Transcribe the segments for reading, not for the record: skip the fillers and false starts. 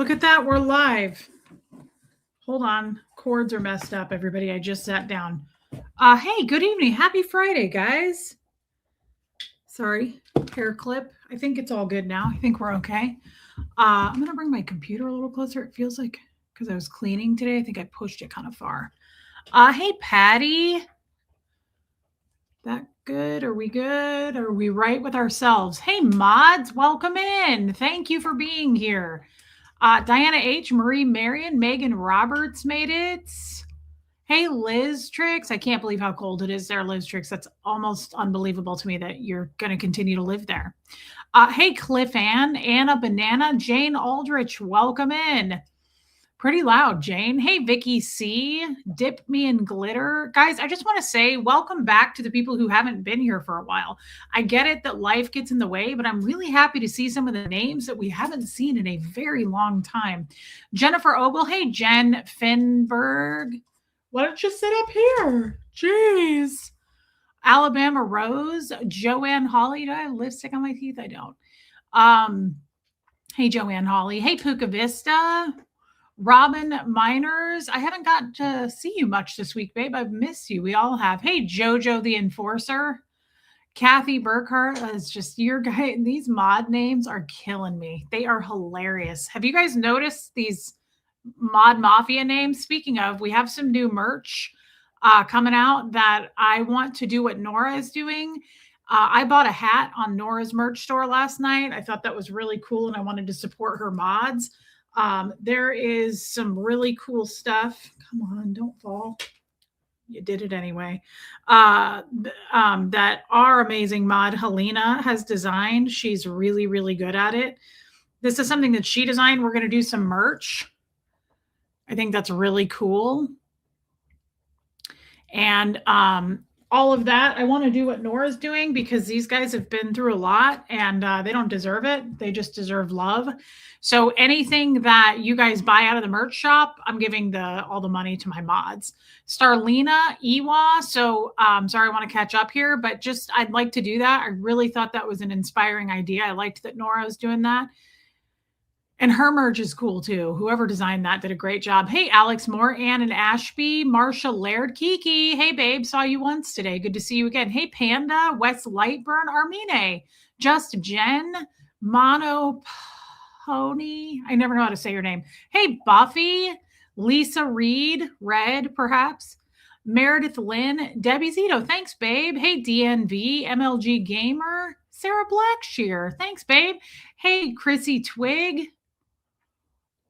Look at that. We're live. Hold on. Cords are messed up, everybody. I just sat down. Hey, good evening. Happy Friday, guys. Sorry, hair clip. I think it's all good now. I think we're okay. I'm going to bring my computer a little closer. It feels like because I was cleaning today, I think I pushed it kind of far. Hey, Patty. That good? Are we good? Are we right with ourselves? Hey, mods, welcome in. Thank you for being here. Diana H., Marie Marion, Megan Roberts made it. Hey, Liz Tricks. I can't believe how cold it is there, Liz Tricks. That's almost unbelievable to me that you're going to continue to live there. Hey, Cliff Ann, Anna Banana, Jane Aldrich, welcome in. Pretty loud, Jane. Hey, Vicky C. Dip me in glitter. Guys, I just want to say welcome back to the people who haven't been here for a while. I get it that life gets in the way, but I'm really happy to see some of the names that we haven't seen in a very long time. Jennifer Ogle. Hey, Jen Finberg. Why don't you sit up here? Jeez. Alabama Rose. Joanne Holly. Do I have lipstick on my teeth? I don't. Hey, Joanne Holly. Hey, Puka Vista. Robin Miners, I haven't got to see you much this week, babe. I've missed you. We all have. Hey, Jojo the Enforcer. Kathy Burkhart is just your guy. These mod names are killing me. They are hilarious. Have you guys noticed these mod mafia names? Speaking of, we have some new merch coming out that I want to do what Nora is doing. I bought a hat on Nora's merch store last night. I thought that was really cool and I wanted to support her mods. There is some really cool stuff. Come on, don't fall. You did it anyway. That our amazing mod Helena has designed. She's really, really good at it. This is something that she designed. We're going to do some merch. I think that's really cool. And all of that, I want to do what Nora's doing because these guys have been through a lot and they don't deserve it. They just deserve love. So anything that you guys buy out of the merch shop, I'm giving all the money to my mods. Starlina Iwa. So sorry, I want to catch up here, but just I'd like to do that. I really thought that was an inspiring idea. I liked that Nora was doing that. And her merch is cool too. Whoever designed that did a great job. Hey, Alex Moore, Ann and Ashby, Marsha Laird, Kiki. Hey, babe, saw you once today. Good to see you again. Hey, Panda, Wes Lightburn, Armine, Just Jen, Mono Pony. I never know how to say your name. Hey, Buffy, Lisa Reed, Red, perhaps. Meredith Lynn, Debbie Zito. Thanks, babe. Hey, DNV, MLG Gamer, Sarah Blackshear. Thanks, babe. Hey, Chrissy Twig.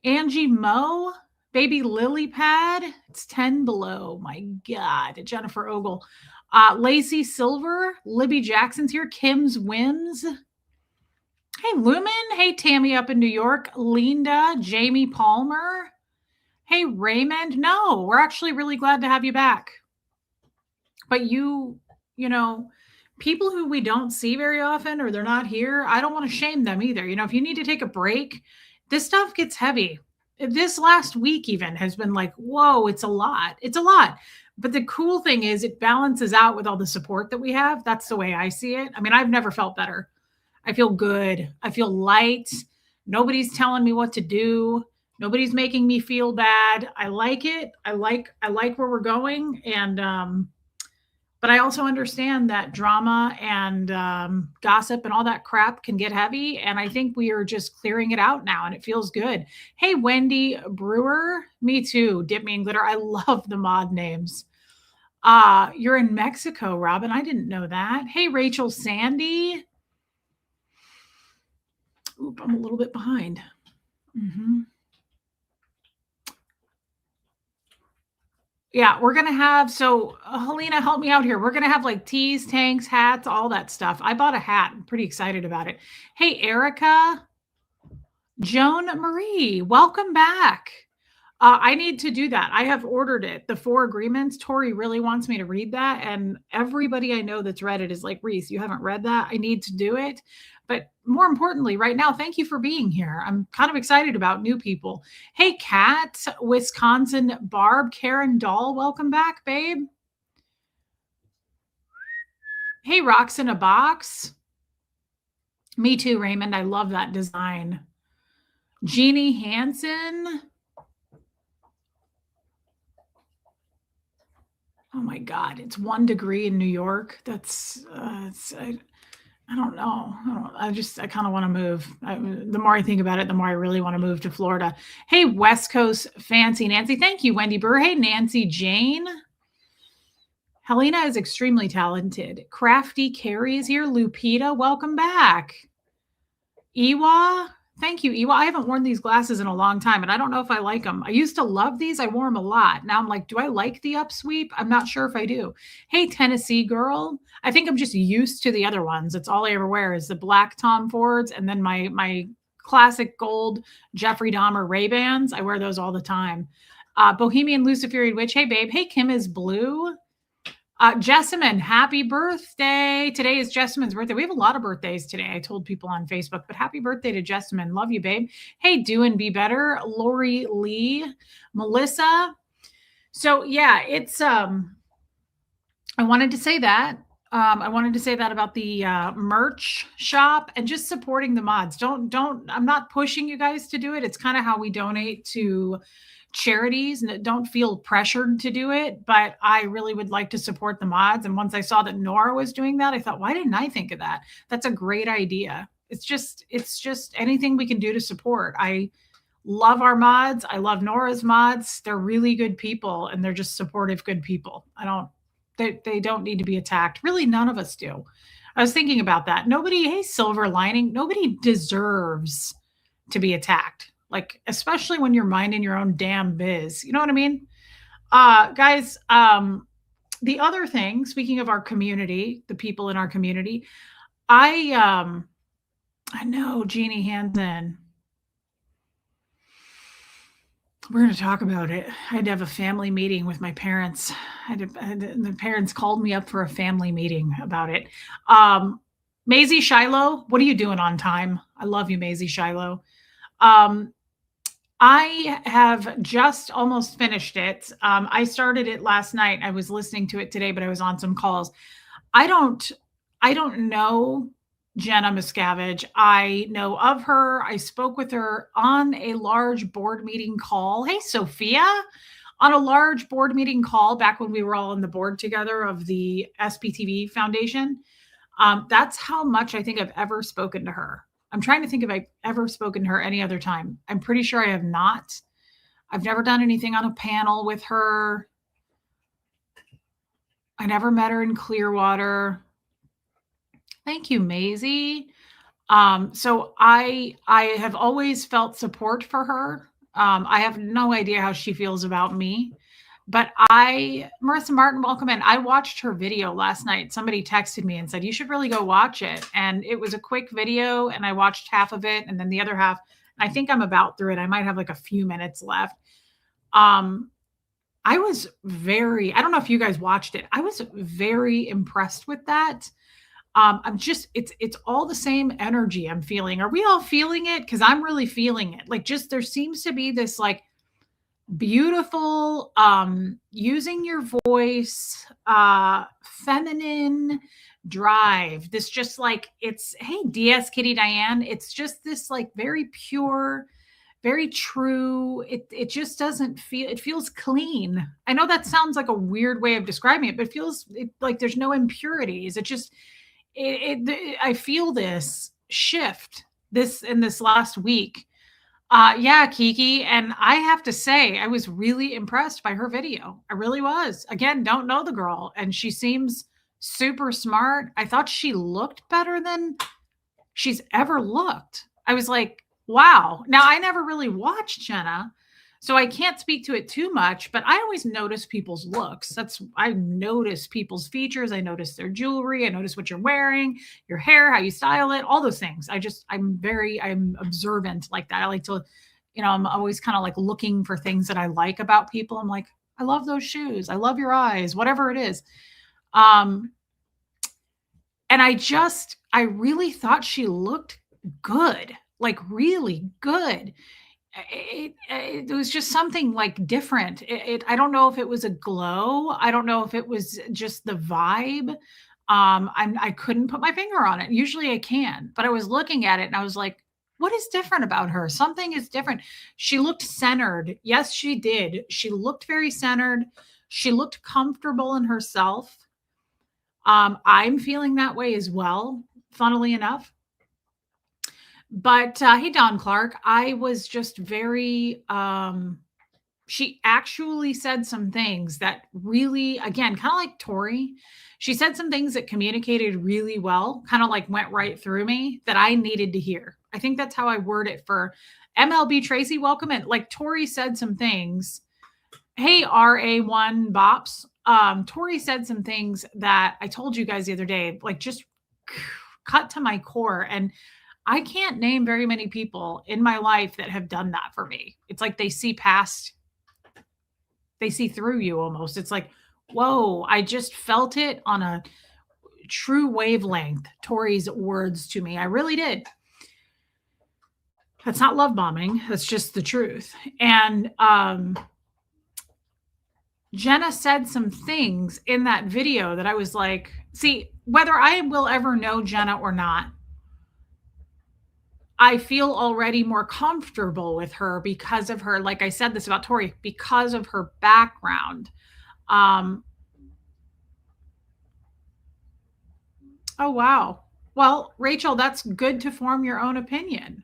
Angie Moe, Baby Lily Pad, it's 10 below. My God. Jennifer Ogle. Lacey Silver, Libby Jackson's here. Kim's Whims. Hey, Lumen. Hey, Tammy up in New York. Linda, Jamie Palmer. Hey, Raymond. No, we're actually really glad to have you back. But you know, people who we don't see very often or they're not here, I don't want to shame them either. If you need to take a break, this stuff gets heavy. This last week even has been like, whoa, it's a lot. It's a lot. But the cool thing is it balances out with all the support that we have. That's the way I see it. I mean, I've never felt better. I feel good. I feel light. Nobody's telling me what to do. Nobody's making me feel bad. I like it. I like where we're going. And but I also understand that drama and gossip and all that crap can get heavy. And I think we are just clearing it out now and it feels good. Hey, Wendy Brewer. Me too. Dip me in glitter. I love the mod names. You're in Mexico, Robin. I didn't know that. Hey, Rachel Sandy. Oop, I'm a little bit behind. Yeah, we're going to have, so Helena, help me out here. We're going to have like tees, tanks, hats, all that stuff. I bought a hat. I'm pretty excited about it. Hey, Erica, Joan Marie, welcome back. I need to do that. I have ordered it. The 4 Agreements. Tori really wants me to read that. And everybody I know that's read it is like, Reese, you haven't read that? I need to do it. But more importantly, right now, thank you for being here. I'm kind of excited about new people. Hey, Kat, Wisconsin Barb, Karen Dahl, welcome back, babe. Hey, Rocks in a Box. Me too, Raymond. I love that design. Jeannie Hansen. Oh my God, it's 1 degree in New York. That's I don't know. I kind of want to move. The more I think about it, the more I really want to move to Florida. Hey, West Coast Fancy Nancy. Thank you, Wendy Burr. Hey, Nancy Jane. Helena is extremely talented. Crafty Carrie is here. Lupita, welcome back. Iwa, thank you, Iwa. I haven't worn these glasses in a long time, and I don't know if I like them. I used to love these. I wore them a lot. Now I'm like, do I like the upsweep? I'm not sure if I do. Hey, Tennessee girl. I think I'm just used to the other ones. It's all I ever wear is the black Tom Fords and then my classic gold Jeffrey Dahmer Ray-Bans. I wear those all the time. Bohemian Luciferian Witch. Hey, babe. Hey, Kim is blue. Jessamine, happy birthday. Today is Jessamine's birthday. We have a lot of birthdays today. I told people on Facebook, but happy birthday to Jessamine. Love you, babe. Hey, do and be better. Lori Lee, Melissa. So yeah, it's, I wanted to say that. I wanted to say that about the merch shop and just supporting the mods. I'm not pushing you guys to do it. It's kind of how we donate to charities and don't feel pressured to do it, but I really would like to support the mods. And once I saw that Nora was doing that, I thought, why didn't I think of that? That's a great idea. It's just anything we can do to support. I love our mods. I love Nora's mods. They're really good people and they're just supportive, good people. They don't need to be attacked. Really, none of us do. I was thinking about that. Hey, Silver Lining, nobody deserves to be attacked. Like, especially when you're minding your own damn biz. You know what I mean? Guys, the other thing, speaking of our community, the people in our community, I know Jeannie Hansen. We're going to talk about it. I had to have a family meeting with my parents. The parents called me up for a family meeting about it. Maisie Shiloh, what are you doing on time? I love you, Maisie Shiloh. I have just almost finished it. I started it last night. I was listening to it today, but I was on some calls. I don't know Jenna Miscavige. I know of her. I spoke with her on a large board meeting call. Hey, Sophia, on a large board meeting call back when we were all on the board together of the SPTV Foundation. That's how much I think I've ever spoken to her. I'm trying to think if I've ever spoken to her any other time. I'm pretty sure I have not. I've never done anything on a panel with her. I never met her in Clearwater. Thank you, Maisie. So I have always felt support for her. I have no idea how she feels about me. But Marissa Martin, welcome in. I watched her video last night. Somebody texted me and said, you should really go watch it. And it was a quick video and I watched half of it. And then the other half, I think I'm about through it. I might have like a few minutes left. I was I don't know if you guys watched it. I was very impressed with that. It's all the same energy I'm feeling. Are we all feeling it? Because I'm really feeling it. Like there seems to be this like, beautiful, using your voice, feminine drive. This just like, hey, DS Kitty Diane. It's just this like very pure, very true. It just doesn't it feels clean. I know that sounds like a weird way of describing it, but it feels like there's no impurities. I feel this shift in this last week. Yeah, Kiki. And I have to say, I was really impressed by her video. I really was. Again, don't know the girl. And she seems super smart. I thought she looked better than she's ever looked. I was like, wow. Now, I never really watched Jenna, so I can't speak to it too much, but I always notice people's looks. I notice people's features. I notice their jewelry. I notice what you're wearing, your hair, how you style it, all those things. I'm observant like that. I like to, I'm always kind of like looking for things that I like about people. I'm like, I love those shoes. I love your eyes, whatever it is. And I really thought she looked good, like really good. It was just something like different. I don't know if it was a glow. I don't know if it was just the vibe. I couldn't put my finger on it. Usually I can, but I was looking at it and I was like, What is different about her? Something is different. She looked centered. Yes, she did. She looked very centered. She looked comfortable in herself. I'm feeling that way as well, funnily enough. But hey, Don Clark, I was just very she actually said some things that really, again, kind of like Tori, she said some things that communicated really well, kind of like went right through me that I needed to hear. I think that's how I word it for MLB Tracy. Welcome in. Like Tori said some things. Hey, RA1 Bops. Tori said some things that I told you guys the other day, like just cut to my core. And I can't name very many people in my life that have done that for me. It's like they see through you almost. It's like, whoa, I just felt it on a true wavelength. Tori's words to me. I really did. That's not love bombing. That's just the truth. And Jenna said some things in that video that I was like, see, whether I will ever know Jenna or not, I feel already more comfortable with her because of her, like I said this about Tori, because of her background. Um, oh, wow. Well, Rachel, that's good to form your own opinion.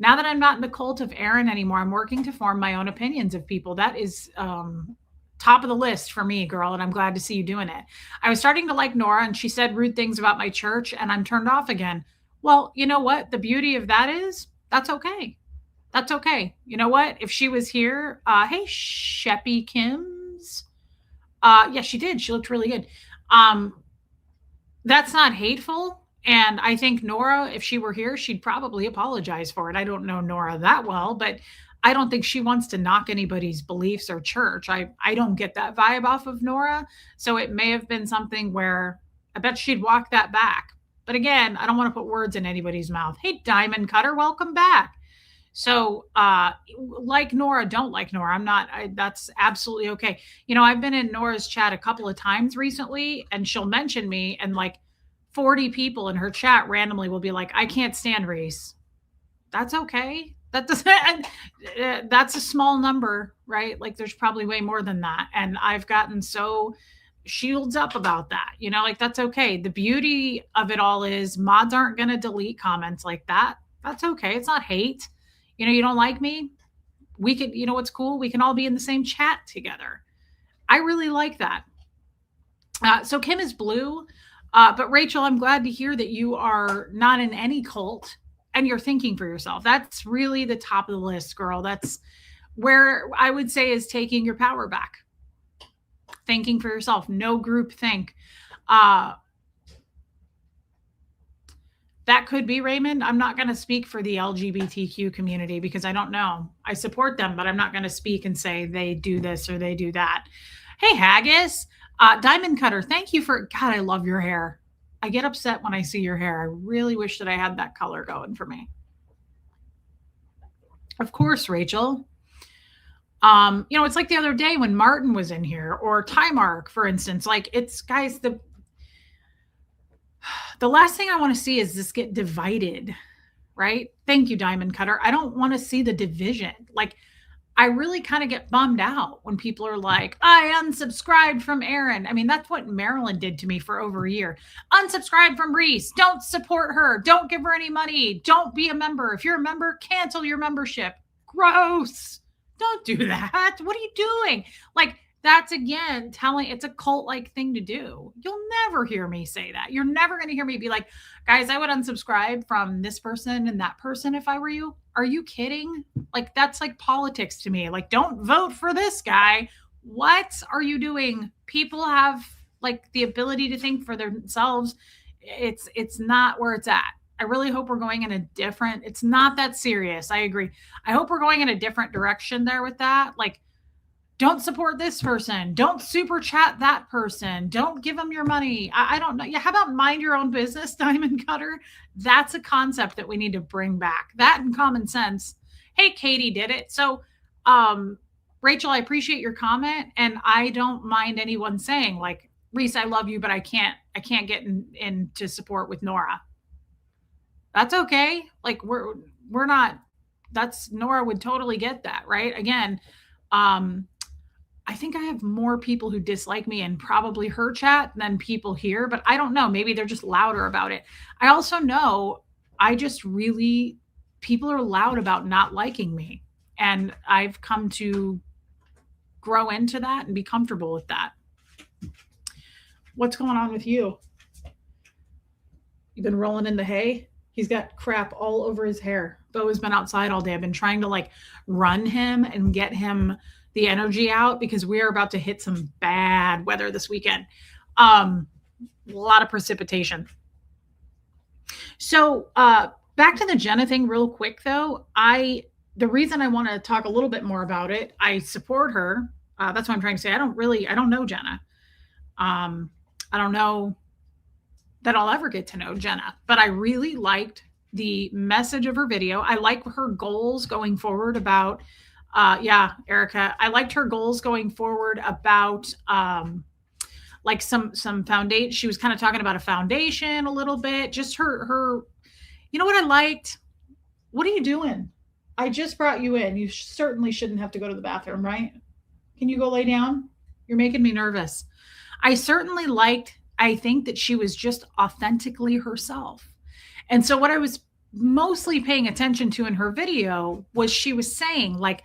Now that I'm not in the cult of Aaron anymore, I'm working to form my own opinions of people. That is top of the list for me, girl, and I'm glad to see you doing it. I was starting to like Nora, and she said rude things about my church, and I'm turned off again. Well, you know what? The beauty of that is that's okay. That's okay. You know what? If she was here, hey, Sheppy Kims. Yeah, she did. She looked really good. That's not hateful. And I think Nora, if she were here, she'd probably apologize for it. I don't know Nora that well, but I don't think she wants to knock anybody's beliefs or church. I don't get that vibe off of Nora. So it may have been something where I bet she'd walk that back. But again, I don't want to put words in anybody's mouth. Hey, Diamond Cutter, welcome back. So, like Nora, don't like Nora. That's absolutely okay. You know, I've been in Nora's chat a couple of times recently, and she'll mention me, and like 40 people in her chat randomly will be like, I can't stand Reese. That's okay. That doesn't, that's a small number, right? Like there's probably way more than that. And I've gotten so shields up about that, you know, like that's okay. The beauty of it all is mods aren't going to delete comments like that. That's okay. It's not hate. You know, you don't like me. We could, you know, what's cool? We can all be in the same chat together. I really like that. So Kim is blue. But Rachel, I'm glad to hear that you are not in any cult and you're thinking for yourself. That's really the top of the list, girl. That's where I would say is taking your power back. Thinking for yourself, no group think. That could be Raymond. I'm not going to speak for the LGBTQ community because I don't know. I support them, but I'm not going to speak and say they do this or they do that. Hey, Haggis. Diamond Cutter, thank you for, God, I love your hair. I get upset when I see your hair. I really wish that I had that color going for me. Of course, Rachel. You know, it's like the other day when Martin was in here or Tymark, for instance, like it's guys, the last thing I want to see is this get divided, right? Thank you, Diamond Cutter. I don't want to see the division. Like, I really kind of get bummed out when people are like, I unsubscribed from Aaron. I mean, that's what Marilyn did to me for over a year. Unsubscribe from Reese. Don't support her. Don't give her any money. Don't be a member. If you're a member, cancel your membership. Gross. Don't do that. What are you doing? Like, that's again telling it's a cult like thing to do. You'll never hear me say that. You're never going to hear me be like, guys, I would unsubscribe from this person and that person if I were you. Are you kidding? Like, that's like politics to me. Like, don't vote for this guy. What are you doing? People have like the ability to think for themselves. It's not where it's at. I really hope we're going in a different, it's not that serious. I agree. I hope we're going in a different direction there with that. Like, don't support this person. Don't super chat that person. Don't give them your money. I don't know. Yeah, how about mind your own business, Diamond Cutter? That's a concept that we need to bring back. That and common sense. Hey, Katie did it. So, Rachel, I appreciate your comment, and I don't mind anyone saying like, Reese, I love you, but I can't get into support with Nora. That's okay. Like we're not, that's Nora would totally get that, right? Again, um, I think I have more people who dislike me in probably her chat than people here, but I don't know. Maybe they're just louder about it. I also know I just really, people are loud about not liking me. And I've come to grow into that and be comfortable with that. What's going on with you? You've been rolling in the hay? He's got crap all over his hair. Bo has been outside all day. I've been trying to like run him and get him the energy out because we are about to hit some bad weather this weekend. A lot of precipitation. So back to the Jenna thing real quick though. The reason I want to talk a little bit more about it, I support her. That's what I'm trying to say. I don't know Jenna. I don't know that I'll ever get to know Jenna, but I really liked the message of her video. I like her goals going forward about, yeah, Erica, I liked her goals going forward about, like some foundation. She was kind of talking about a foundation a little bit, just her, you know what I liked? What are you doing? I just brought you in. You certainly shouldn't have to go to the bathroom, right? Can you go lay down? You're making me nervous. I certainly liked, I think that she was just authentically herself. And so what I was mostly paying attention to in her video was she was saying like,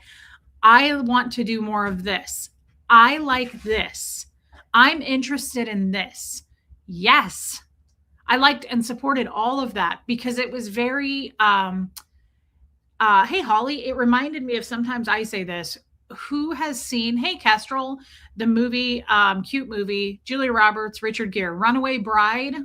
I want to do more of this. I like this. I'm interested in this. Yes. I liked and supported all of that because it was very, hey, Holly, it reminded me of, sometimes I say this, who has seen, hey, Kestrel, the movie, cute movie, Julia Roberts, Richard Gere, Runaway Bride.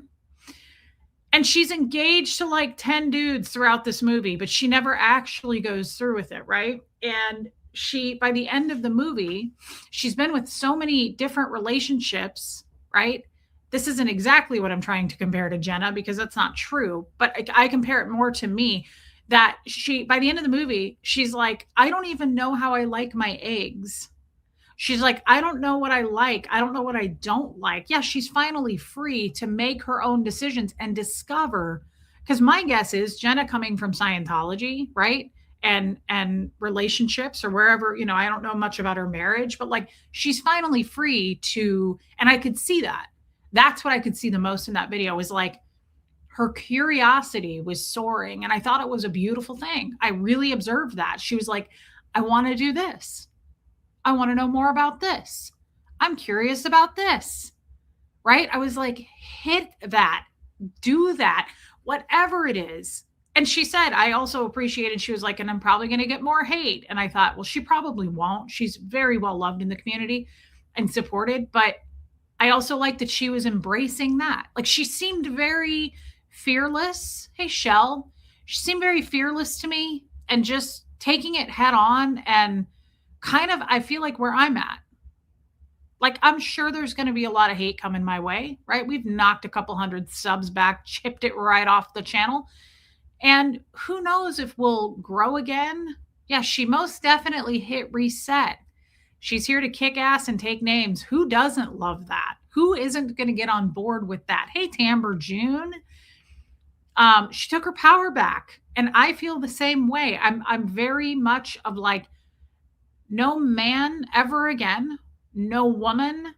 And she's engaged to like 10 dudes throughout this movie, but she never actually goes through with it, right? And she, by the end of the movie, she's been with so many different relationships, right? This isn't exactly what I'm trying to compare to Jenna because that's not true, but I compare it more to me that she, by the end of the movie, she's like, I don't even know how I like my eggs. She's like, I don't know what I like. I don't know what I don't like. Yeah, she's finally free to make her own decisions and discover. Because my guess is Jenna coming from Scientology, right? And relationships or wherever, you know, I don't know much about her marriage, but like she's finally free to, and I could see that. That's what I could see the most in that video was like her curiosity was soaring. And I thought it was a beautiful thing. I really observed that. She was like, I want to do this. I want to know more about this. I'm curious about this, right? I was like, hit that, do that, whatever it is. And she said, I also appreciated, she was like, and I'm probably going to get more hate. And I thought, well, she probably won't. She's very well loved in the community and supported. But I also like that she was embracing that. Like she seemed very fearless. Hey, Shell, she seemed very fearless to me and just taking it head on and kind of, I feel like where I'm at. Like, I'm sure there's going to be a lot of hate coming my way, right? We've knocked a couple hundred subs back, chipped it right off the channel. And who knows if we'll grow again? Yeah, she most definitely hit reset. She's here to kick ass and take names. Who doesn't love that? Who isn't going to get on board with that? Hey, Tamber June. She took her power back. And I feel the same way. I'm very much of like, no man ever again, no woman,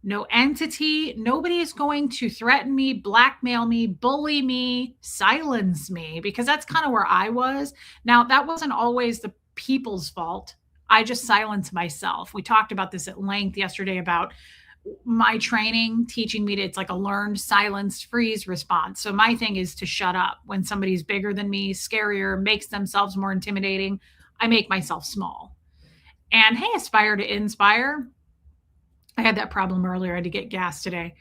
no entity, nobody is going to threaten me, blackmail me, bully me, silence me, because that's kind of where I was. Now, that wasn't always the people's fault. I just silenced myself. We talked about this at length yesterday about my training teaching me to, it's like a learned silence freeze response. So my thing is to shut up when somebody's bigger than me, scarier, makes themselves more intimidating. I make myself small. And hey, aspire to inspire. I had that problem earlier. I had to get gas today.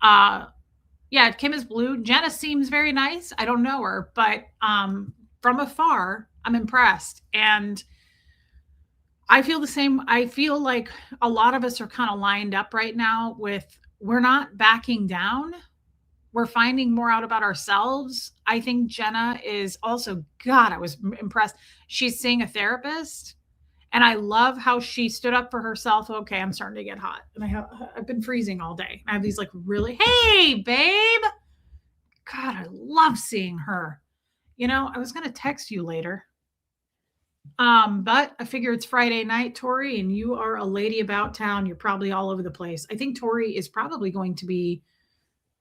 Yeah, Kim is blue. Jenna seems very nice. I don't know her, but from afar, I'm impressed. And I feel the same. I feel like a lot of us are kind of lined up right now with, we're not backing down. We're finding more out about ourselves. I think Jenna is also, God, I was impressed. She's seeing a therapist. And I love how she stood up for herself. Okay, I'm starting to get hot. And I've been freezing all day. I have these like really, hey, babe. God, I love seeing her. I was going to text you later. But I figure it's Friday night, Tori, and you are a lady about town. You're probably all over the place. I think Tori is probably going to be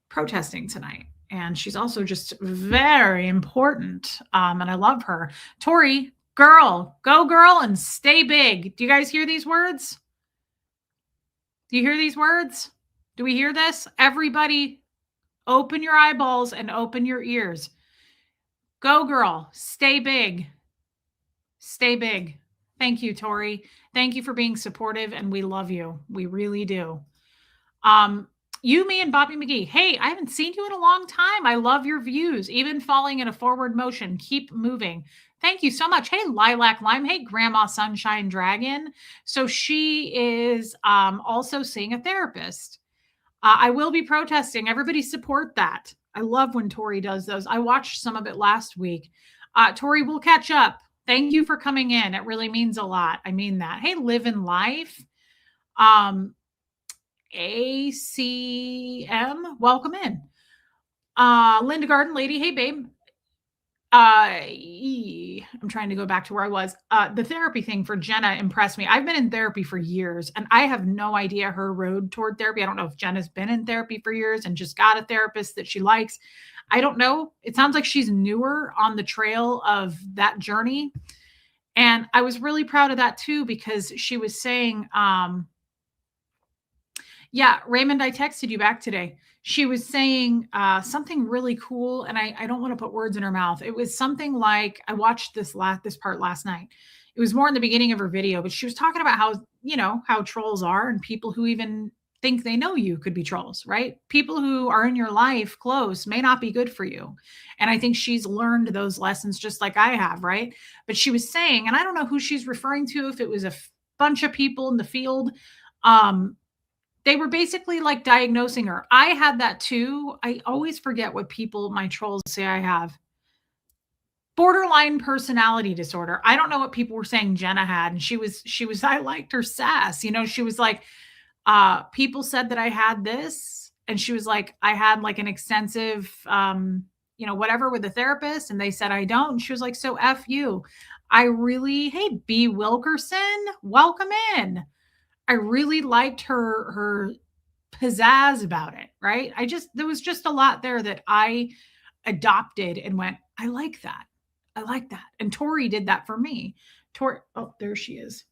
protesting tonight. And she's also just very important. And I love her. Tori, go girl, and stay big. Do you guys hear these words? Do you hear these words? Do we hear this? Everybody, open your eyeballs and open your ears. Go girl, stay big. Stay big. Thank you, Tori. Thank you for being supportive, and we love you. We really do. You, me, and Bobby McGee. Hey, I haven't seen you in a long time. I love your views, even falling in a forward motion. Keep moving. Thank you so much. Hey, Lilac Lime. Hey, Grandma Sunshine Dragon. So she is also seeing a therapist. I will be protesting. Everybody support that. I love when Tori does those. I watched some of it last week. Tori, we'll catch up. Thank you for coming in. It really means a lot. I mean that. Hey, Live in Life. ACM, welcome in. Linda Garden Lady, hey babe. I'm trying to go back to where I was. The therapy thing for Jenna impressed me. I've been in therapy for years, and I have no idea her road toward therapy. I don't know if Jenna's been in therapy for years and just got a therapist that she likes. I don't know. It sounds like she's newer on the trail of that journey. And I was really proud of that too, because she was saying, yeah, Raymond, I texted you back today. She was saying something really cool, and I don't want to put words in her mouth. It was something like, I watched this part last night. It was more in the beginning of her video, but she was talking about how trolls are, and people who even think they know you could be trolls, right? People who are in your life close may not be good for you. And I think she's learned those lessons just like I have, right? But she was saying, and I don't know who she's referring to, if it was a bunch of people in the field, they were basically like diagnosing her. I had that too. I always forget what my trolls say I have. Borderline personality disorder. I don't know what people were saying Jenna had. And she was, I liked her sass. She was like, people said that I had this. And she was like, I had like an extensive, whatever with a therapist. And they said, I don't. And she was like, so F you. Hey, B Wilkerson, welcome in. I really liked her pizzazz about it, right? There was just a lot there that I adopted and went, I like that. I like that. And Tori did that for me. Oh, there she is.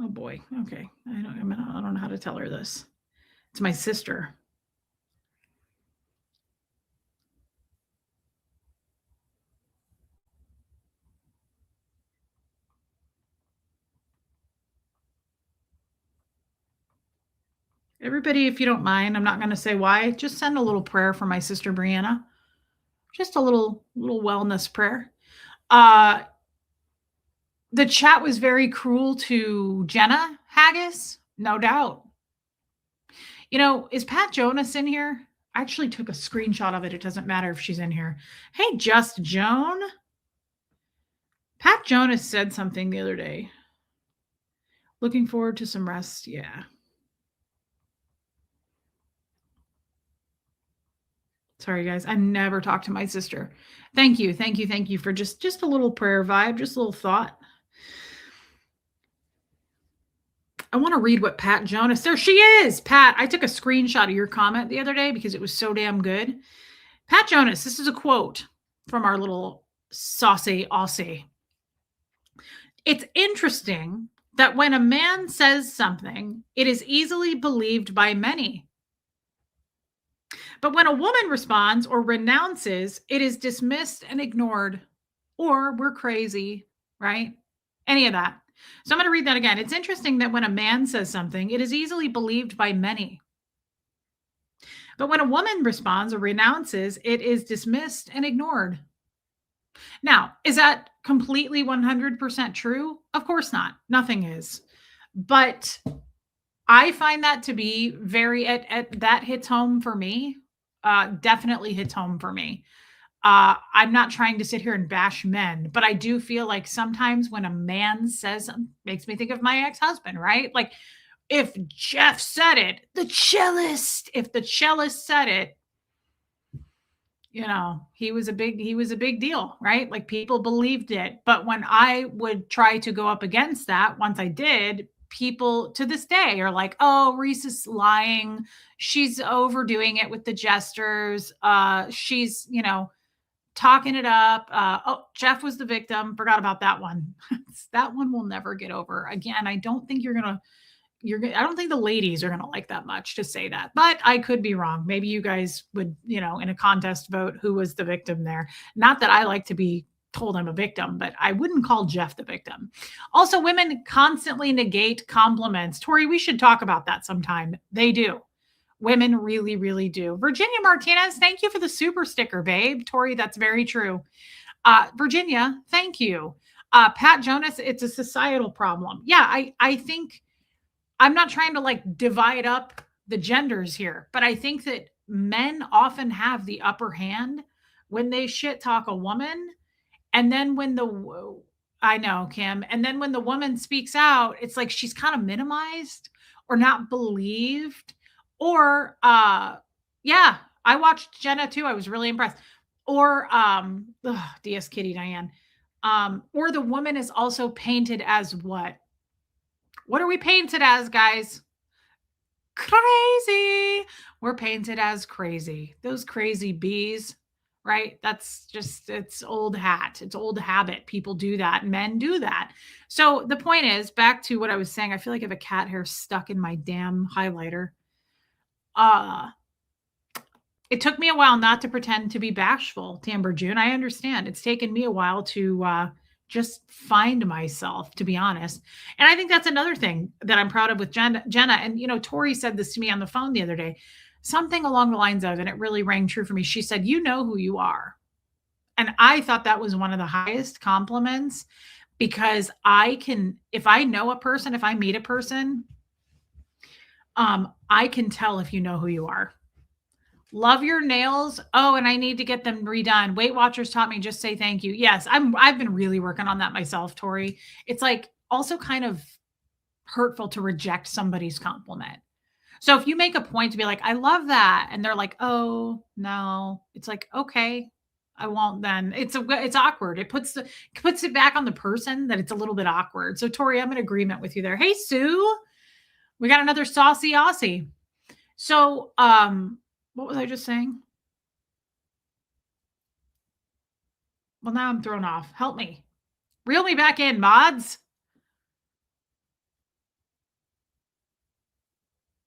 Oh boy. Okay. I don't know how to tell her this. It's my sister. Everybody, if you don't mind, I'm not going to say why. Just send a little prayer for my sister Brianna. Just a little wellness prayer. The chat was very cruel to Jenna Haggis, no doubt. Is Pat Jonas in here? I actually took a screenshot of it. It doesn't matter if she's in here. Hey, Just Joan. Pat Jonas said something the other day. Looking forward to some rest. Yeah. Sorry, guys. I never talked to my sister. Thank you for just a little prayer vibe, just a little thought. I want to read what Pat Jonas, there she is. Pat, I took a screenshot of your comment the other day because it was so damn good. Pat Jonas, this is a quote from our little saucy Aussie. It's interesting that when a man says something, it is easily believed by many. But when a woman responds or renounces, it is dismissed and ignored, or we're crazy, right? Any of that. So I'm going to read that again. It's interesting that when a man says something, it is easily believed by many. But when a woman responds or renounces, it is dismissed and ignored. Now, is that completely 100% true? Of course not. Nothing is. But I find that to be that hits home for me. Definitely hits home for me. I'm not trying to sit here and bash men, but I do feel like sometimes when a man says something, makes me think of my ex-husband, right? Like if Jeff said it, if the cellist said it, he was a big deal, right? Like people believed it. But when I would try to go up against that, once I did, people to this day are like, "Oh, Reese is lying. She's overdoing it with the gestures. She's, talking it up. Oh, Jeff was the victim. Forgot about that one. That one will never get over. Again, I don't think I don't think the ladies are gonna like that much to say that, but I could be wrong. Maybe you guys would, in a contest vote who was the victim there. Not that I like to be told I'm a victim, but I wouldn't call Jeff the victim. Also, women constantly negate compliments. Tori, we should talk about that sometime. They do. Women really, really do. Virginia Martinez, thank you for the super sticker, babe. Tori, that's very true. Virginia, thank you. Pat Jonas, it's a societal problem. Yeah, I think I'm not trying to like divide up the genders here, but I think that men often have the upper hand when they shit talk a woman. And then I know, Kim, and then when the woman speaks out, it's like she's kind of minimized or not believed. Or, yeah, I watched Jenna too. I was really impressed. Or, DS Kitty Diane. Or the woman is also painted as what? What are we painted as, guys? Crazy. We're painted as crazy. Those crazy bees, right? That's just, it's old hat. It's old habit. People do that. Men do that. So the point is, back to what I was saying, I feel like I have a cat hair stuck in my damn highlighter. It took me a while not to pretend to be bashful, Timber June. I understand. It's taken me a while to just find myself, to be honest. And I think that's another thing that I'm proud of with Jenna. And, Tori said this to me on the phone the other day, something along the lines of, and it really rang true for me. She said, "You know who you are." And I thought that was one of the highest compliments because if I know a person, if I meet a person, I can tell if you know who you are. Love your nails. Oh, and I need to get them redone. Weight Watchers taught me just say thank you. Yes, I've been really working on that myself, Tori. It's like also kind of hurtful to reject somebody's compliment. So if you make a point to be like, "I love that," and they're like, "Oh, no." It's like, "Okay, I won't then." It's awkward. It puts it back on the person that it's a little bit awkward. So Tori, I'm in agreement with you there. Hey, Sue. We got another saucy Aussie. So, what was I just saying? Well, now I'm thrown off. Help me. Reel me back in, mods.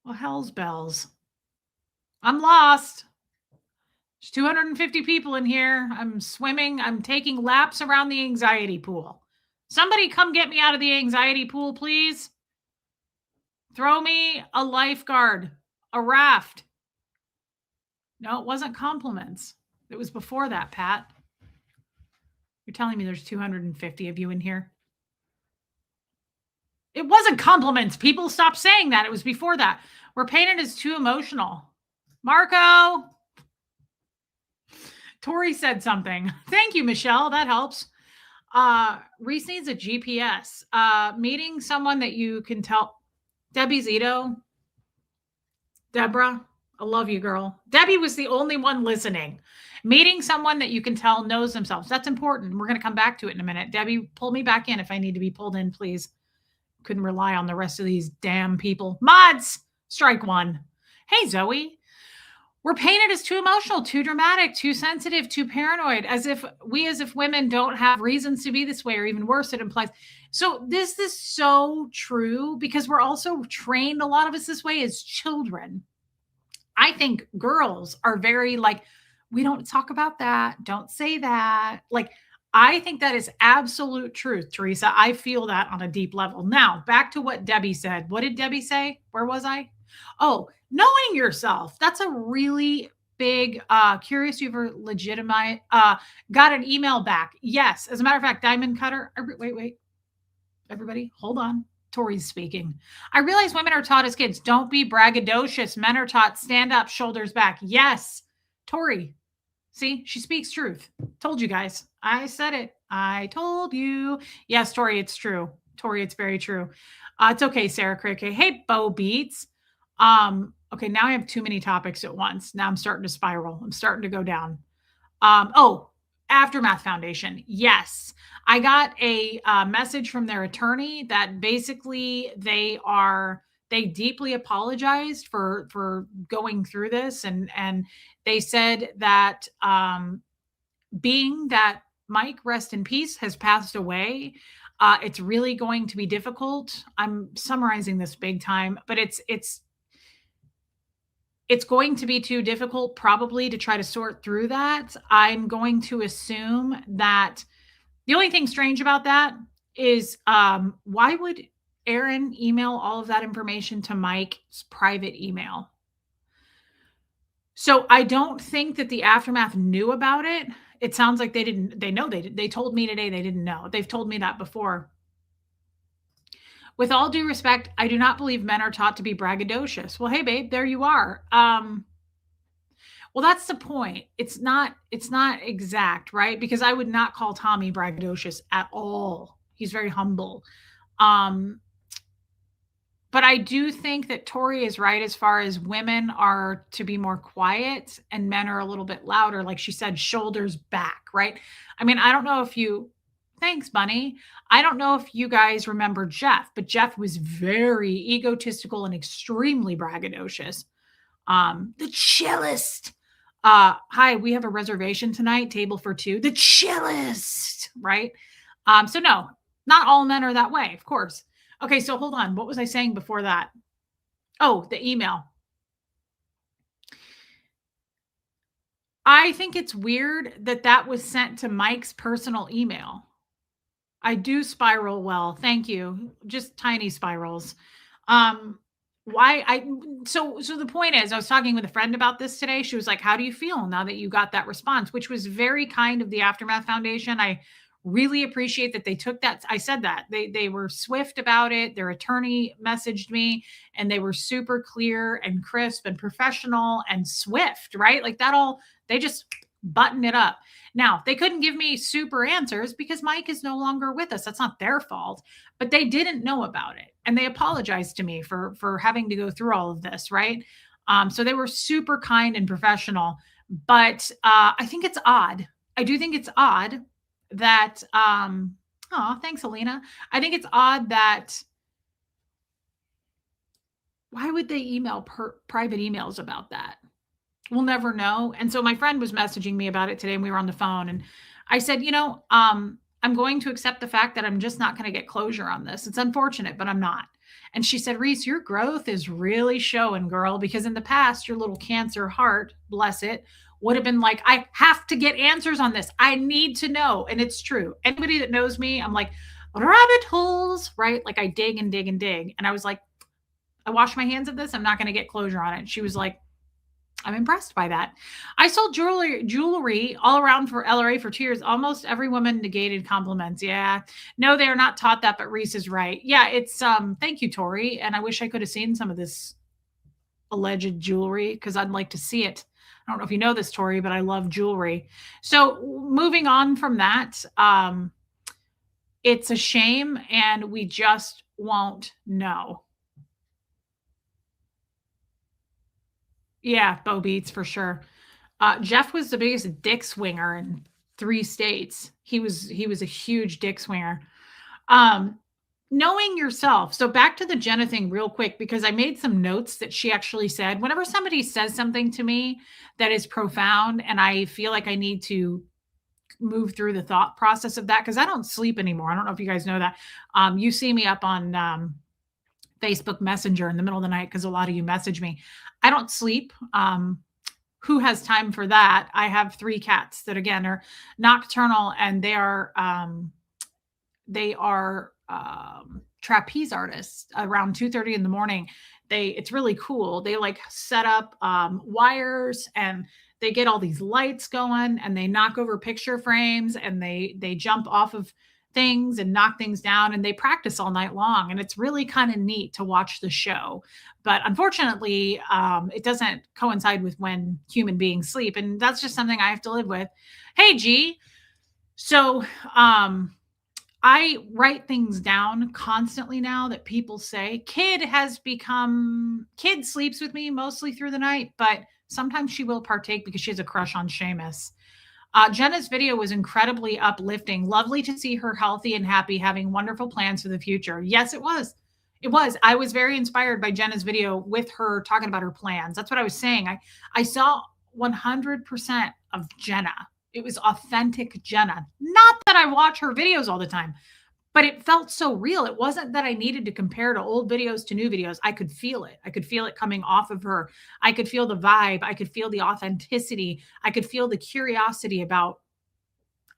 Well, hell's bells. I'm lost. There's 250 people in here. I'm swimming. I'm taking laps around the anxiety pool. Somebody come get me out of the anxiety pool, please. Throw me a lifeguard, a raft. No, it wasn't compliments. It was before that, Pat. You're telling me there's 250 of you in here? It wasn't compliments. People stopped saying that. It was before that. We're painted as too emotional. Marco. Tori said something. Thank you, Michelle. That helps. Reese needs a GPS. Meeting someone that you can tell. Debbie Zito. Deborah, I love you, girl. Debbie was the only one listening. Meeting someone that you can tell knows themselves. That's important. We're going to come back to it in a minute. Debbie, pull me back in if I need to be pulled in, please. Couldn't rely on the rest of these damn people. Mods, strike one. Hey, Zoe. We're painted as too emotional, too dramatic, too sensitive, too paranoid, as if women don't have reasons to be this way, or even worse, it implies. So this is so true because we're also trained, a lot of us, this way as children. I think girls are very like, we don't talk about that. Don't say that. Like, I think that is absolute truth, Teresa. I feel that on a deep level. Now, back to what Debbie said. What did Debbie say? Where was I? Oh, knowing yourself. That's a really big, curious you've legitimate, got an email back. Yes. As a matter of fact, Diamond Cutter. Wait. Everybody, hold on. Tori's speaking. I realize women are taught as kids, don't be braggadocious. Men are taught stand up, shoulders back. Yes. Tori. See, she speaks truth. Told you guys. I said it. I told you. Yes, Tori, it's true. Tori, it's very true. It's okay, Sarah Cricket. Hey, Bo Beats. Okay, now I have too many topics at once. Now I'm starting to spiral. I'm starting to go down. Oh, Aftermath Foundation. Yes. I got a message from their attorney that basically they deeply apologized for going through this, and they said that being that Mike, rest in peace, has passed away, it's really going to be difficult. I'm summarizing this big time, but it's going to be too difficult probably to try to sort through that. I'm going to assume that the only thing strange about that is why would Aaron email all of that information to Mike's private email? So I don't think that the Aftermath knew about it. It sounds like they didn't. They know they did. They told me today they didn't know. They've told me that before. With all due respect, I do not believe men are taught to be braggadocious. Well, hey babe, there you are. Well, that's the point. It's not exact, right? Because I would not call Tommy braggadocious at all. He's very humble. Um, but I do think that Tori is right as far as women are to be more quiet and men are a little bit louder. Like she said, shoulders back, right? I mean, I don't know if you, thanks, Bunny. I don't know if you guys remember Jeff, but Jeff was very egotistical and extremely braggadocious. The chillest. Hi, we have a reservation tonight, table for two. The chillest, right? So no, not all men are that way, of course. Okay, so hold on. What was I saying before that? Oh, the email. I think it's weird that that was sent to Mike's personal email. I do spiral well. Thank you. Just tiny spirals. Um, why I so the point is I was talking with a friend about this today. She was like, "How do you feel now that you got that response?" Which was very kind of the Aftermath Foundation. I really appreciate that they took that. I said that. They were swift about it. Their attorney messaged me and they were super clear and crisp and professional and swift, right? Like that all they just button it up. Now, they couldn't give me super answers because Mike is no longer with us. That's not their fault, but they didn't know about it. And they apologized to me for having to go through all of this, right? So they were super kind and professional. But I think it's odd. I do think it's odd that oh, thanks, Alina. I think it's odd that why would they email private emails about that? We'll never know. And so my friend was messaging me about it today and we were on the phone and I said, I'm going to accept the fact that I'm just not going to get closure on this. It's unfortunate, but I'm not. And she said, Reese, your growth is really showing, girl, because in the past, your little cancer heart, bless it, would have been like, I have to get answers on this. I need to know. And it's true. Anybody that knows me, I'm like, rabbit holes, right? Like I dig and dig and dig. And I was like, I wash my hands of this. I'm not going to get closure on it. She was like, I'm impressed by that. I sold jewelry all around for LRA for 2 years. Almost every woman negated compliments. Yeah. No, they are not taught that, but Reese is right. Yeah, it's thank you, Tori. And I wish I could have seen some of this alleged jewelry because I'd like to see it. I don't know if you know this, Tori, but I love jewelry. So moving on from that, it's a shame and we just won't know. Yeah, Bo Beats for sure. Jeff was the biggest dick swinger in 3 states. He was a huge dick swinger. Um, knowing yourself. So back to the Jenna thing real quick because I made some notes that she actually said. Whenever somebody says something to me that is profound and I feel like I need to move through the thought process of that because I don't sleep anymore. I don't know if you guys know that. You see me up on Facebook Messenger in the middle of the night because a lot of you message me. I don't sleep. Who has time for that? I have 3 cats that again are nocturnal and they are trapeze artists around 2:30 in the morning. It's really cool. They like set up wires and they get all these lights going and they knock over picture frames and they jump off of things and knock things down and they practice all night long and it's really kind of neat to watch the show, but unfortunately it doesn't coincide with when human beings sleep and that's just something I have to live with. Hey G, so I write things down constantly now that people say. Kid sleeps with me mostly through the night, but sometimes she will partake because she has a crush on Seamus. Jenna's video was incredibly uplifting. Lovely to see her healthy and happy, having wonderful plans for the future. Yes, it was. It was. I was very inspired by Jenna's video with her talking about her plans. That's what I was saying. I saw 100% of Jenna. It was authentic Jenna. Not that I watch her videos all the time, but it felt so real. It wasn't that I needed to compare to old videos to new videos. I could feel it. I could feel it coming off of her. I could feel the vibe. I could feel the authenticity. I could feel the curiosity about,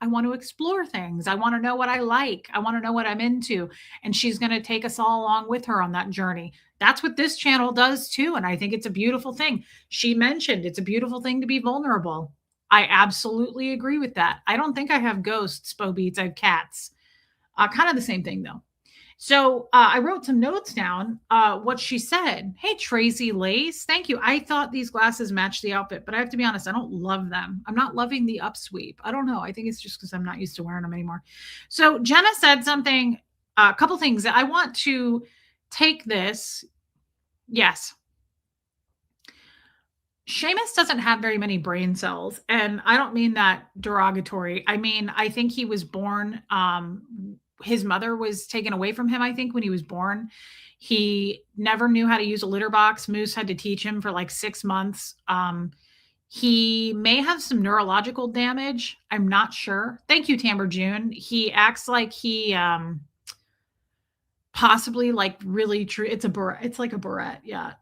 I want to explore things. I want to know what I like. I want to know what I'm into. And she's going to take us all along with her on that journey. That's what this channel does too. And I think it's a beautiful thing. She mentioned it's a beautiful thing to be vulnerable. I absolutely agree with that. I don't think I have ghosts, Bo Beats. I have cats. Kind of the same thing though. So I wrote some notes down. What she said. Hey, Tracy Lace. Thank you. I thought these glasses matched the outfit, but I have to be honest, I don't love them. I'm not loving the upsweep. I don't know. I think it's just because I'm not used to wearing them anymore. So Jenna said something, a couple things that I want to take this. Yes. Seamus doesn't have very many brain cells, and I don't mean that derogatory. I mean, I think he was born, his mother was taken away from him, I think, when he was born. He never knew how to use a litter box. Moose had to teach him for like 6 months. He may have some neurological damage. I'm not sure. Thank you, Tamber June. He acts like he possibly like really true. It's like a barrette. Yeah.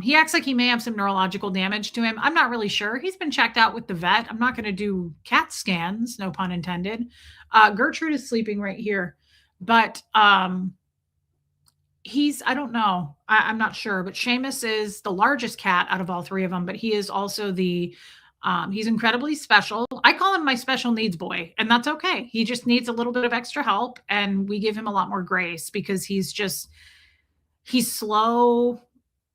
He acts like he may have some neurological damage to him. I'm not really sure. He's been checked out with the vet. I'm not going to do CAT scans, no pun intended. Gertrude is sleeping right here, but I don't know. I'm not sure, but Seamus is the largest cat out of all three of them, but he is also he's incredibly special. I call him my special needs boy, and that's okay. He just needs a little bit of extra help, and we give him a lot more grace because he's slow.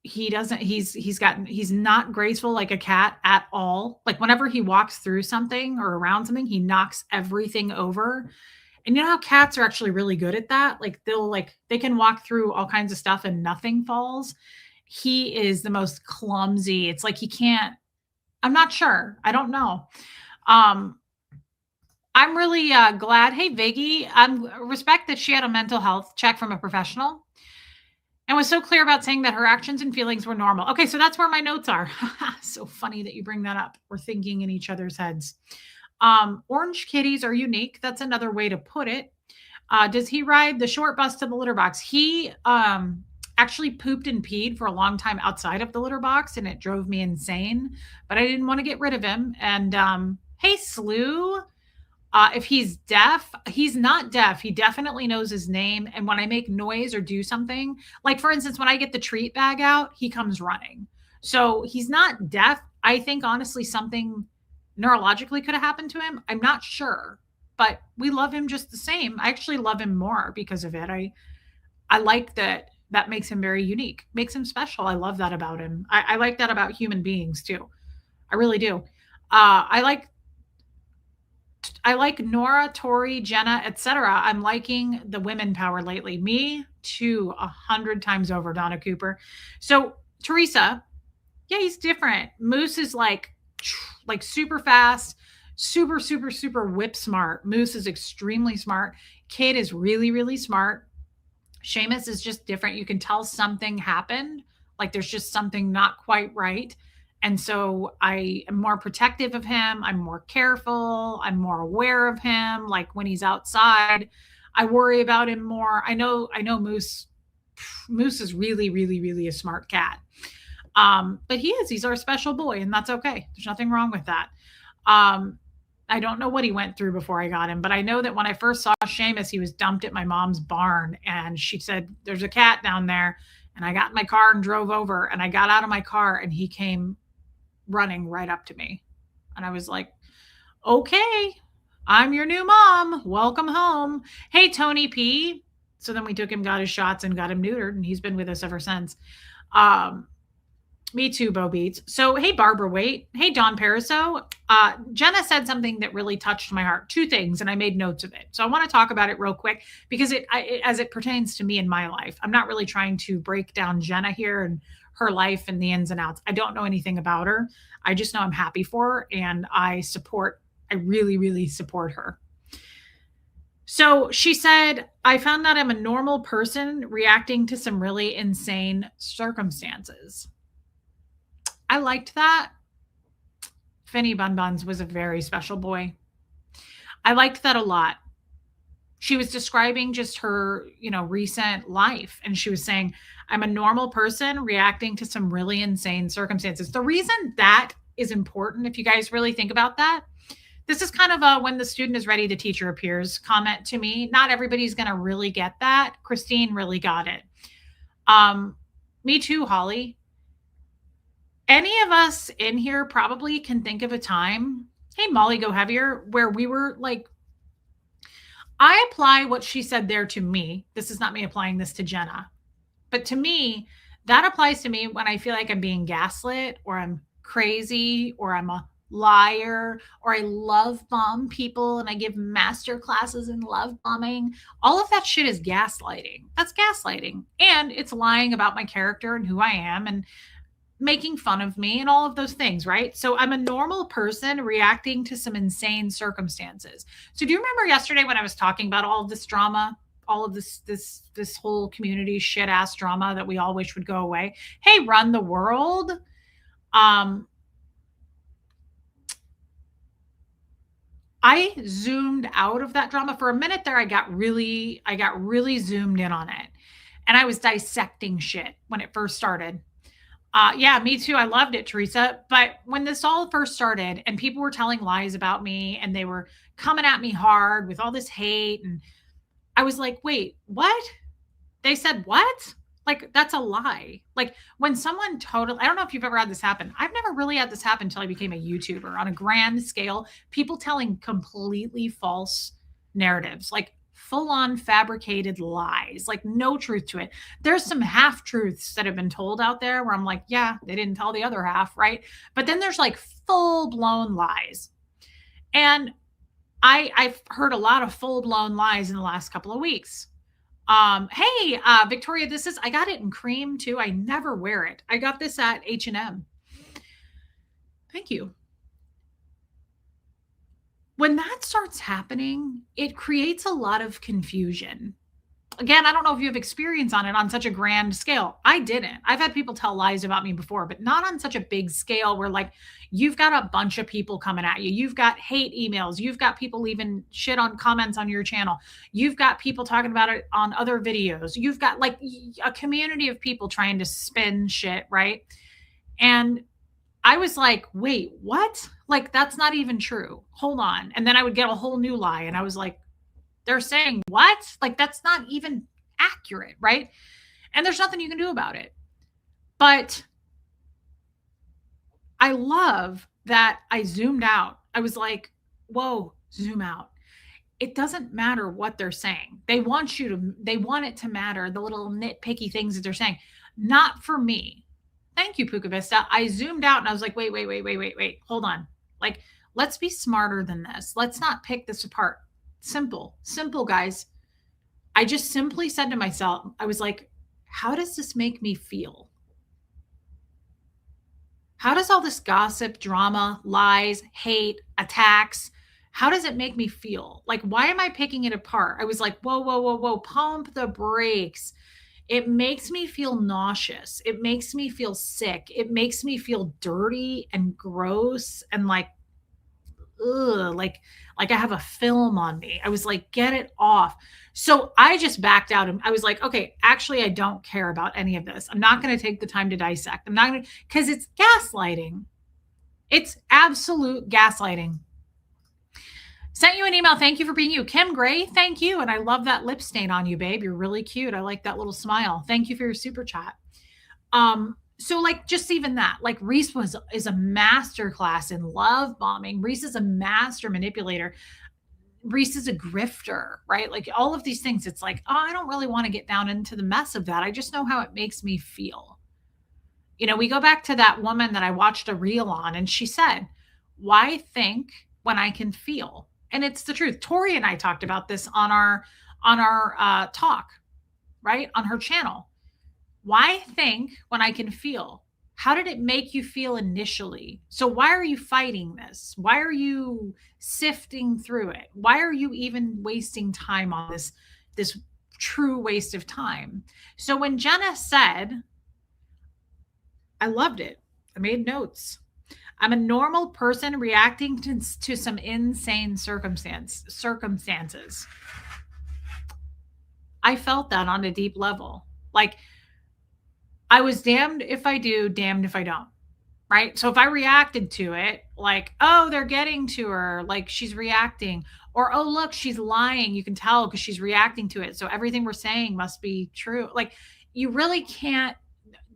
He's not graceful like a cat at all. Like whenever he walks through something or around something, he knocks everything over. And you know how cats are actually really good at that? Like they can walk through all kinds of stuff and nothing falls. He is the most clumsy. It's like he can't. I'm not sure. I don't know. I'm really glad. Hey, Viggy, I respect that she had a mental health check from a professional and was so clear about saying that her actions and feelings were normal. Okay, so that's where my notes are. So funny that you bring that up. We're thinking in each other's heads. Orange kitties are unique. That's another way to put it. Does he ride the short bus to the litter box? He actually pooped and peed for a long time outside of the litter box, and it drove me insane. But I didn't want to get rid of him. And hey, Slew. If he's deaf, he's not deaf. He definitely knows his name. And when I make noise or do something, like for instance, when I get the treat bag out, he comes running. So he's not deaf. I think honestly, something neurologically could have happened to him. I'm not sure, but we love him just the same. I actually love him more because of it. I like that. That makes him very unique, makes him special. I love that about him. I like that about human beings too. I really do. I like Nora, Tori, Jenna, etc. I'm liking the women power lately. Me too, 100 times over, Donna Cooper. So Teresa, yeah, he's different. Moose is like super fast, super, super, super whip smart. Moose is extremely smart. Kid is really, really smart. Seamus is just different. You can tell something happened. Like there's just something not quite right. And so I am more protective of him. I'm more careful. I'm more aware of him. Like when he's outside, I worry about him more. I know Moose is really, really, really a smart cat. But he's our special boy, and that's okay. There's nothing wrong with that. I don't know what he went through before I got him, but I know that when I first saw Seamus, he was dumped at my mom's barn, and she said, "There's a cat down there." And I got in my car and drove over, and I got out of my car, and he came running right up to me. And I was like, okay, I'm your new mom. Welcome home. Hey, Tony P. So then we took him, got his shots, and got him neutered, and he's been with us ever since. Me too, Bo Beats. So, hey, Barbara Waite. Hey, Don Pariso. Jenna said something that really touched my heart. Two things, and I made notes of it. So I want to talk about it real quick because as it pertains to me in my life. I'm not really trying to break down Jenna here and her life and the ins and outs. I don't know anything about her. I just know I'm happy for her, and I support I really, really support her. So she said, I found that I'm a normal person reacting to some really insane circumstances. I liked that. Finny Bun Buns was a very special boy. I liked that a lot. She was describing just her, recent life. And she was saying, I'm a normal person reacting to some really insane circumstances. The reason that is important, if you guys really think about that, this is kind of a when the student is ready, the teacher appears comment to me. Not everybody's going to really get that. Christine really got it. Me too, Holly. Any of us in here probably can think of a time, hey, Molly, go heavier, where we were like, I apply what she said there to me. This is not me applying this to Jenna, but to me, that applies to me when I feel like I'm being gaslit or I'm crazy or I'm a liar or I love bomb people and I give master classes in love bombing. All of that shit is gaslighting. That's gaslighting. And it's lying about my character and who I am and making fun of me and all of those things, right? So I'm a normal person reacting to some insane circumstances. So do you remember yesterday when I was talking about all of this drama, all of this whole community shit ass drama that we all wish would go away? Hey, run the world. I zoomed out of that drama for a minute there. I got really zoomed in on it. And I was dissecting shit when it first started. Yeah, me too. I loved it, Teresa. But when this all first started and people were telling lies about me and they were coming at me hard with all this hate, and I was like, wait, what? They said what? Like, that's a lie. Like, when someone totally, I don't know if you've ever had this happen. I've never really had this happen until I became a YouTuber on a grand scale. People telling completely false narratives, like full on fabricated lies, like no truth to it. There's some half truths that have been told out there where I'm like, yeah, they didn't tell the other half, right? But then there's like full blown lies. And I've heard a lot of full blown lies in the last couple of weeks. Hey, Victoria, I got it in cream too. I never wear it. I got this at H&M. Thank you. When that starts happening, it creates a lot of confusion. Again, I don't know if you have experience on it on such a grand scale. I didn't. I've had people tell lies about me before, but not on such a big scale where like you've got a bunch of people coming at you. You've got hate emails. You've got people leaving shit on comments on your channel. You've got people talking about it on other videos. You've got like a community of people trying to spin shit, right? And I was like, wait, what? Like, that's not even true. Hold on. And then I would get a whole new lie. And I was like, they're saying what? Like, that's not even accurate, right? And there's nothing you can do about it. But I love that I zoomed out. I was like, whoa, zoom out. It doesn't matter what they're saying. They want it to matter, the little nitpicky things that they're saying. Not for me. Thank you, Puka Vista. I zoomed out and I was like, wait, hold on. Like, let's be smarter than this. Let's not pick this apart. Simple, guys. I just simply said to myself, I was like, how does this make me feel? How does all this gossip, drama, lies, hate, attacks, how does it make me feel? Like, why am I picking it apart? I was like, whoa, pump the brakes. It makes me feel nauseous. It makes me feel sick. It makes me feel dirty and gross and like, ugh, like I have a film on me. I was like, get it off. So I just backed out and I was like, okay, actually, I don't care about any of this. I'm not going to take the time to dissect. I'm not going to, because it's gaslighting. It's absolute gaslighting. Sent you an email. Thank you for being you. Kim Gray, thank you. And I love that lip stain on you, babe. You're really cute. I like that little smile. Thank you for your super chat. So like just even that, like Reese is a master class in love bombing. Reese is a master manipulator. Reese is a grifter, right? Like all of these things. It's like, oh, I don't really want to get down into the mess of that. I just know how it makes me feel. You know, we go back to that woman that I watched a reel on and she said, why think when I can feel? And it's the truth. Tori and I talked about this on our talk, right? On her channel. Why think when I can feel? How did it make you feel initially? So why are you fighting this? Why are you sifting through it? Why are you even wasting time on this true waste of time? So when Jenna said, I loved it. I made notes. I'm a normal person reacting to some insane circumstances. I felt that on a deep level. Like I was damned if I do, damned if I don't. Right? So if I reacted to it, like, oh, they're getting to her, like she's reacting, or oh, look, she's lying. You can tell because she's reacting to it. So everything we're saying must be true. Like you really can't.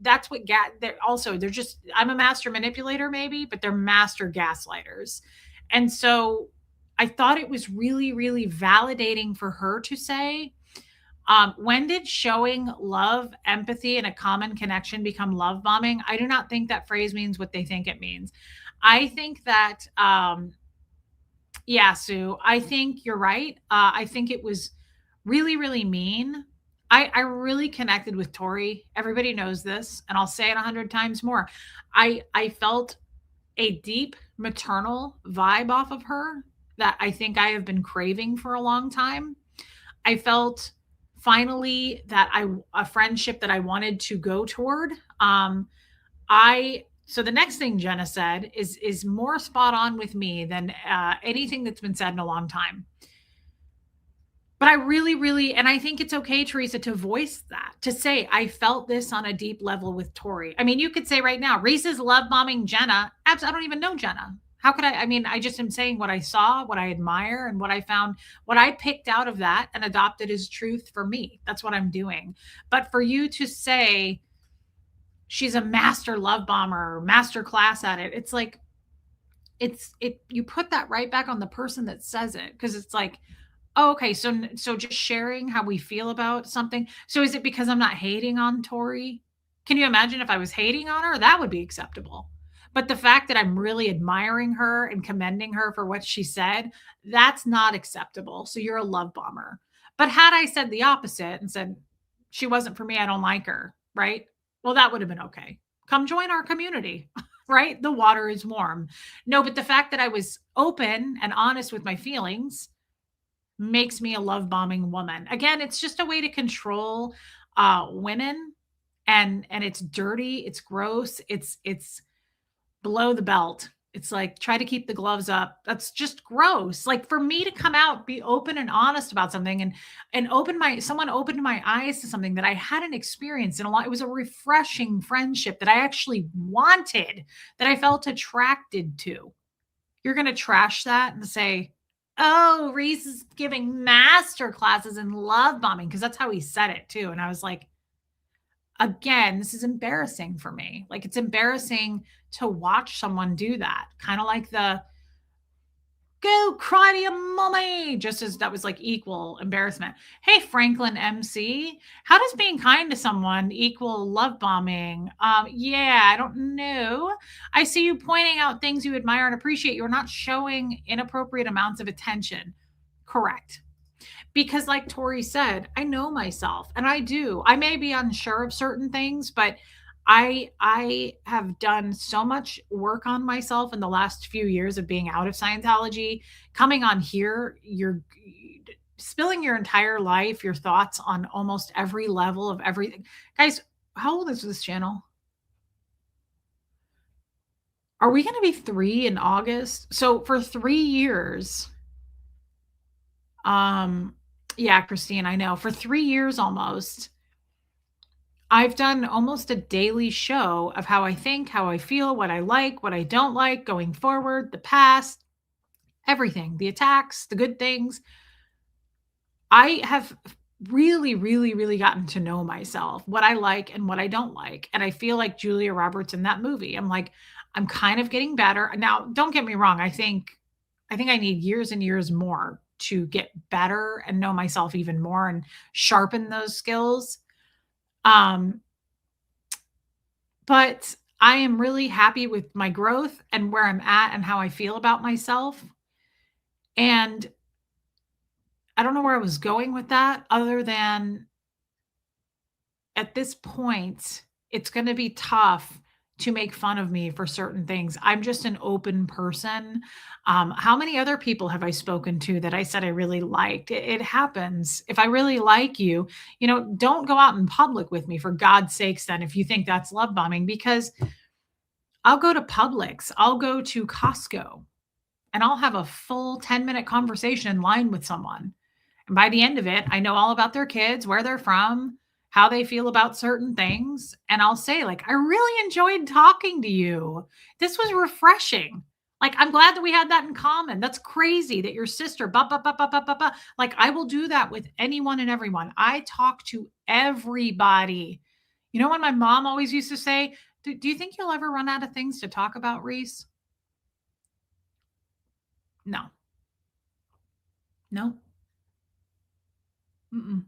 That's what they're also, they're just, I'm a master manipulator, maybe, but they're master gaslighters. And so I thought it was really, really validating for her to say, when did showing love, empathy, and a common connection become love bombing? I do not think that phrase means what they think it means. I think that, yeah, Sue, I think you're right. I think it was really, really mean. I really connected with Tori. Everybody knows this, and I'll say it 100 times more. I felt a deep maternal vibe off of her that I think I have been craving for a long time. I felt finally that I a friendship that I wanted to go toward. I so the next thing Jenna said is more spot on with me than anything that's been said in a long time. But I really, really, and I think it's okay, Teresa, to voice that, to say, I felt this on a deep level with Tori. I mean, you could say right now, Reese is love bombing Jenna. I don't even know Jenna. How could I? I mean, I just am saying what I saw, what I admire, and what I found, what I picked out of that and adopted as truth for me. That's what I'm doing. But for you to say she's a master love bomber, master class at it, it's like, you put that right back on the person that says it because it's like, oh, okay. So just sharing how we feel about something. So is it because I'm not hating on Tori? Can you imagine if I was hating on her? That would be acceptable. But the fact that I'm really admiring her and commending her for what she said, that's not acceptable. So you're a love bomber. But had I said the opposite and said, she wasn't for me, I don't like her, right? Well, that would have been okay. Come join our community, right? The water is warm. No, but the fact that I was open and honest with my feelings makes me a love bombing woman. Again, it's just a way to control women, and it's dirty, it's gross, it's below the belt. It's like try to keep the gloves up. That's just gross. Like for me to come out, be open and honest about something and open my someone opened my eyes to something that I hadn't experienced in a lot. It was a refreshing friendship that I actually wanted, that I felt attracted to. You're going to trash that and say, oh, Reese is giving master classes in love bombing because that's how he said it too. And I was like, again, this is embarrassing for me. Like it's embarrassing to watch someone do that. Kind of like the go cry to your mommy, just as that was like equal embarrassment. Hey, Franklin MC, how does being kind to someone equal love bombing? Yeah, I don't know. I see you pointing out things you admire and appreciate. You're not showing inappropriate amounts of attention. Correct. Because like Tori said, I know myself and I do. I may be unsure of certain things, but I have done so much work on myself in the last few years of being out of Scientology. Coming on here, you're spilling your entire life, your thoughts on almost every level of everything. Guys, how old is this channel? Are we going to be 3 in August? So for 3 years, um yeah, Christine, I know. For 3 years almost, I've done almost a daily show of how I think, how I feel, what I like, what I don't like, going forward, the past, everything, the attacks, the good things. I have really, really, really gotten to know myself, what I like and what I don't like. And I feel like Julia Roberts in that movie. I'm like, I'm kind of getting better. Now, don't get me wrong. I think I need years and years more to get better and know myself even more and sharpen those skills. Um, but I am really happy with my growth and where I'm at and how I feel about myself. And I don't know where I was going with that other than at this point, it's going to be tough to make fun of me for certain things. I'm just an open person. How many other people have I spoken to that I said I really liked? It happens. If I really like you, don't go out in public with me for God's sakes, then, if you think that's love bombing, because I'll go to Publix, I'll go to Costco, and I'll have a full 10-minute conversation in line with someone. And by the end of it, I know all about their kids, where they're from, how they feel about certain things. And I'll say, like, I really enjoyed talking to you. This was refreshing. Like, I'm glad that we had that in common. That's crazy that your sister, blah, blah, blah, blah, blah, blah, blah. Like, I will do that with anyone and everyone. I talk to everybody. When my mom always used to say, do you think you'll ever run out of things to talk about, Reese? No, no. Mm-mm.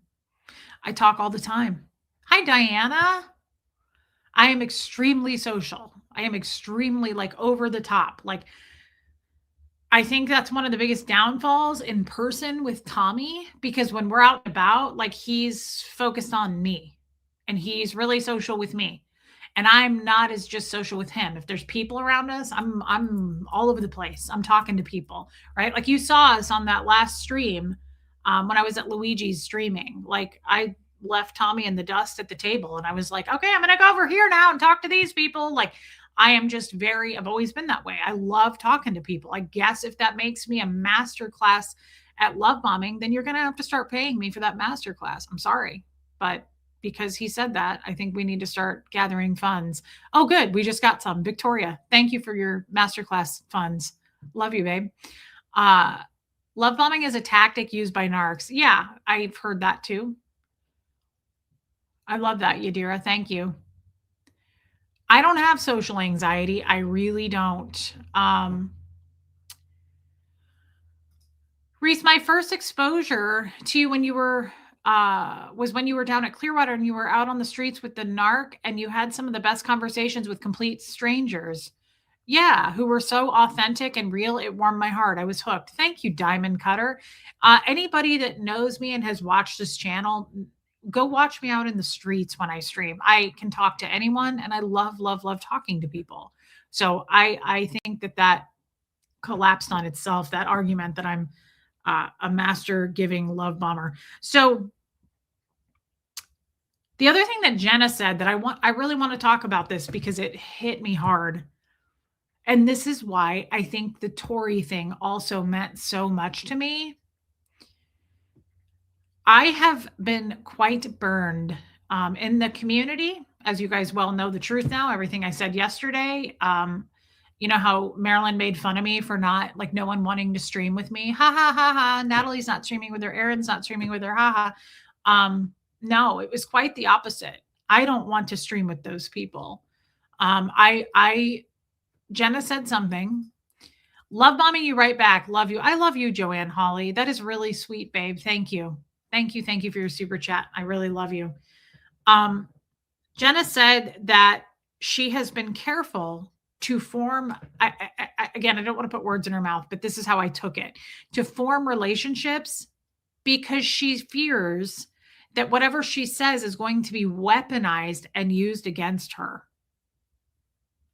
I talk all the time. Hi, Diana. I am extremely social. I am extremely, like, over the top. Like, I think that's one of the biggest downfalls in person with Tommy, because when we're out and about, like, he's focused on me and he's really social with me. And I'm not as just social with him. If there's people around us, I'm all over the place. I'm talking to people, right? Like, you saw us on that last stream, when I was at Luigi's streaming. Like, I left Tommy in the dust at the table and I was like, okay, I'm gonna go over here now and talk to these people. Like, I've always been that way. I love talking to people. I guess if that makes me a master class at love bombing, then you're going to have to start paying me for that master class. I'm sorry. But because he said that, I think we need to start gathering funds. Oh, good. We just got some. Victoria, thank you for your masterclass funds. Love you, babe. Uh, Love bombing is a tactic used by narcs. Yeah, I've heard that too. I love that, Yadira. Thank you. I don't have social anxiety. I really don't. Reese, my first exposure to you when you were was when you were down at Clearwater and you were out on the streets with the narc and you had some of the best conversations with complete strangers. Yeah, who were so authentic and real. It warmed my heart. I was hooked. Thank you, Diamond Cutter. Anybody that knows me and has watched this channel, go watch me out in the streets when I stream. I can talk to anyone, and I love, love, love talking to people. So I think that collapsed on itself. That argument that I'm a master giving love bomber. So the other thing that Jenna said that I really want to talk about this because it hit me hard. And this is why I think the Tory thing also meant so much to me. I have been quite burned in the community. As you guys well know the truth now, everything I said yesterday. You know how Marilyn made fun of me for not, like, no one wanting to stream with me. Ha ha ha ha. Natalie's not streaming with her. Erin's not streaming with her. Ha ha. No, it was quite the opposite. I don't want to stream with those people. Jenna said something. Love bombing you right back. Love you. I love you, Joanne Holly. That is really sweet, babe. Thank you. Thank you. Thank you for your super chat. I really love you. Jenna said that she has been careful to form, again, I don't want to put words in her mouth, but this is how I took it, to form relationships because she fears that whatever she says is going to be weaponized and used against her.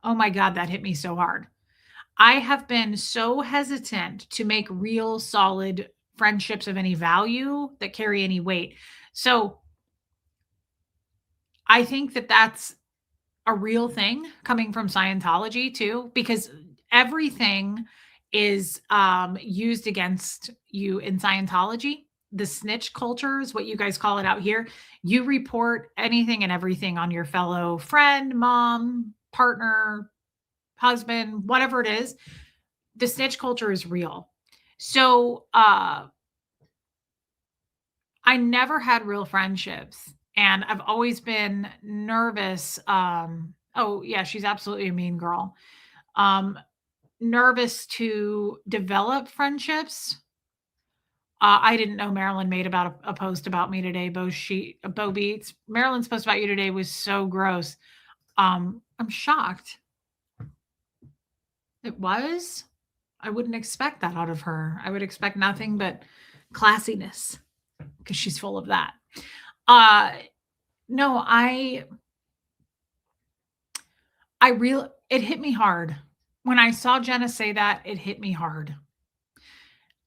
Oh my God, that hit me so hard. I have been so hesitant to make real, solid friendships of any value that carry any weight. So I think that that's a real thing coming from Scientology too, because everything is used against you in Scientology. The snitch culture is what you guys call it out here. You report anything and everything on your fellow friend, mom, partner, husband, whatever it is. The snitch culture is real. So I never had real friendships. And I've always been nervous. Oh, yeah, she's absolutely a mean girl. Nervous to develop friendships. I didn't know Marilyn made about a post about me today. Bo Beats. Marilyn's post about you today was so gross. I'm shocked. It was. I wouldn't expect that out of her. I would expect nothing but classiness because she's full of that. No, it hit me hard. When I saw Jenna say that, it hit me hard.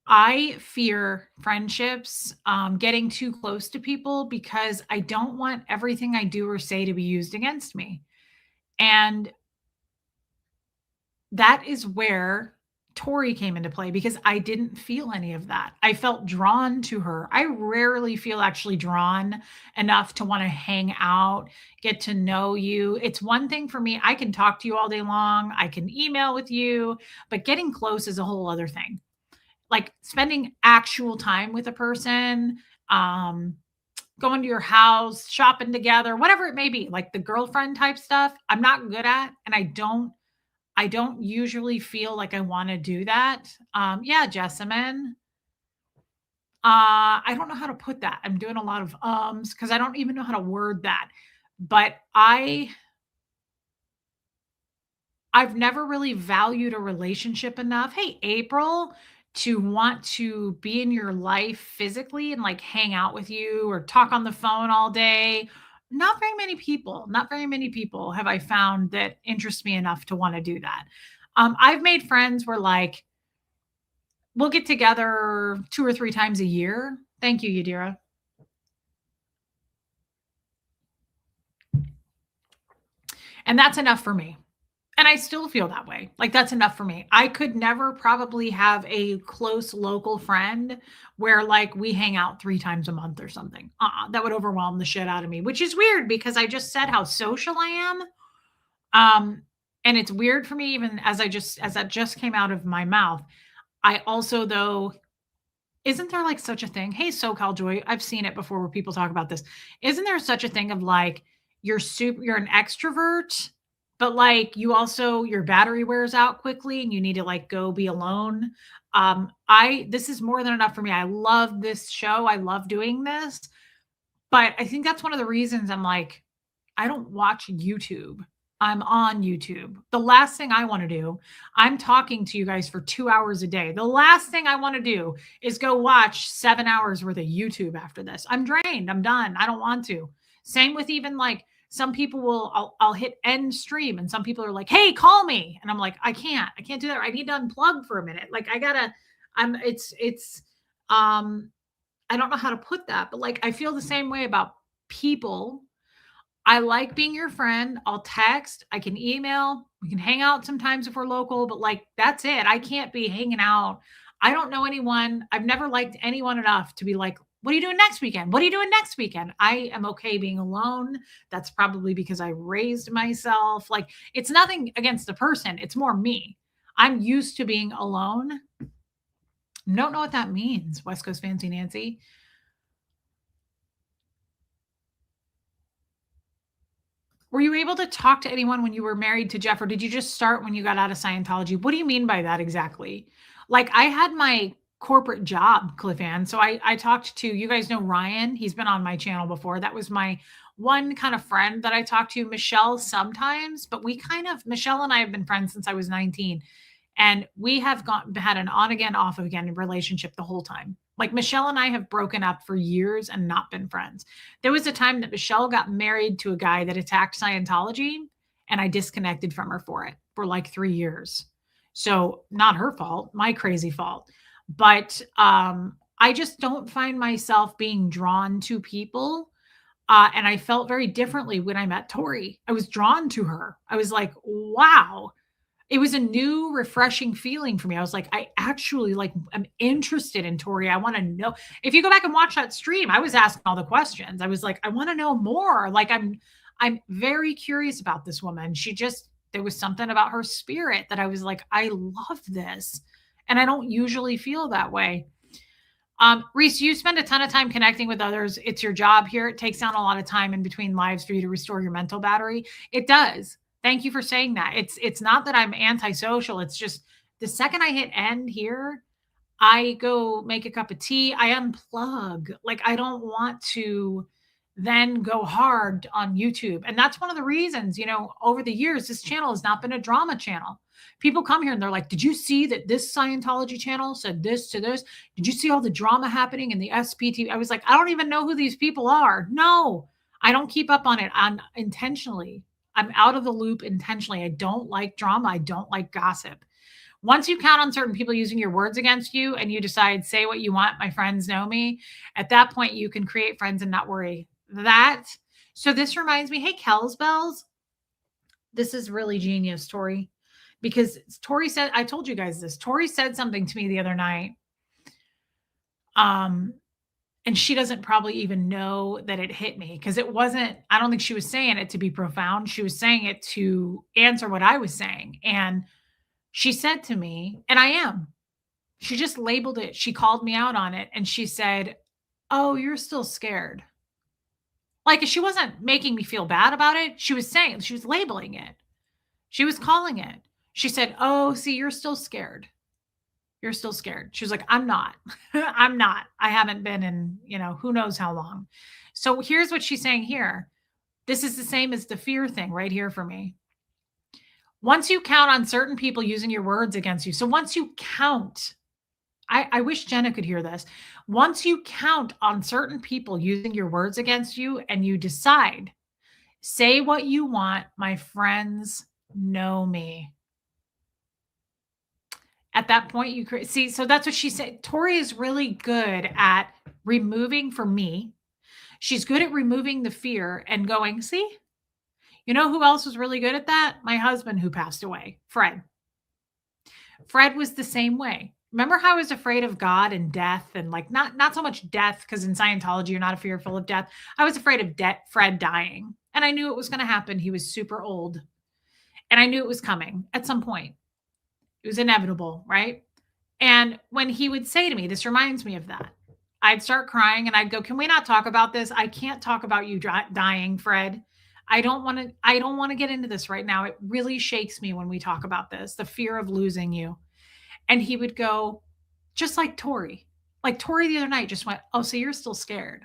I fear friendships, getting too close to people because I don't want everything I do or say to be used against me. And that is where Tori came into play because I didn't feel any of that. I felt drawn to her. I rarely feel actually drawn enough to want to hang out, get to know you. It's one thing for me, I can talk to you all day long, I can email with you, but getting close is a whole other thing. Like spending actual time with a person, um, going to your house, shopping together, whatever it may be, like the girlfriend type stuff, I'm not good at, and I don't usually feel like I wanna do that. Yeah, Jessamine. I don't know how to put that. I'm doing a lot of ums because I don't even know how to word that. But I've never really valued a relationship enough. Hey, April, to want to be in your life physically and like hang out with you or talk on the phone all day. Not very many people have I found that interest me enough to want to do that. I've made friends where like we'll get together 2 or 3 times a year. Thank you, Yadira. And that's enough for me. And I still feel that way. Like that's enough for me. I could never probably have a close local friend where like we hang out 3 times a month or something. That would overwhelm the shit out of me, which is weird because I just said how social I am. And it's weird for me even as that just came out of my mouth. I also though isn't there like such a thing? Hey, SoCal Joy, I've seen it before where people talk about this. Isn't there such a thing of like you're an extrovert, but like you also your battery wears out quickly and you need to like go be alone. I This is more than enough for me. I love this show. I love doing this, but I think that's one of the reasons I'm like, I don't watch YouTube. I'm on YouTube. The last thing I want to do, I'm talking to you guys for 2 hours a day. The last thing I want to do is go watch 7 hours worth of YouTube after this. I'm drained. I'm done. I don't want to. Same with even like some people I'll hit end stream and some people are like, hey, call me. And I'm like, I can't do that. I need to unplug for a minute. Like I gotta, um, I don't know how to put that, but like I feel the same way about people. I like being your friend. I'll text, I can email, we can hang out sometimes if we're local, but like that's it. I can't be hanging out. I don't know anyone. I've never liked anyone enough to be like, what are you doing next weekend? What are you doing next weekend? I am okay being alone. That's probably because I raised myself. Like it's nothing against the person, it's more me. I'm used to being alone. Don't know what that means, West Coast Fancy Nancy. Were you able to talk to anyone when you were married to Jeff, or did you just start when you got out of Scientology? What do you mean by that exactly? Like, I had my corporate job, Cliff Ann. So I talked to, you guys know Ryan. He's been on my channel before. That was my one kind of friend that I talked to. Michelle sometimes, but Michelle and I have been friends since I was 19. And we have had an on again, off again relationship the whole time. Like Michelle and I have broken up for years and not been friends. There was a time that Michelle got married to a guy that attacked Scientology, and I disconnected from her for it for like 3 years. So not her fault, my crazy fault. But I just don't find myself being drawn to people. And I felt very differently when I met Tori. I was drawn to her. I was like, wow, it was a new refreshing feeling for me. I was like, I actually like I'm interested in Tori. I want to know. If you go back and watch that stream, I was asking all the questions. I was like, I want to know more. Like I'm very curious about this woman. There was something about her spirit that I was like, I love this. And I don't usually feel that way. Reese, you spend a ton of time connecting with others. It's your job here. It takes down a lot of time in between lives for you to restore your mental battery. It does. Thank you for saying that. It's not that I'm antisocial. It's just the second I hit end here, I go make a cup of tea. I unplug. Like I don't want to then go hard on YouTube. And that's one of the reasons, over the years, this channel has not been a drama channel. People come here and they're like, did you see that this Scientology channel said this to this? Did you see all the drama happening in the SPT? I was like, I don't even know who these people are. No, I don't keep up on it intentionally. I'm out of the loop intentionally. I don't like drama. I don't like gossip. Once you count on certain people using your words against you and you decide, say what you want, my friends know me, at that point, you can create friends and not worry. That. So this reminds me, hey, Kells Bells, this is really genius, Tori, because Tori said, I told you guys this. Tori said something to me the other night. Um, and she doesn't probably even know that it hit me because it wasn't, I don't think she was saying it to be profound. She was saying it to answer what I was saying. And she said to me, and I am, she just labeled it. She called me out on it and she said, "Oh, you're still scared." Like she wasn't making me feel bad about it. She was saying, she was labeling it. She was calling it. She said, "Oh, see, you're still scared. You're still scared." She was like, "I'm not. I'm not. I haven't been in, who knows how long." So here's what she's saying here. This is the same as the fear thing right here for me. Once you count on certain people using your words against you. So once you count, I wish Jenna could hear this. Once you count on certain people using your words against you and you decide, say what you want, my friends know me. At that point, you see, so that's what she said. Tori is really good at removing for me. She's good at removing the fear and going, see, you know who else was really good at that? My husband who passed away, Fred. Fred was the same way. Remember how I was afraid of God and death and like not so much death because in Scientology you're not fearful of death. I was afraid of Fred dying, and I knew it was going to happen. He was super old, and I knew it was coming at some point. It was inevitable, right? And when he would say to me, this reminds me of that. I'd start crying and I'd go, "Can we not talk about this? I can't talk about you dying, Fred. I don't want to get into this right now. It really shakes me when we talk about this, the fear of losing you." And he would go, just like Tori. Like Tori the other night just went, "Oh, so you're still scared."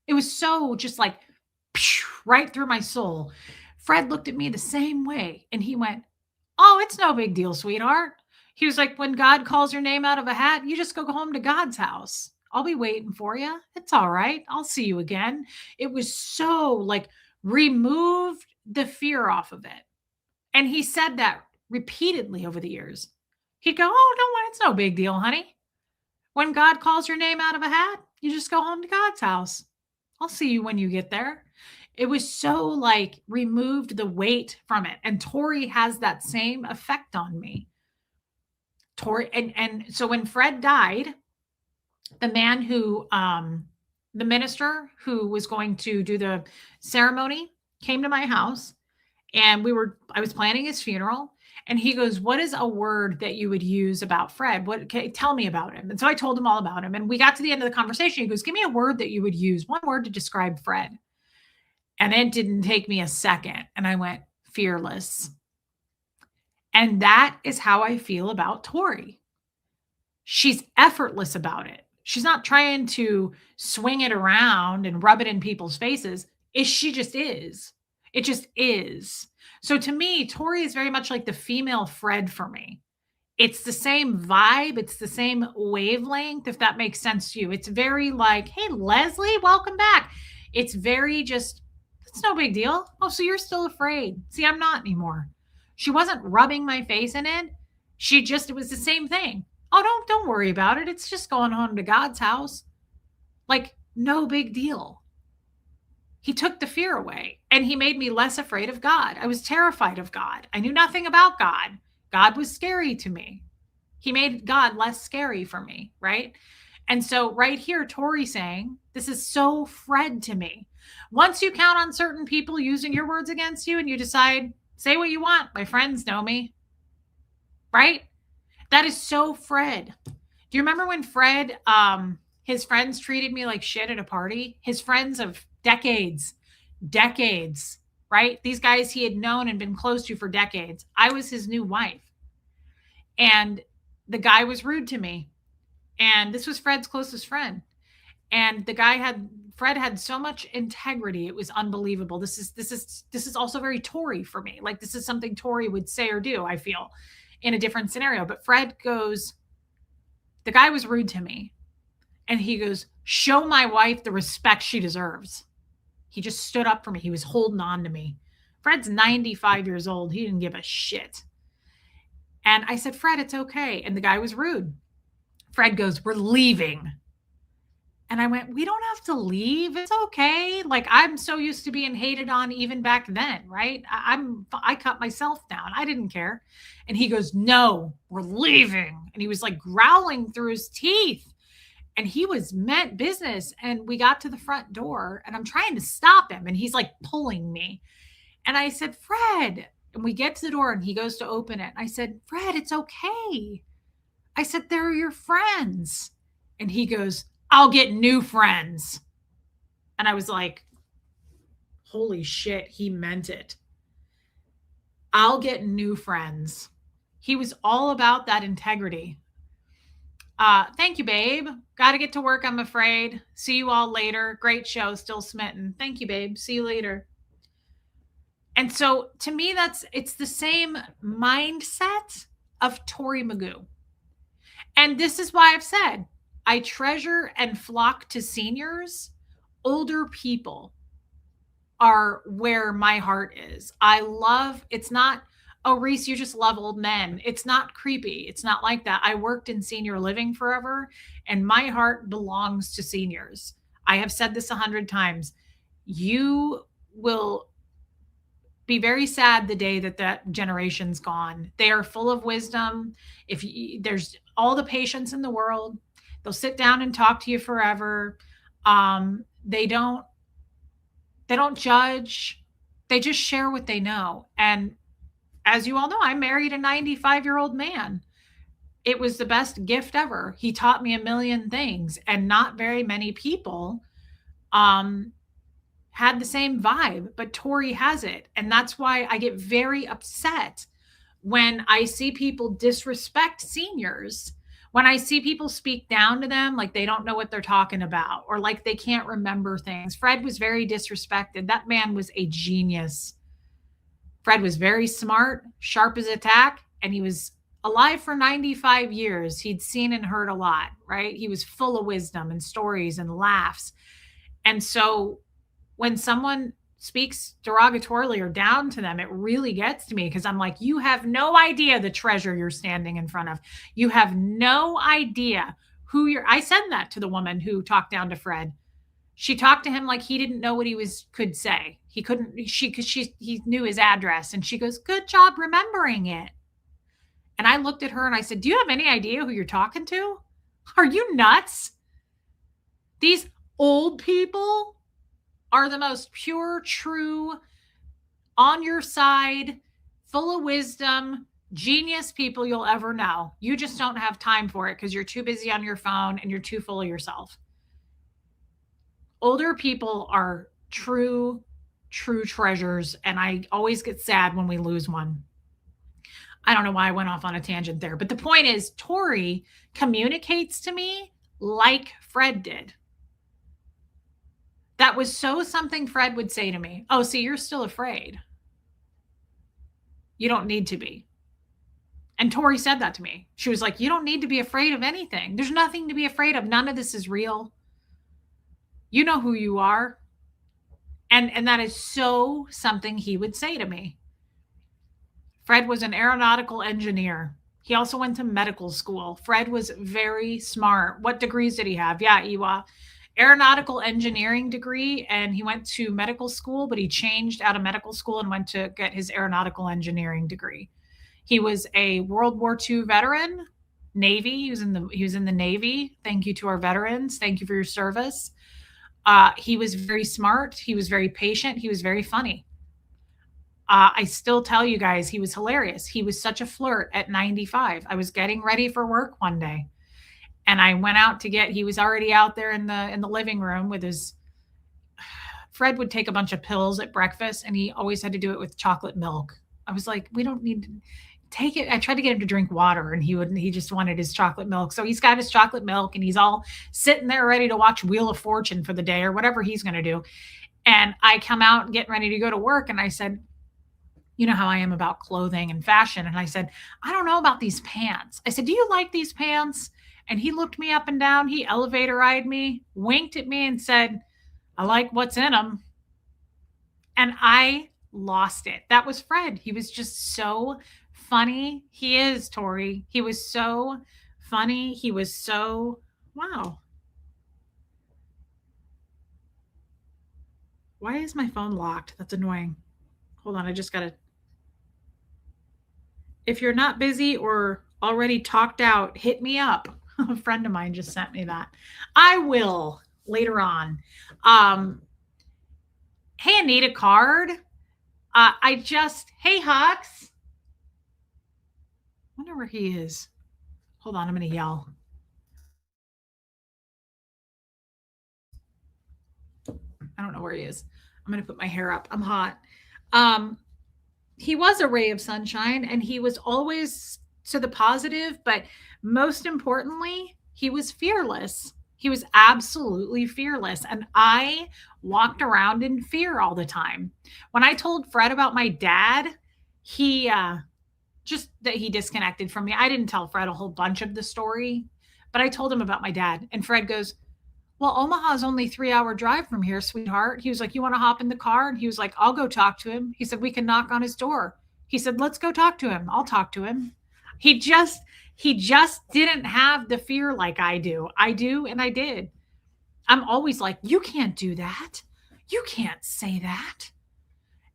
It was so just like right through my soul. Fred looked at me the same way and he went, "Oh, it's no big deal, sweetheart." He was like, "When God calls your name out of a hat, you just go home to God's house. I'll be waiting for you. It's all right. I'll see you again." It was so like removed the fear off of it. And he said that repeatedly over the years. He'd go, "Oh, don't worry. It's no big deal, honey. When God calls your name out of a hat, you just go home to God's house. I'll see you when you get there." It was so like removed the weight from it. And Tori has that same effect on me. Tori, and so when Fred died, the man who, the minister who was going to do the ceremony came to my house and I was planning his funeral. And he goes, "What is a word that you would use about Fred? Tell me about him." And so I told him all about him. And we got to the end of the conversation. He goes, "Give me a word that you would use, one word to describe Fred." And it didn't take me a second. And I went, "Fearless." And that is how I feel about Tori. She's effortless about it. She's not trying to swing it around and rub it in people's faces. She just is. It just is. So to me, Tori is very much like the female Fred for me. It's the same vibe. It's the same wavelength, if that makes sense to you. It's very like, "Hey, Leslie, welcome back." It's very just, it's no big deal. "Oh, so you're still afraid." See, I'm not anymore. She wasn't rubbing my face in it. It was the same thing. "Oh, don't worry about it. It's just going home to God's house." Like, no big deal. He took the fear away and he made me less afraid of God. I was terrified of God. I knew nothing about God. God was scary to me. He made God less scary for me, right? And so right here, Tori saying, this is so Fred to me. Once you count on certain people using your words against you and you decide, say what you want, my friends know me, right? That is so Fred. Do you remember when Fred, his friends treated me like shit at a party? His friends of decades, right? These guys he had known and been close to for decades. I was his new wife. And the guy was rude to me. And this was Fred's closest friend. And Fred had so much integrity. It was unbelievable. This is also very Tori for me. Like this is something Tori would say or do, I feel, in a different scenario. But Fred goes, the guy was rude to me. And he goes, "Show my wife the respect she deserves." He just stood up for me. He was holding on to me. Fred's 95 years old. He didn't give a shit. And I said, Fred, it's okay. And the guy was rude. Fred goes, we're leaving. And I went, we don't have to leave. It's okay. Like, I'm so used to being hated on even back then, right? I cut myself down. I didn't care. And he goes, no, we're leaving. And he was like growling through his teeth. And he was meant business. And we got to the front door and I'm trying to stop him. And he's like pulling me. And I said, Fred, and we get to the door and he goes to open it. I said, Fred, it's okay. I said, they're your friends. And he goes, I'll get new friends. And I was like, holy shit, he meant it. I'll get new friends. He was all about that integrity. Thank you, babe. Got to get to work, I'm afraid. See you all later. Great show, still smitten. Thank you, babe. See you later. And so to me, it's the same mindset of Tori Magoo. And this is why I've said, I treasure and flock to seniors. Older people are where my heart is. I love, it's not, oh, Reese, you just love old men. It's not creepy. It's not like that. I worked in senior living forever, and my heart belongs to seniors. I have said this 100 times. You will be very sad the day that generation's gone. They are full of wisdom. There's all the patience in the world. They'll sit down and talk to you forever. They don't judge. They just share what they know. And as you all know, I married a 95-year-old man. It was the best gift ever. He taught me a million things, and not very many people had the same vibe, but Tori has it. And that's why I get very upset when I see people disrespect seniors, when I see people speak down to them like they don't know what they're talking about, or like they can't remember things. Fred was very disrespected. That man was a genius. Fred was very smart, sharp as a tack, and he was alive for 95 years. He'd seen and heard a lot, right? He was full of wisdom and stories and laughs. And so when someone speaks derogatorily or down to them, it really gets to me, because I'm like, you have no idea the treasure you're standing in front of. You have no idea I said that to the woman who talked down to Fred. She talked to him like he didn't know what could say. He knew his address, and she goes, good job remembering it. And I looked at her and I said, do you have any idea who you're talking to? Are you nuts? These old people are the most pure, true, on your side, full of wisdom, genius people you'll ever know. You just don't have time for it because you're too busy on your phone and you're too full of yourself. Older people are true treasures, and I always get sad when we lose one. I don't know why I went off on a tangent there, but the point is, Tori communicates to me like Fred did. That was so something Fred would say to me. Oh, see, you're still afraid. You don't need to be. And Tori said that to me. She was like, you don't need to be afraid of anything. There's nothing to be afraid of. None of this is real. You know who you are. And that is so something he would say to me. Fred was an aeronautical engineer. He also went to medical school. Fred was very smart. What degrees did he have? Yeah, Iwa. Aeronautical engineering degree, and he went to medical school, but he changed out of medical school and went to get his aeronautical engineering degree. He was a World War II veteran, Navy. He was in the Navy. Thank you to our veterans. Thank you for your service. He was very smart. He was very patient. He was very funny. I still tell you guys, he was hilarious. He was such a flirt at 95. I was getting ready for work one day, and I went out he was already out there in the living room with Fred would take a bunch of pills at breakfast, and he always had to do it with chocolate milk. I was like, we don't need to take it. I tried to get him to drink water, and he just wanted his chocolate milk. So he's got his chocolate milk, and he's all sitting there ready to watch Wheel of Fortune for the day or whatever he's going to do. And I come out getting ready to go to work, and I said, you know how I am about clothing and fashion. And I said, I don't know about these pants. I said, do you like these pants? And he looked me up and down. He elevator-eyed me, winked at me, and said, I like what's in them. And I lost it. That was Fred. He was just so funny. He is, Tori. He was so funny. He was so, wow. Why is my phone locked? That's annoying. Hold on. I just got to. If you're not busy or already talked out, hit me up. A friend of mine just sent me that. I will later on. Um, hey, I need a card. Hey, Hux. Wonder where he is. Hold on, I'm going to yell. I don't know where he is. I'm going to put my hair up. I'm hot. He was a ray of sunshine and he was always to the positive, but most importantly, he was fearless. He was absolutely fearless. And I walked around in fear all the time. When I told Fred about my dad, he just that he disconnected from me. I didn't tell Fred a whole bunch of the story, but I told him about my dad. And Fred goes, well, Omaha's only 3 hour drive from here, sweetheart. He was like, you want to hop in the car? And he was like, I'll go talk to him. He said, we can knock on his door. He said, let's go talk to him. I'll talk to him. He just didn't have the fear like I do. I do. And I did. I'm always like, you can't do that. You can't say that.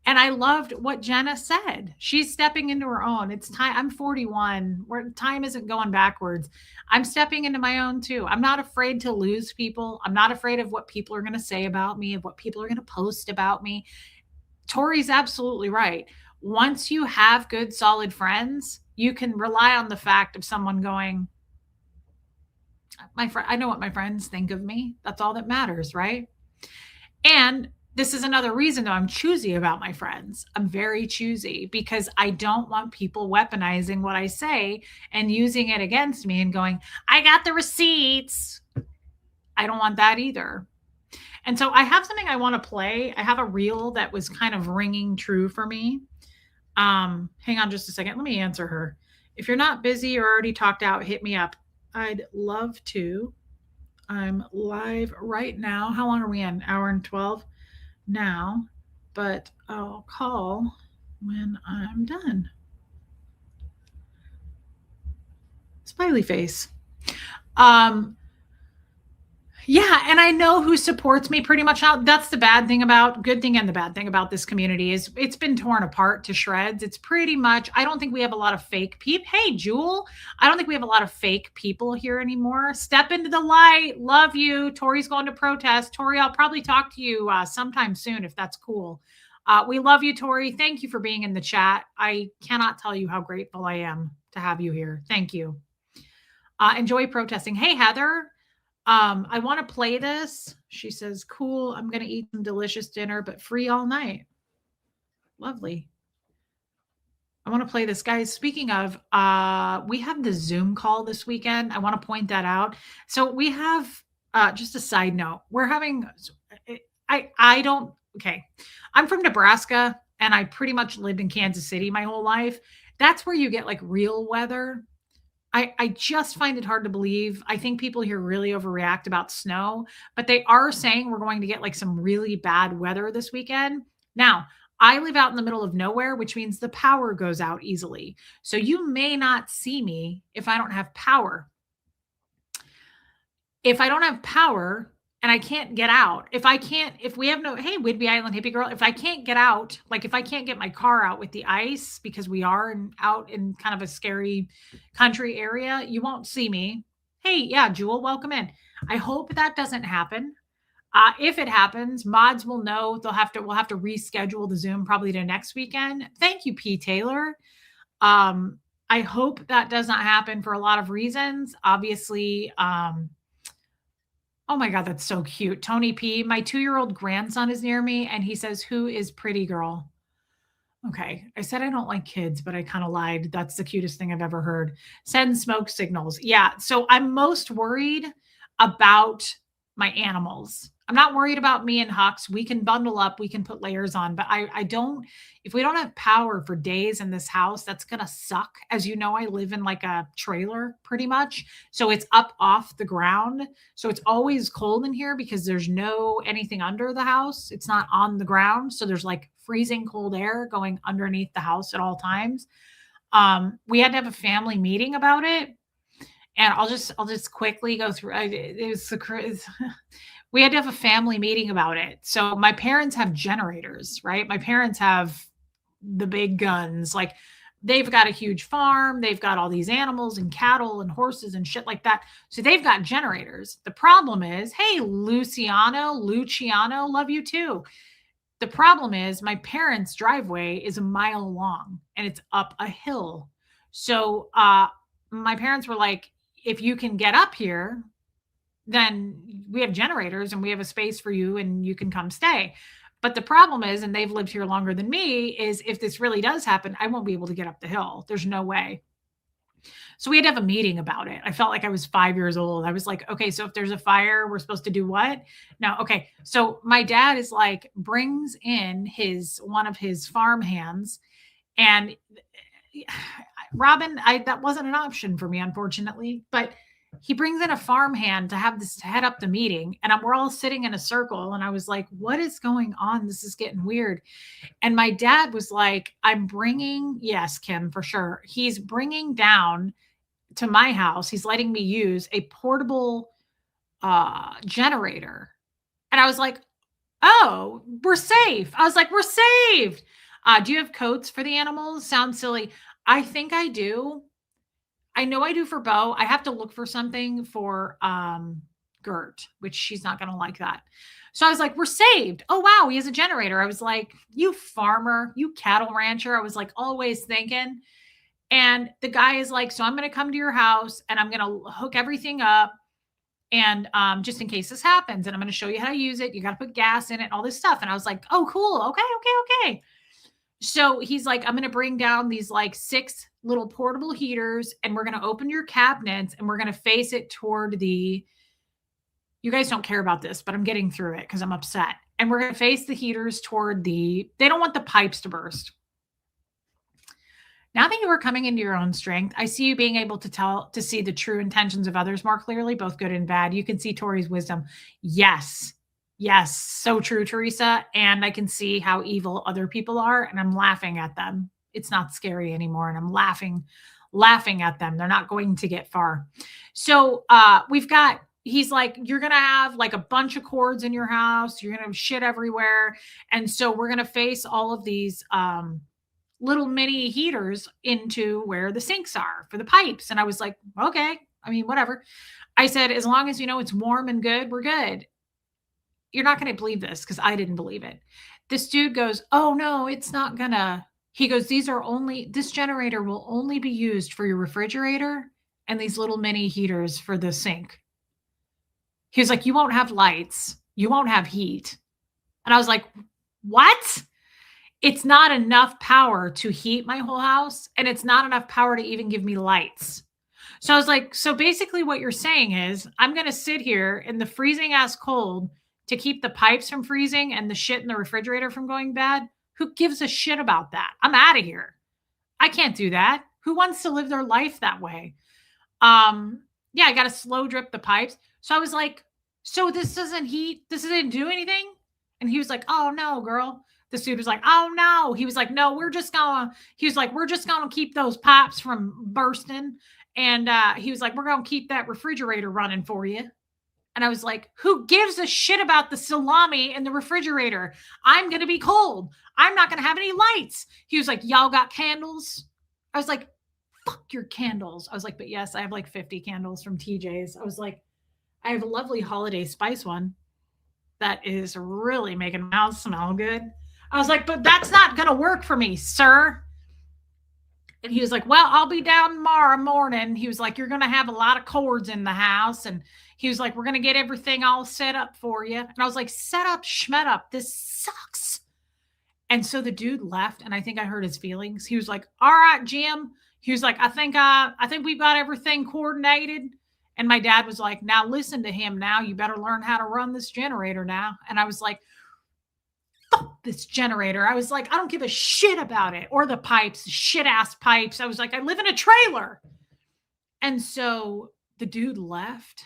And I loved what Jenna said. She's stepping into her own. It's time. I'm 41. Where time isn't going backwards. I'm stepping into my own too. I'm not afraid to lose people. I'm not afraid of what people are going to say about me, of what people are going to post about me. Tori's absolutely right. Once you have good, solid friends, you can rely on the fact of someone going, my friend, I know what my friends think of me. That's all that matters, right? And this is another reason that I'm choosy about my friends. I'm very choosy because I don't want people weaponizing what I say and using it against me and going, I got the receipts. I don't want that either. And so I have something I want to play. I have a reel that was kind of ringing true for me. Hang on just a second. Let me answer her. If you're not busy or already talked out, hit me up. I'd love to. I'm live right now. How long are we in? Hour and 12 now, but I'll call when I'm done. Smiley face. Yeah, and I know who supports me pretty much now. That's the good thing and the bad thing about this community is it's been torn apart to shreds. It's pretty much, I don't think we have a lot of fake people. Hey, Jewel, I don't think we have a lot of fake people here anymore. Step into the light. Love you. Tori's going to protest. Tori, I'll probably talk to you sometime soon if that's cool. We love you, Tori. Thank you for being in the chat. I cannot tell you how grateful I am to have you here. Thank you. Enjoy protesting. Hey, Heather. I want to play this. She says, cool. I'm going to eat some delicious dinner, but free all night. Lovely. I want to play this, guys. Speaking of, we have the Zoom call this weekend. I want to point that out. So we have, just a side note, we're having, okay. I'm from Nebraska and I pretty much lived in Kansas City my whole life. That's where you get like real weather. I just find it hard to believe. I think people here really overreact about snow, but they are saying we're going to get like some really bad weather this weekend. Now, I live out in the middle of nowhere, which means the power goes out easily. So you may not see me if I don't have power. If I don't have power and I can't get out, if we have no, hey, Whidbey Island hippie girl, if I can't get out, like if I can't get my car out with the ice because we are out in kind of a scary country area, you won't see me. Hey, yeah, Jewel, welcome in. I hope that doesn't happen. If it happens, mods will know. We'll have to reschedule the Zoom probably to next weekend. Thank you, P. Taylor. I hope that does not happen for a lot of reasons. Obviously, oh my God, that's so cute. Tony P, my 2-year-old grandson is near me and he says, who is pretty girl? Okay. I said I don't like kids, but I kind of lied. That's the cutest thing I've ever heard. Send smoke signals. Yeah. So I'm most worried about my animals. I'm not worried about me and Hux. We can bundle up, we can put layers on, but I don't, if we don't have power for days in this house, that's gonna suck. As you know, I live in like a trailer pretty much. So it's up off the ground. So it's always cold in here because there's no anything under the house. It's not on the ground. So there's like freezing cold air going underneath the house at all times. We had to have a family meeting about it. And I'll just quickly go through. It was we had to have a family meeting about it. So my parents have generators, right? My parents have the big guns. Like they've got a huge farm, they've got all these animals and cattle and horses and shit like that. So they've got generators. The problem is, hey, Luciano, love you too. The problem is my parents' driveway is a mile long and it's up a hill. So my parents were like, if you can get up here, then we have generators and we have a space for you and you can come stay. But the problem is, and they've lived here longer than me, is if this really does happen, I won't be able to get up the hill. There's no way. So we had to have a meeting about it. I felt like I was 5 years old. I was like, okay, so if there's a fire, we're supposed to do what? Now, okay. So my dad is like, brings in one of his farm hands, and Robin, that wasn't an option for me, unfortunately, but he brings in a farm hand to have this to head up the meeting. And we're all sitting in a circle. And I was like, what is going on? This is getting weird. And my dad was like, yes, Kim, for sure. He's bringing down to my house, he's letting me use a portable generator. And I was like, oh, we're safe. I was like, we're saved. Do you have coats for the animals? Sounds silly. I think I do. I know I do for Bo. I have to look for something for Gert, which she's not going to like that. So I was like, we're saved. Oh, wow. He has a generator. I was like, you farmer, you cattle rancher. I was like, always thinking. And the guy is like, so I'm going to come to your house and I'm going to hook everything up. And just in case this happens, and I'm going to show you how to use it. You got to put gas in it, all this stuff. And I was like, oh, cool. Okay. So he's like, I'm going to bring down these like 6 little portable heaters and we're going to open your cabinets and we're going to face it toward you guys don't care about this, but I'm getting through it because I'm upset. And we're going to face the heaters toward they don't want the pipes to burst. Now that you are coming into your own strength, I see you being able to see the true intentions of others more clearly, both good and bad. You can see Tori's wisdom. Yes, so true, Teresa. And I can see how evil other people are, and I'm laughing at them. It's not scary anymore, and I'm laughing at them. They're not going to get far. So he's like, you're going to have like a bunch of cords in your house. You're going to have shit everywhere. And so we're going to face all of these little mini heaters into where the sinks are for the pipes. And I was like, okay, I mean, whatever. I said, as long as you know it's warm and good, we're good. You're not going to believe this because I didn't believe it. This dude goes, oh no, it's not gonna. He goes, this generator will only be used for your refrigerator and these little mini heaters for the sink. He was like, you won't have lights. You won't have heat. And I was like, what? It's not enough power to heat my whole house, and it's not enough power to even give me lights. So I was like, so basically what you're saying is I'm going to sit here in the freezing ass cold to keep the pipes from freezing and the shit in the refrigerator from going bad? Who gives a shit about that? I'm out of here. I can't do that. Who wants to live their life that way? Yeah, I got to slow drip the pipes. So I was like, so this doesn't do anything? And he was like, oh no, girl. The dude was like, oh no. He was like, no, we're just gonna keep those pipes from bursting. And he was like, we're gonna keep that refrigerator running for you. And I was like, who gives a shit about the salami in the refrigerator? I'm gonna be cold. I'm not gonna have any lights. He was like, y'all got candles? I was like, fuck your candles. I was like, but yes, I have like 50 candles from TJ's. I was like, I have a lovely holiday spice one that is really making my house smell good. I was like, but that's not going to work for me, sir. And he was like, well, I'll be down tomorrow morning. He was like, you're going to have a lot of cords in the house. And he was like, we're going to get everything all set up for you. And I was like, set up, schmet up. This sucks. And so the dude left, and I think I hurt his feelings. He was like, all right, Jim. He was like, I think we've got everything coordinated. And my dad was like, now listen to him now. You better learn how to run this generator now. And I was like, fuck this generator. I was like, I don't give a shit about it. Or the pipes, shit ass pipes. I was like, I live in a trailer. And so the dude left.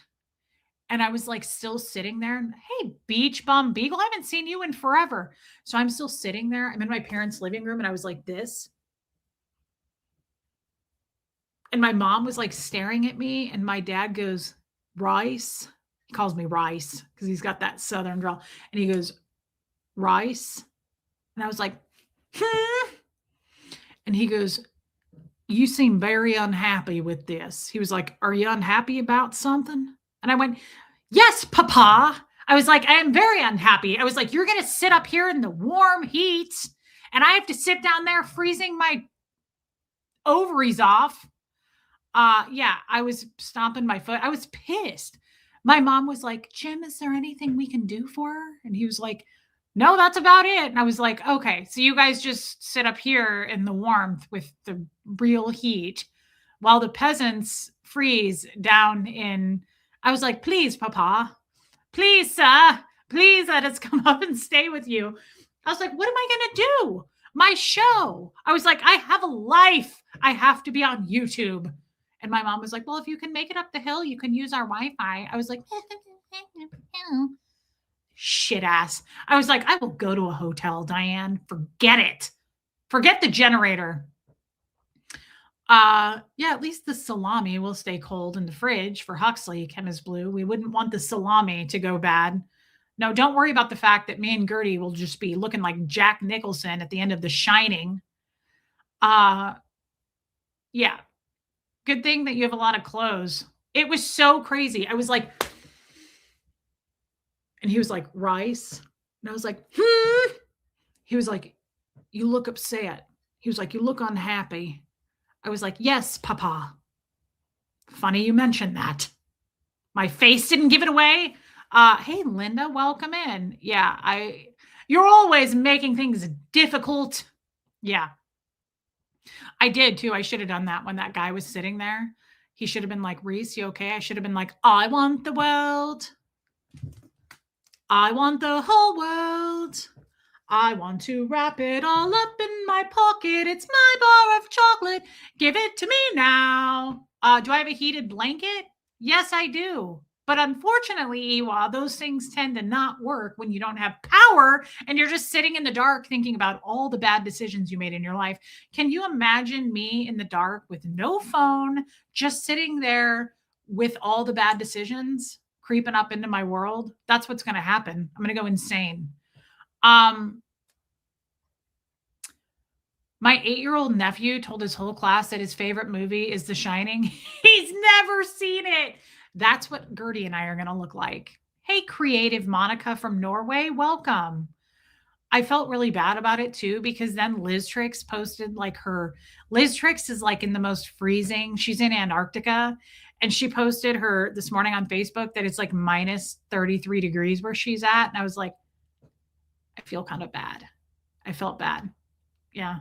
And I was like still sitting there. And, hey, beach bum beagle, I haven't seen you in forever. So I'm still sitting there. I'm in my parents' living room and I was like this. And my mom was like staring at me. And my dad goes, Rice. He calls me Rice because he's got that southern drawl. And he goes, Rice. And I was like, And he goes, you seem very unhappy with this. He was like, are you unhappy about something? And I went, yes, Papa. I was like, I am very unhappy. I was like, you're going to sit up here in the warm heat and I have to sit down there freezing my ovaries off. Yeah, I was stomping my foot. I was pissed. My mom was like, Jim, is there anything we can do for her? And he was like, no, that's about it. And I was like, okay, so you guys just sit up here in the warmth with the real heat while the peasants freeze down in. I was like, please, Papa, please, sir, please let us come up and stay with you. I was like, what am I going to do? My show. I was like, I have a life. I have to be on YouTube. And my mom was like, well, if you can make it up the hill, you can use our Wi-Fi. I was like, shit ass. I was like, I will go to a hotel, Diane. Forget it. Forget the generator. Yeah, at least the salami will stay cold in the fridge for Huxley, Chem is Blue. We wouldn't want the salami to go bad. No, don't worry about the fact that me and Gertie will just be looking like Jack Nicholson at the end of The Shining. Yeah. Good thing that you have a lot of clothes. It was so crazy. I was like, and he was like, Rice. And I was like, He was like, you look upset. He was like, you look unhappy. I was like, yes, Papa. Funny you mentioned that. My face didn't give it away. Hey, Linda, welcome in. Yeah, you're always making things difficult. Yeah. I did too. I should have done that when that guy was sitting there. He should have been like, Reese, you okay? I should have been like, I want the world. I want the whole world. I want to wrap it all up in my pocket. It's my bar of chocolate. Give it to me now. Do I have a heated blanket? Yes, I do. But unfortunately, Ewa, those things tend to not work when you don't have power and you're just sitting in the dark thinking about all the bad decisions you made in your life. Can you imagine me in the dark with no phone, just sitting there with all the bad decisions creeping up into my world? That's what's going to happen. I'm going to go insane. My 8-year-old nephew told his whole class that his favorite movie is The Shining. He's never seen it. That's what Gertie and I are going to look like. Hey, creative Monica from Norway, welcome. I felt really bad about it too, because then Liz Trix posted like Liz Trix is like in the most freezing. She's in Antarctica. And she posted her this morning on Facebook that it's like minus 33 degrees where she's at. And I was like, I feel kind of bad. I felt bad. Yeah.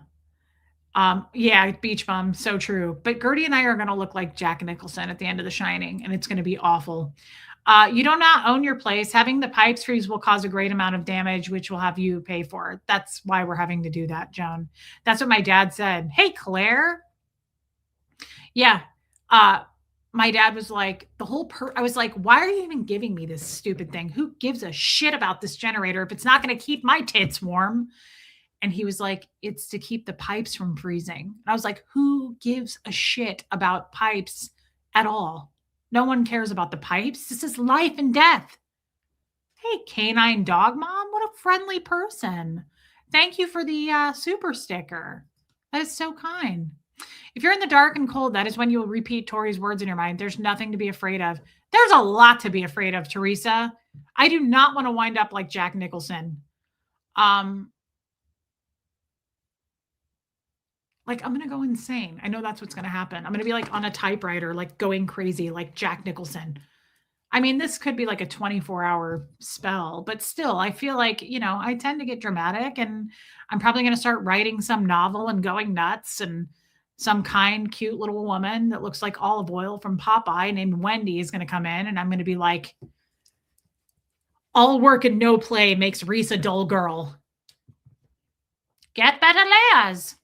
Yeah, beach bum, so true. But Gertie and I are going to look like Jack Nicholson at the end of The Shining, and it's going to be awful. You do not own your place. Having the pipes freeze will cause a great amount of damage, which will have you pay for. That's why we're having to do that, Joan. That's what my dad said. Hey, Claire. Yeah. My dad was like, I was like, why are you even giving me this stupid thing? Who gives a shit about this generator if it's not going to keep my tits warm? And he was like, it's to keep the pipes from freezing. And I was like, who gives a shit about pipes at all? No one cares about the pipes. This is life and death. Hey, canine dog mom, what a friendly person. Thank you for the super sticker. That is so kind. If you're in the dark and cold, that is when you will repeat Tori's words in your mind. There's nothing to be afraid of. There's a lot to be afraid of, Teresa. I do not want to wind up like Jack Nicholson. Like, I'm going to go insane. I know that's what's going to happen. I'm going to be like on a typewriter, like going crazy, like Jack Nicholson. I mean, this could be like a 24-hour spell, but still, I feel like, I tend to get dramatic and I'm probably going to start writing some novel and going nuts and some kind, cute little woman that looks like olive oil from Popeye named Wendy is going to come in, and I'm going to be like, all work and no play makes Reese a dull girl. Get better layers.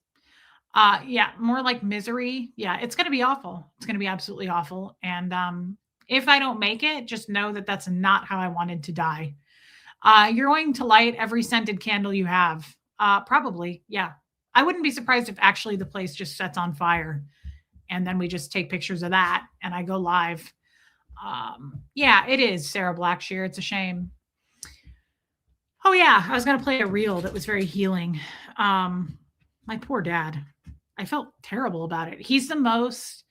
Yeah, more like misery. Yeah, it's going to be awful. It's going to be absolutely awful. And if I don't make it, just know that that's not how I wanted to die. You're going to light every scented candle you have. Probably, yeah. I wouldn't be surprised if actually the place just sets on fire and then we just take pictures of that and I go live. Yeah, it is Sarah Blackshear. It's a shame. Oh yeah, I was going to play a reel that was very healing. My poor dad. I felt terrible about it. He's the most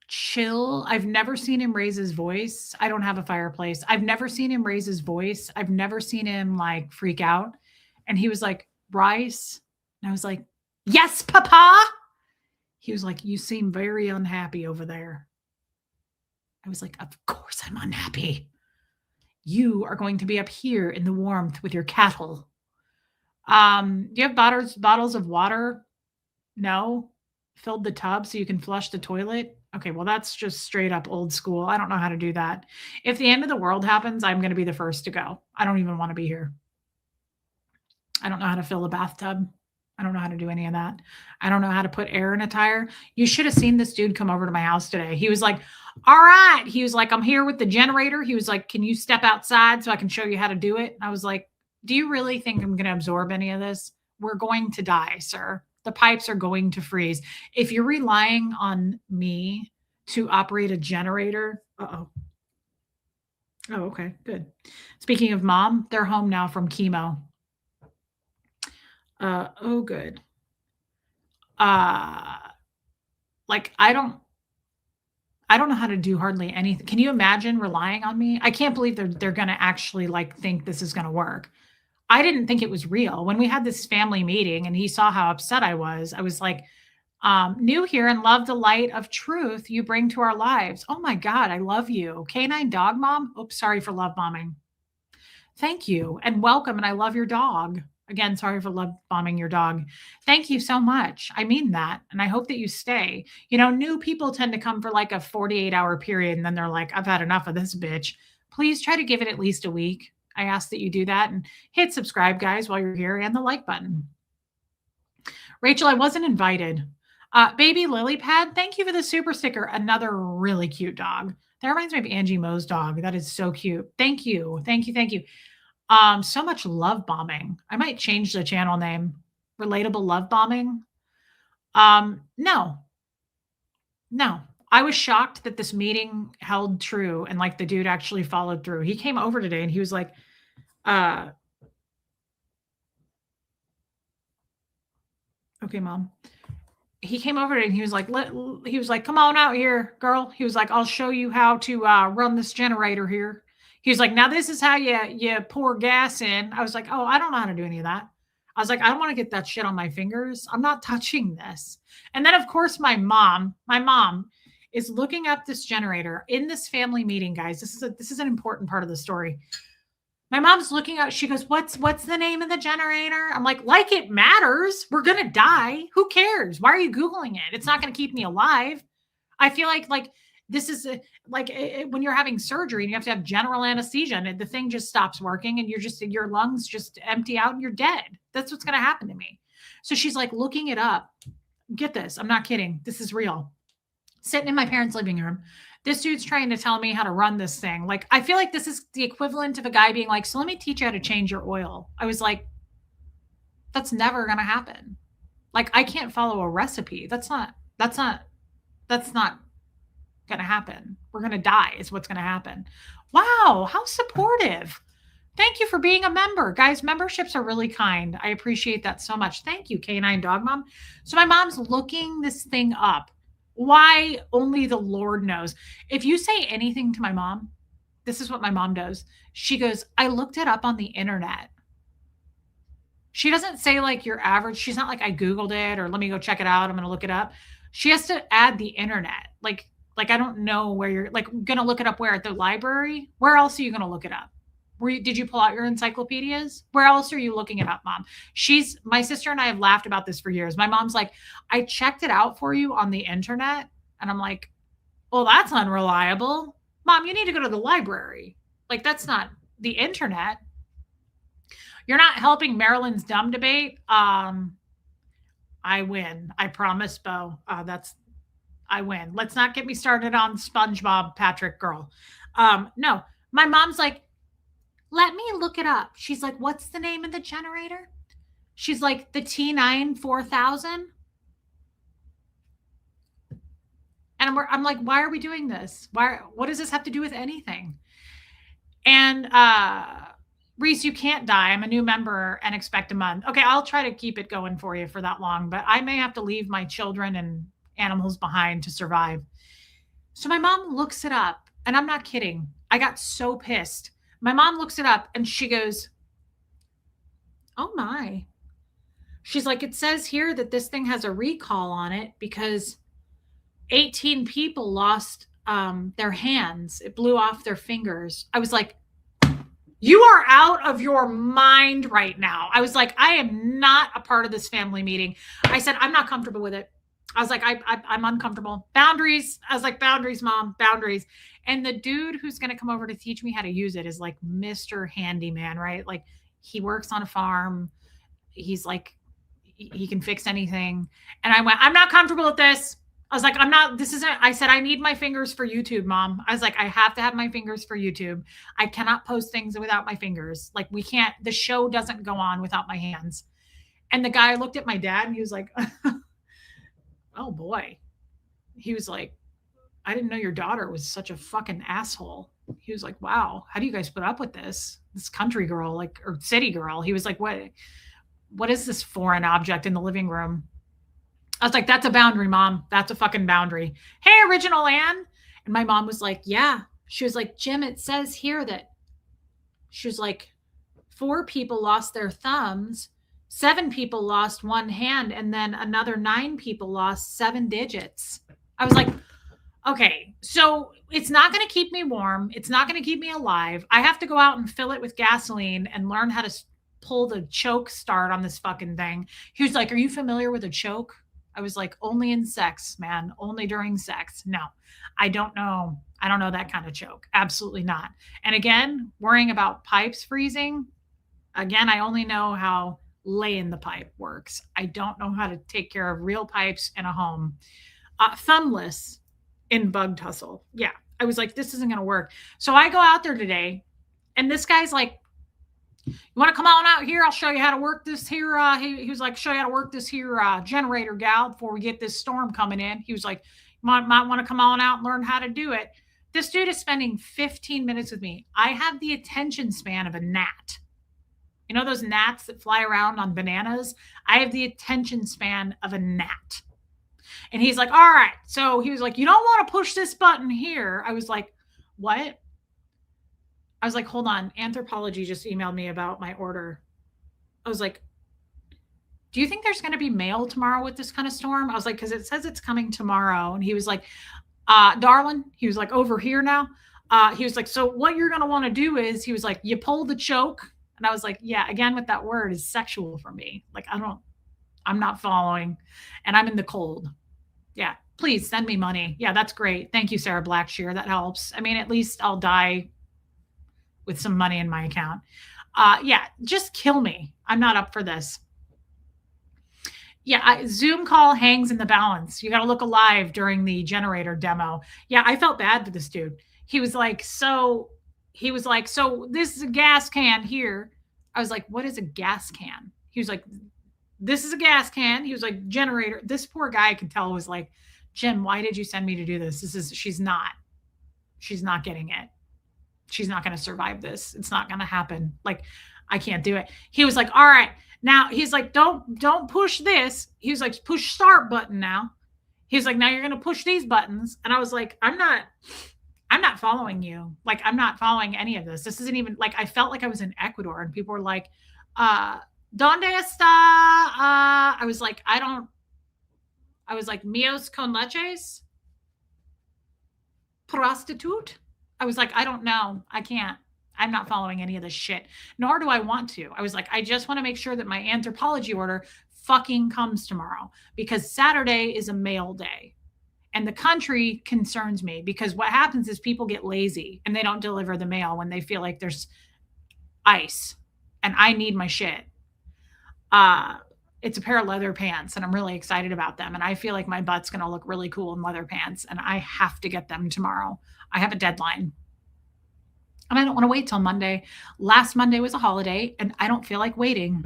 chill. I've never seen him raise his voice. I don't have a fireplace. I've never seen him raise his voice. I've never seen him like freak out. And he was like, Rice. And I was like, yes, Papa. He was like, you seem very unhappy over there. I was like, of course I'm unhappy. You are going to be up here in the warmth with your cattle. Do you have bottles of water? No. Filled the tub so you can flush the toilet? Okay, well, that's just straight up old school. I don't know how to do that. If the end of the world happens, I'm going to be the first to go. I don't even want to be here. I don't know how to fill a bathtub. I don't know how to do any of that. I don't know how to put air in a tire. You should have seen this dude come over to my house today. He was like, all right. He was like, I'm here with the generator. He was like, can you step outside so I can show you how to do it? And I was like, do you really think I'm going to absorb any of this? We're going to die, sir. The pipes are going to freeze. If you're relying on me to operate a generator, oh, okay, good. Speaking of mom, they're home now from chemo. Oh, good. Like I don't know how to do hardly anything. Can you imagine relying on me? I can't believe they're going to actually like think this is going to work. I didn't think it was real. When we had this family meeting and he saw how upset I was like, new here and love the light of truth you bring to our lives. Oh my God, I love you. Canine dog mom. Oops, sorry for love bombing. Thank you and welcome. And I love your dog. Again, sorry for love bombing your dog. Thank you so much. I mean that. And I hope that you stay. You know, new people tend to come for like a 48-hour period. And then they're like, I've had enough of this bitch. Please try to give it at least a week. I ask that you do that and hit subscribe, guys, while you're here and the like button. Rachel, I wasn't invited. Baby Lily Pad, thank you for the super sticker. Another really cute dog. That reminds me of Angie Moe's dog. That is so cute. Thank you. Thank you. Thank you. So much love bombing. I might change the channel name. Relatable love bombing. No. I was shocked that this meeting held true and like the dude actually followed through. He came over today and he was like, okay, mom. He came over and he was like, come on out here, girl. He was like, I'll show you how to run this generator here. He was like, now this is how you pour gas in. I was like, oh, I don't know how to do any of that. I was like, I don't want to get that shit on my fingers. I'm not touching this. And then of course my mom is looking up this generator in this family meeting, guys. This is an important part of the story. My mom's looking out. She goes, what's the name of the generator? I'm like it matters. We're going to die. Who cares? Why are you Googling it? It's not going to keep me alive. I feel like this is when you're having surgery and you have to have general anesthesia and the thing just stops working and your lungs just empty out and you're dead. That's what's going to happen to me. So she's like looking it up. Get this. I'm not kidding. This is real. Sitting in my parents' living room. This dude's trying to tell me how to run this thing. Like, I feel like this is the equivalent of a guy being like, so let me teach you how to change your oil. I was like, that's never going to happen. Like, I can't follow a recipe. That's not going to happen. We're going to die is what's going to happen. Wow. How supportive. Thank you for being a member. Guys, memberships are really kind. I appreciate that so much. Thank you, Canine Dog Mom. So my mom's looking this thing up. Why? Only the Lord knows. If you say anything to my mom, this is what my mom does. She goes, I looked it up on the internet. She doesn't say like your average. She's not like, I Googled it or let me go check it out. I'm going to look it up. She has to add the internet. Like, I don't know where you're like going to look it up where at the library. Where else are you going to look it up? Did you pull out your encyclopedias? Where else are you looking it up, mom? My sister and I have laughed about this for years. My mom's like, I checked it out for you on the internet. And I'm like, well, that's unreliable. Mom, you need to go to the library. Like, that's not the internet. You're not helping Maryland's dumb debate. I win. I promise, Bo. I win. Let's not get me started on SpongeBob, Patrick girl. No, my mom's like, let me look it up. She's like, what's the name of the generator? She's like, the T9 4000. And I'm like, why are we doing this? What does this have to do with anything? And Reese, you can't die. I'm a new member and expect a month. Okay, I'll try to keep it going for you for that long, but I may have to leave my children and animals behind to survive. So my mom looks it up, and I'm not kidding. I got so pissed. My mom looks it up and she goes, oh my. She's like, it says here that this thing has a recall on it because 18 people lost their hands. It blew off their fingers. I was like, you are out of your mind right now. I was like, I am not a part of this family meeting. I said, I'm not comfortable with it. I was like, I'm uncomfortable. Boundaries. I was like, boundaries, mom, boundaries. And the dude who's going to come over to teach me how to use it is like Mr. Handyman, right? Like he works on a farm. He's like, he can fix anything. And I went, I'm not comfortable with this. I was like, I said, I need my fingers for YouTube, mom. I was like, I have to have my fingers for YouTube. I cannot post things without my fingers. Like the show doesn't go on without my hands. And the guy looked at my dad and he was like, oh boy. He was like, I didn't know your daughter was such a fucking asshole. He was like, wow, how do you guys put up with this country girl, or city girl? He was like, what is this foreign object in the living room? I was like, that's a boundary, mom. That's a fucking boundary. Hey, Original Ann. And my mom was like, yeah. She was like, Jim, it says here that she was like, 4 people lost their thumbs, 7 people lost one hand, and then another 9 people lost 7 digits. I was like, okay, so it's not going to keep me warm. It's not going to keep me alive. I have to go out and fill it with gasoline and learn how to pull the choke start on this fucking thing. He was like, are you familiar with a choke? I was like, only in sex, man, only during sex. No, I don't know. I don't know that kind of choke. Absolutely not. And again, worrying about pipes freezing. Again, I only know how laying the pipe works. I don't know how to take care of real pipes in a home. Thumbless in bug tussle. Yeah. I was like, this isn't going to work. So I go out there today and this guy's like, you want to come on out here? I'll show you how to work this here. He was like, show you how to work this here generator, gal, before we get this storm coming in. He was like, might want to come on out and learn how to do it. This dude is spending 15 minutes with me. I have the attention span of a gnat. You know those gnats that fly around on bananas? I have the attention span of a gnat. And he's like, all right. So he was like, you don't want to push this button here. I was like, what? I was like, hold on. Anthropology just emailed me about my order. I was like, do you think there's going to be mail tomorrow with this kind of storm? I was like, because it says it's coming tomorrow. And he was like, darling, he was like, over here now. He was like, so what you're going to want to do is, he was like, you pull the choke. And I was like, yeah, again, with that word is sexual for me. Like, I'm not following. And I'm in the cold. Yeah. Please send me money. Yeah, that's great. Thank you, Sarah Blackshear. That helps. I mean, at least I'll die with some money in my account. Yeah, just kill me. I'm not up for this. Yeah, Zoom call hangs in the balance. You got to look alive during the generator demo. Yeah, I felt bad for this dude. He was like, so this is a gas can here. I was like, what is a gas can? He was like, this is a gas can. He was like, generator. This poor guy I could tell was like, Jim, why did you send me to do this? She's not getting it. She's not going to survive this. It's not going to happen. Like, I can't do it. He was like, all right. Now he's like, don't push this. He was like, push start button now. He's like, now you're going to push these buttons. And I was like, I'm not following you. Like, I'm not following any of this. This isn't even like, I felt like I was in Ecuador and people were like, ¿Dónde está? I was like, míos con leches? Prostitute? I was like, I don't know. I can't. I'm not following any of this shit, nor do I want to. I was like, I just want to make sure that my Anthropologie order fucking comes tomorrow because Saturday is a mail day. And the country concerns me because what happens is people get lazy and they don't deliver the mail when they feel like there's ice and I need my shit. It's a pair of leather pants and I'm really excited about them. And I feel like my butt's going to look really cool in leather pants and I have to get them tomorrow. I have a deadline and I don't want to wait till Monday. Last Monday was a holiday and I don't feel like waiting.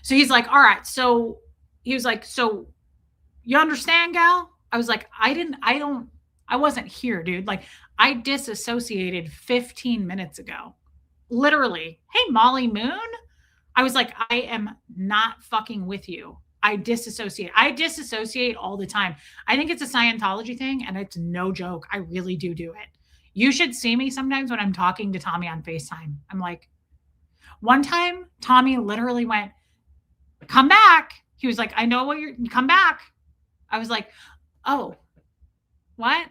So he's like, all right. So he was like, so you understand, gal? I was like, I wasn't here, dude. Like I disassociated 15 minutes ago. Literally. Hey, Molly Moon. I was like, I am not fucking with you. I disassociate all the time. I think it's a Scientology thing and it's no joke. I really do it. You should see me sometimes when I'm talking to Tommy on FaceTime. I'm like, one time Tommy literally went, come back. He was like, I know what you come back. I was like, oh, what?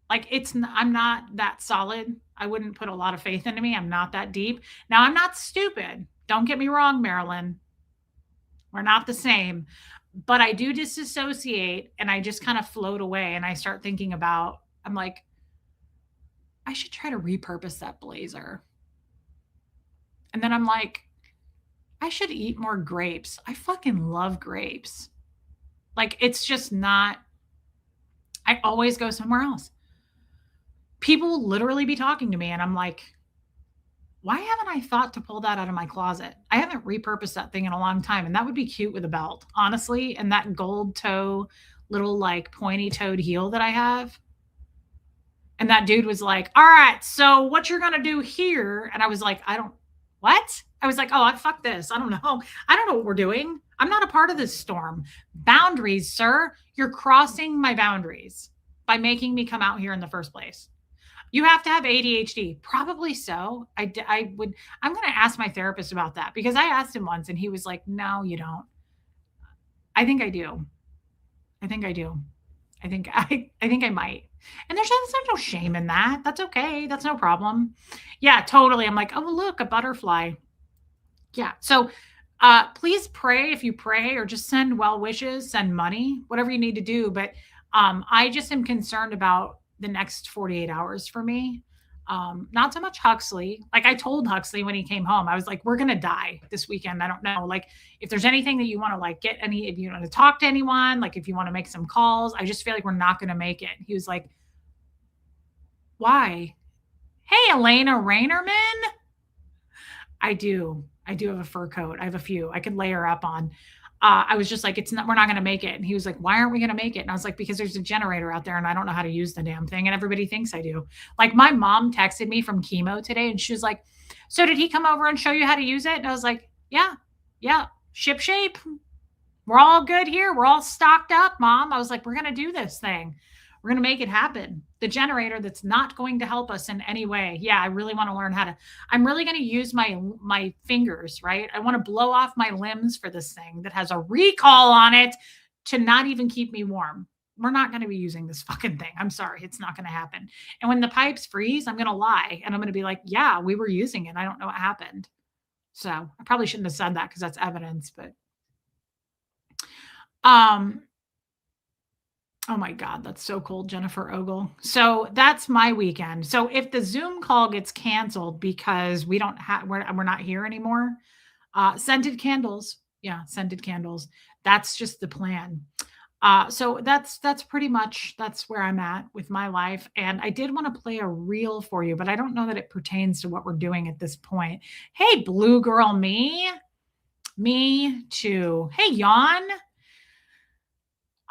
Like I'm not that solid. I wouldn't put a lot of faith into me. I'm not that deep. Now I'm not stupid. Don't get me wrong, Marilyn. We're not the same, but I do disassociate and I just kind of float away and I start thinking about, I'm like, I should try to repurpose that blazer. And then I'm like, I should eat more grapes. I fucking love grapes. Like it's just not, I always go somewhere else. People will literally be talking to me and I'm like, why haven't I thought to pull that out of my closet? I haven't repurposed that thing in a long time. And that would be cute with a belt, honestly. And that gold toe, little like pointy toed heel that I have. And that dude was like, all right, so what you're going to do here? And I was like, what? I was like, oh, fuck this. I don't know. I don't know what we're doing. I'm not a part of this storm. Boundaries, sir. You're crossing my boundaries by making me come out here in the first place. You have to have ADHD. Probably so. I'm going to ask my therapist about that because I asked him once and he was like, no, you don't. I think I do. I think I might. And there's no shame in that. That's okay. That's no problem. Yeah, totally. I'm like, oh, look, a butterfly. Yeah. So please pray if you pray or just send well wishes, send money, whatever you need to do. But I just am concerned about the next 48 hours for me. Not so much Huxley. Like I told Huxley when he came home, I was like, we're going to die this weekend. I don't know. Like if there's anything that you want to like if you want to talk to anyone, like if you want to make some calls, I just feel like we're not going to make it. He was like, why? Hey, Elena Rainerman. I do have a fur coat. I have a few I could layer up on. I was just like, we're not going to make it. And he was like, why aren't we going to make it? And I was like, because there's a generator out there and I don't know how to use the damn thing. And everybody thinks I do. Like my mom texted me from chemo today and she was like, so did he come over and show you how to use it? And I was like, yeah, ship shape. We're all good here. We're all stocked up, Mom. I was like, we're going to do this thing. We're going to make it happen. The generator that's not going to help us in any way. Yeah, I really want to learn I'm really going to use my fingers, right? I want to blow off my limbs for this thing that has a recall on it to not even keep me warm. We're not going to be using this fucking thing. I'm sorry. It's not going to happen. And when the pipes freeze, I'm going to lie. And I'm going to be like, yeah, we were using it. I don't know what happened. So I probably shouldn't have said that because that's evidence, but oh my God, that's so cool, Jennifer Ogle. So that's my weekend. So if the Zoom call gets canceled because we're not here anymore, scented candles. Yeah, scented candles. That's just the plan. So that's pretty much that's where I'm at with my life. And I did want to play a reel for you, but I don't know that it pertains to what we're doing at this point. Hey, blue girl, me too. Hey, Yawn.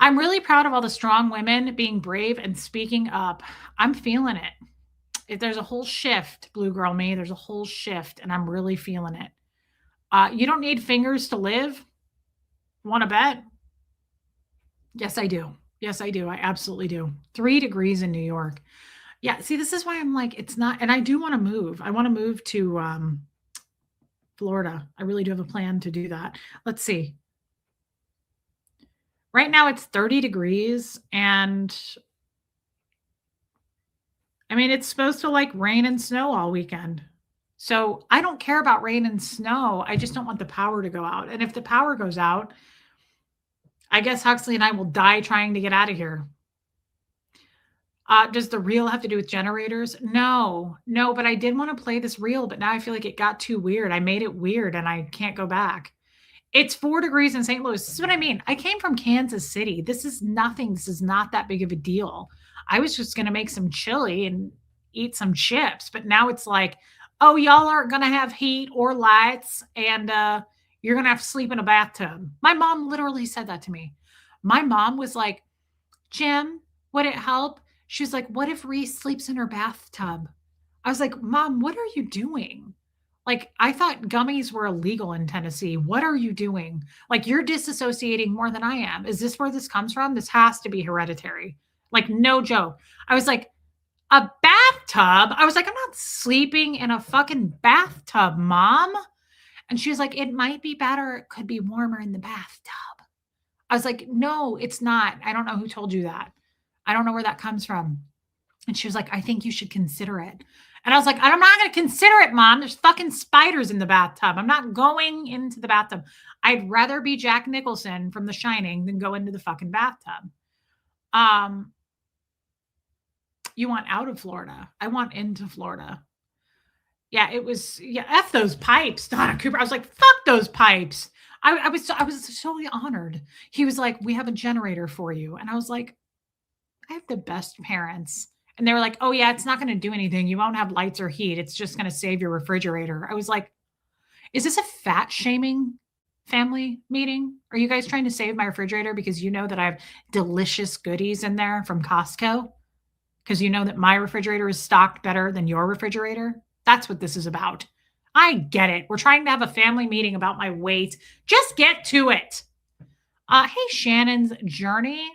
I'm really proud of all the strong women being brave and speaking up. I'm feeling it. If there's a whole shift, blue girl me, there's a whole shift and I'm really feeling it. You don't need fingers to live. Want to bet? Yes, I do. Yes, I do. I absolutely do. 3 degrees in New York. Yeah. See, this is why I'm like, it's not, and I do want to move. I want to move to Florida. I really do have a plan to do that. Let's see. Right now it's 30 degrees and I mean, it's supposed to like rain and snow all weekend. So I don't care about rain and snow. I just don't want the power to go out. And if the power goes out, I guess Huxley and I will die trying to get out of here. Does the reel have to do with generators? No, no, but I did want to play this reel, but now I feel like it got too weird. I made it weird and I can't go back. It's 4 degrees in St. Louis. This is what I mean. I came from Kansas City. This is nothing. This is not that big of a deal. I was just going to make some chili and eat some chips, but now it's like, oh, y'all aren't going to have heat or lights and you're going to have to sleep in a bathtub. My mom literally said that to me. My mom was like, Jim, would it help? She was like, what if Reese sleeps in her bathtub? I was like, Mom, what are you doing? Like, I thought gummies were illegal in Tennessee. What are you doing? Like, you're disassociating more than I am. Is this where this comes from? This has to be hereditary. Like, no joke. I was like, a bathtub? I was like, I'm not sleeping in a fucking bathtub, Mom. And she was like, it might be better. It could be warmer in the bathtub. I was like, no, it's not. I don't know who told you that. I don't know where that comes from. And she was like, I think you should consider it. And I was like, I'm not going to consider it, Mom. There's fucking spiders in the bathtub. I'm not going into the bathtub. I'd rather be Jack Nicholson from The Shining than go into the fucking bathtub. You want out of Florida. I want into Florida. Yeah, it was, yeah, F those pipes, Donna Cooper. I was like, fuck those pipes. I was so honored. He was like, we have a generator for you. And I was like, I have the best parents. And they were like, oh, yeah, it's not going to do anything. You won't have lights or heat. It's just going to save your refrigerator. I was like, is this a fat shaming family meeting? Are you guys trying to save my refrigerator because you know that I have delicious goodies in there from Costco? Because you know that my refrigerator is stocked better than your refrigerator? That's what this is about. I get it. We're trying to have a family meeting about my weight. Just get to it. Hey, Shannon's journey.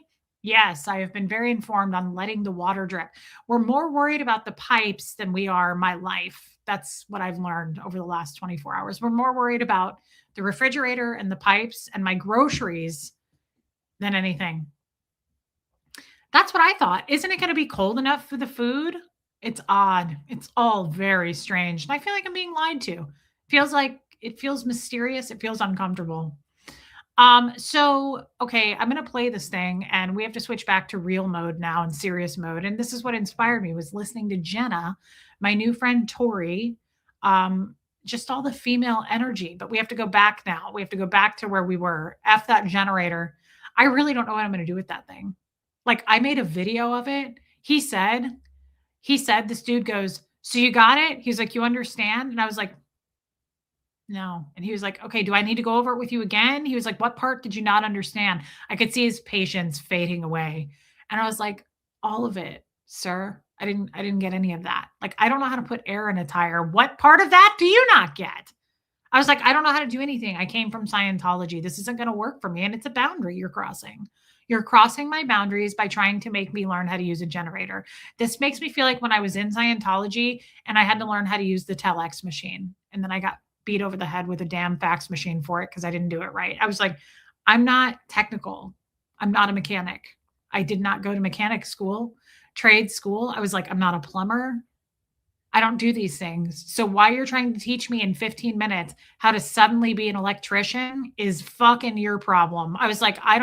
Yes, I have been very informed on letting the water drip. We're more worried about the pipes than we are my life. That's what I've learned over the last 24 hours. We're more worried about the refrigerator and the pipes and my groceries than anything. That's what I thought. Isn't it going to be cold enough for the food? It's odd. It's all very strange. And I feel like I'm being lied to. It feels mysterious. It feels uncomfortable. So okay, I'm gonna play this thing and we have to switch back to real mode now and serious mode. And this is what inspired me was listening to Jenna, my new friend Tori, just all the female energy. But we have to go back now. We have to go back to where we were. F that generator. I really don't know what I'm gonna do with that thing. Like I made a video of it. He said this dude goes, so you got it? He's like, you understand? And I was like, no. And he was like, okay, do I need to go over it with you again? He was like, what part did you not understand? I could see his patience fading away. And I was like, all of it, sir. I didn't get any of that. Like, I don't know how to put air in a tire. What part of that do you not get? I was like, I don't know how to do anything. I came from Scientology. This isn't going to work for me. And it's a boundary you're crossing. You're crossing my boundaries by trying to make me learn how to use a generator. This makes me feel like when I was in Scientology and I had to learn how to use the telex machine. And then I got beat over the head with a damn fax machine for it because I didn't do it right. I was like, I'm not technical. I'm not a mechanic. I did not go to mechanic school, trade school. I was like, I'm not a plumber. I don't do these things. So why you're trying to teach me in 15 minutes how to suddenly be an electrician is fucking your problem. I was like, I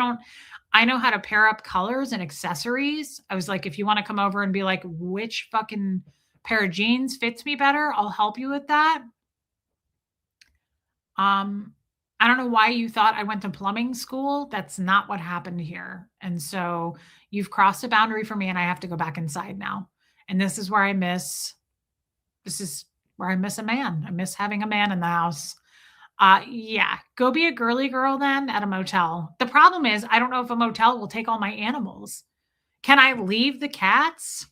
know how to pair up colors and accessories. I was like, if you want to come over and be like, which fucking pair of jeans fits me better, I'll help you with that. I don't know why you thought I went to plumbing school. That's not what happened here. And so you've crossed a boundary for me and I have to go back inside now. And this is where I miss a man. I miss having a man in the house. Yeah, go be a girly girl then at a motel. The problem is, I don't know if a motel will take all my animals. Can I leave the cats?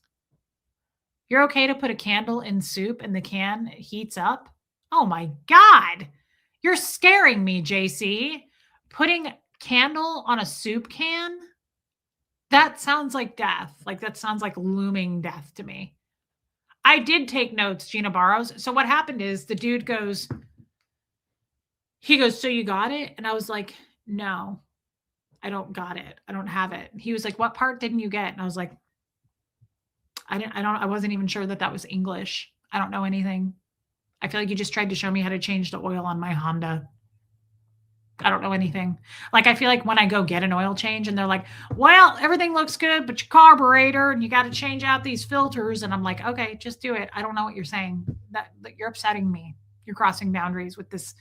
You're okay to put a candle in soup and the can heats up? Oh my God. You're scaring me, JC. Putting candle on a soup can? That sounds like death. Like that sounds like looming death to me. I did take notes, Gina Barrows. So what happened is the dude goes, so you got it? And I was like, no, I don't got it. I don't have it. He was like, what part didn't you get? And I was like, I wasn't even sure that was English. I don't know anything. I feel like you just tried to show me how to change the oil on my Honda. I don't know anything. Like, I feel like when I go get an oil change and they're like, well, everything looks good, but your carburetor and you got to change out these filters. And I'm like, okay, just do it. I don't know what you're saying. That you're upsetting me. You're crossing boundaries with this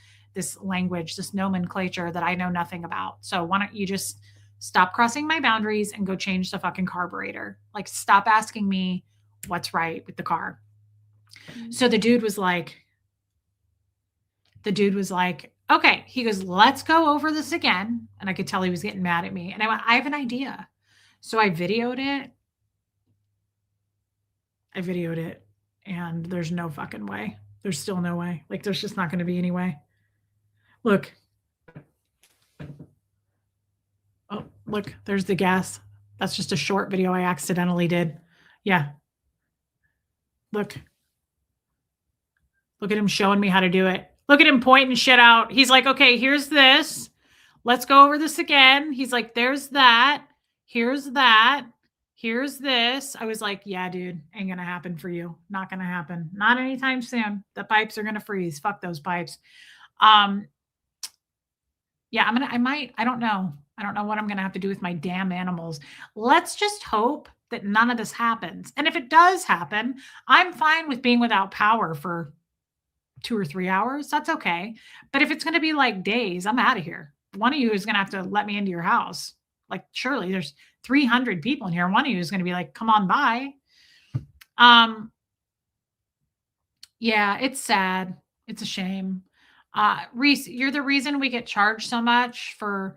language, this nomenclature that I know nothing about. So why don't you just stop crossing my boundaries and go change the fucking carburetor? Like, stop asking me what's right with the car. So the dude was like, okay. He goes, let's go over this again. And I could tell he was getting mad at me. And I went, I have an idea. So I videoed it. And there's no fucking way. There's still no way. Like, there's just not going to be any way. Look. Oh, look, there's the gas. That's just a short video I accidentally did. Yeah. Look. Look at him showing me how to do it. Look at him pointing shit out. He's like, okay, here's this. Let's go over this again. He's like, there's that. Here's that. Here's this. I was like, yeah, dude, ain't going to happen for you. Not going to happen. Not anytime soon. The pipes are going to freeze. Fuck those pipes. Yeah, I don't know. I don't know what I'm going to have to do with my damn animals. Let's just hope that none of this happens. And if it does happen, I'm fine with being without power for 2 or 3 hours. That's okay. But if it's going to be like days, I'm out of here. One of you is going to have to let me into your house. Like, surely there's 300 people in here. One of you is going to be like, come on by. Yeah, it's sad. It's a shame. Reese, you're the reason we get charged so much for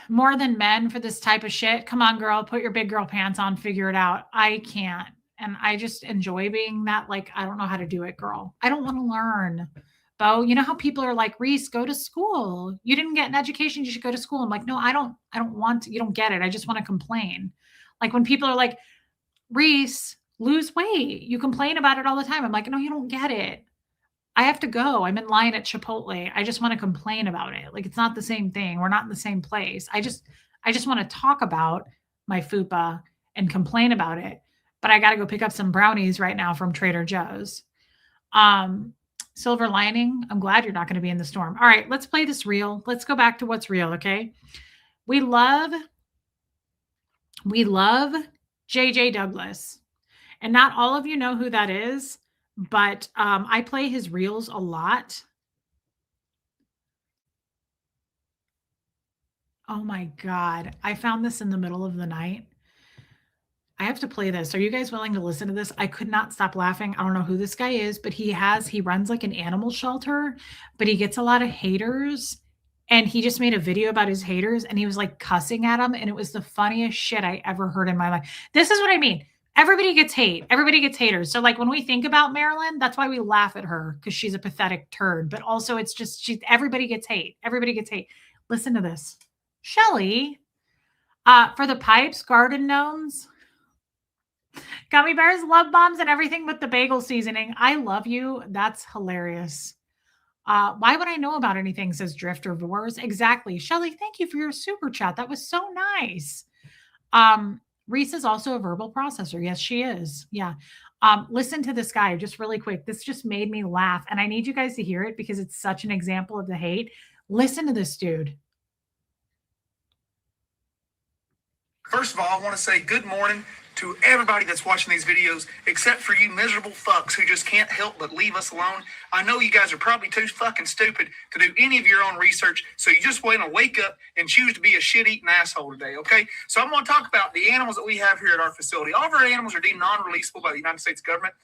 more than men for this type of shit. Come on, girl, put your big girl pants on, figure it out. I can't. And I just enjoy being that, like, I don't know how to do it, girl. I don't want to learn. Bo, you know how people are like, Reese, go to school. You didn't get an education. You should go to school. I'm like, no, I don't want to. You don't get it. I just want to complain. Like, when people are like, Reese, lose weight. You complain about it all the time. I'm like, no, you don't get it. I have to go. I'm in line at Chipotle. I just want to complain about it. Like, it's not the same thing. We're not in the same place. I just want to talk about my fupa and complain about it. But I got to go pick up some brownies right now from Trader Joe's. Silver lining. I'm glad you're not going to be in the storm. All right, let's play this reel. Let's go back to what's real. Okay. We love JJ Douglas, and not all of you know who that is, but I play his reels a lot. Oh my God. I found this in the middle of the night. I have to play this. Are you guys willing to listen to this? I could not stop laughing. I don't know who this guy is, but he runs like an animal shelter, but he gets a lot of haters. And he just made a video about his haters and he was like cussing at them. And it was the funniest shit I ever heard in my life. This is what I mean. Everybody gets hate. Everybody gets haters. So like when we think about Marilyn, that's why we laugh at her, because she's a pathetic turd. But also it's just everybody gets hate. Everybody gets hate. Listen to this. Shelly, for the pipes, garden gnomes, gummy bears, love bombs, and everything but the bagel seasoning. I love you. That's hilarious. Why would I know about anything, says Drifter Wars. Exactly. Shelly, thank you for your super chat. That was so nice. Reese is also a verbal processor. Yes, she is. Yeah. Listen to this guy just really quick. This just made me laugh. And I need you guys to hear it because it's such an example of the hate. Listen to this dude. First of all, I want to say good morning to everybody that's watching these videos, except for you miserable fucks who just can't help but leave us alone. I know you guys are probably too fucking stupid to do any of your own research, so you just want to wake up and choose to be a shit-eating asshole today, okay? So I'm going to talk about the animals that we have here at our facility. All of our animals are deemed non-releasable by the United States government.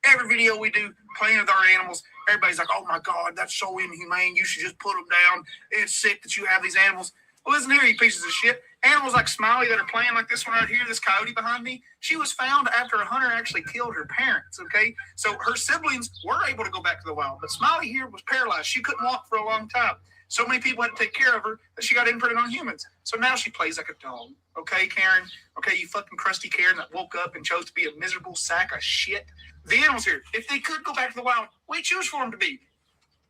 Every video we do playing with our animals, everybody's like, oh my God, that's so inhumane. You should just put them down. It's sick that you have these animals. Well, listen here, you pieces of shit. Animals like Smiley that are playing like this one right here, this coyote behind me, she was found after a hunter actually killed her parents, okay? So her siblings were able to go back to the wild, but Smiley here was paralyzed. She couldn't walk for a long time. So many people had to take care of her that she got imprinted on humans. So now she plays like a dog, okay, Karen? Okay, you fucking crusty Karen that woke up and chose to be a miserable sack of shit. The animals here, if they could go back to the wild, we choose for them to be.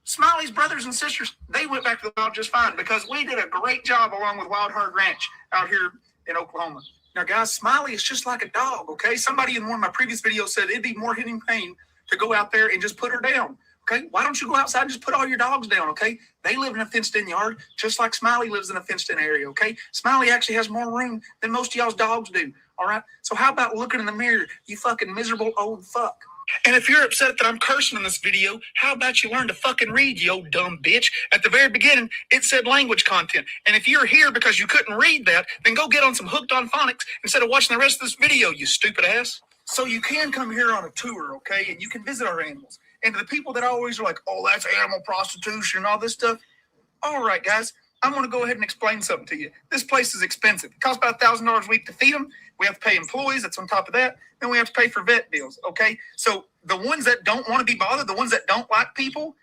Smiley's brothers and sisters, they went back to the wild just fine because we did a great job along with Wild Heart Ranch out here in Oklahoma. Now, guys, Smiley is just like a dog, okay? Somebody in one of my previous videos said it'd be more hitting pain to go out there and just put her down, okay? Why don't you go outside and just put all your dogs down, okay? They live in a fenced-in yard, just like Smiley lives in a fenced-in area, okay? Smiley actually has more room than most of y'all's dogs do, all right? So how about looking in the mirror, you fucking miserable old fuck? And if you're upset that I'm cursing in this video, how about you learn to fucking read, you old dumb bitch? At the very beginning, it said language content. And if you're here because you couldn't read that, then go get on some Hooked on Phonics instead of watching the rest of this video, you stupid ass. So you can come here on a tour, okay? And you can visit our animals. And to the people that always are like, oh, that's animal prostitution and all this stuff. All right, guys, I'm going to go ahead and explain something to you. This place is expensive. It costs about $1,000 a week to feed them. We have to pay employees. That's on top of that. Then we have to pay for vet bills, okay? So the ones that don't want to be bothered, the ones that don't like people,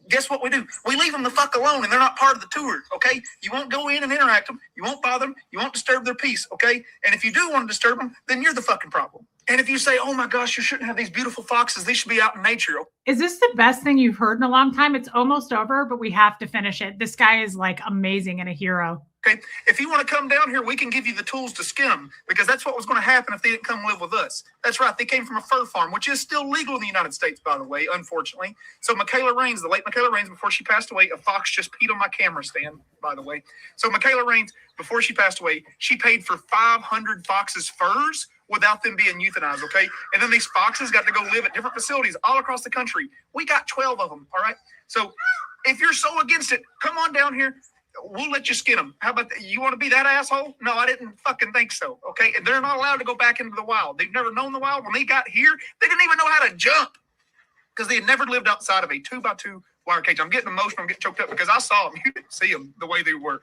guess what we do? We leave them the fuck alone, and they're not part of the tour, okay? You won't go in and interact them. You won't bother them. You won't disturb their peace, okay? And if you do want to disturb them, then you're the fucking problem. And if you say, oh my gosh, you shouldn't have these beautiful foxes, they should be out in nature. Is this the best thing you've heard in a long time? It's almost over, but we have to finish it. This guy is like amazing and a hero. Okay, if you want to come down here, we can give you the tools to skin them, because that's what was going to happen if they didn't come live with us. That's right, they came from a fur farm, which is still legal in the United States, by the way, unfortunately. So Michaela Raines, the late Michaela Raines, before she passed away, a fox just peed on my camera stand, by the way. So Michaela Raines, before she passed away, she paid for 500 foxes' furs without them being euthanized, okay? And then these foxes got to go live at different facilities all across the country. We got 12 of them, all right? So if you're so against it, come on down here. We'll let you skin them. How about that? You want to be that asshole? No, I didn't fucking think so, okay? And they're not allowed to go back into the wild. They've never known the wild. When they got here, they didn't even know how to jump because they had never lived outside of a 2x2 wire cage. I'm getting emotional. I'm getting choked up because I saw them. You didn't see them the way they were.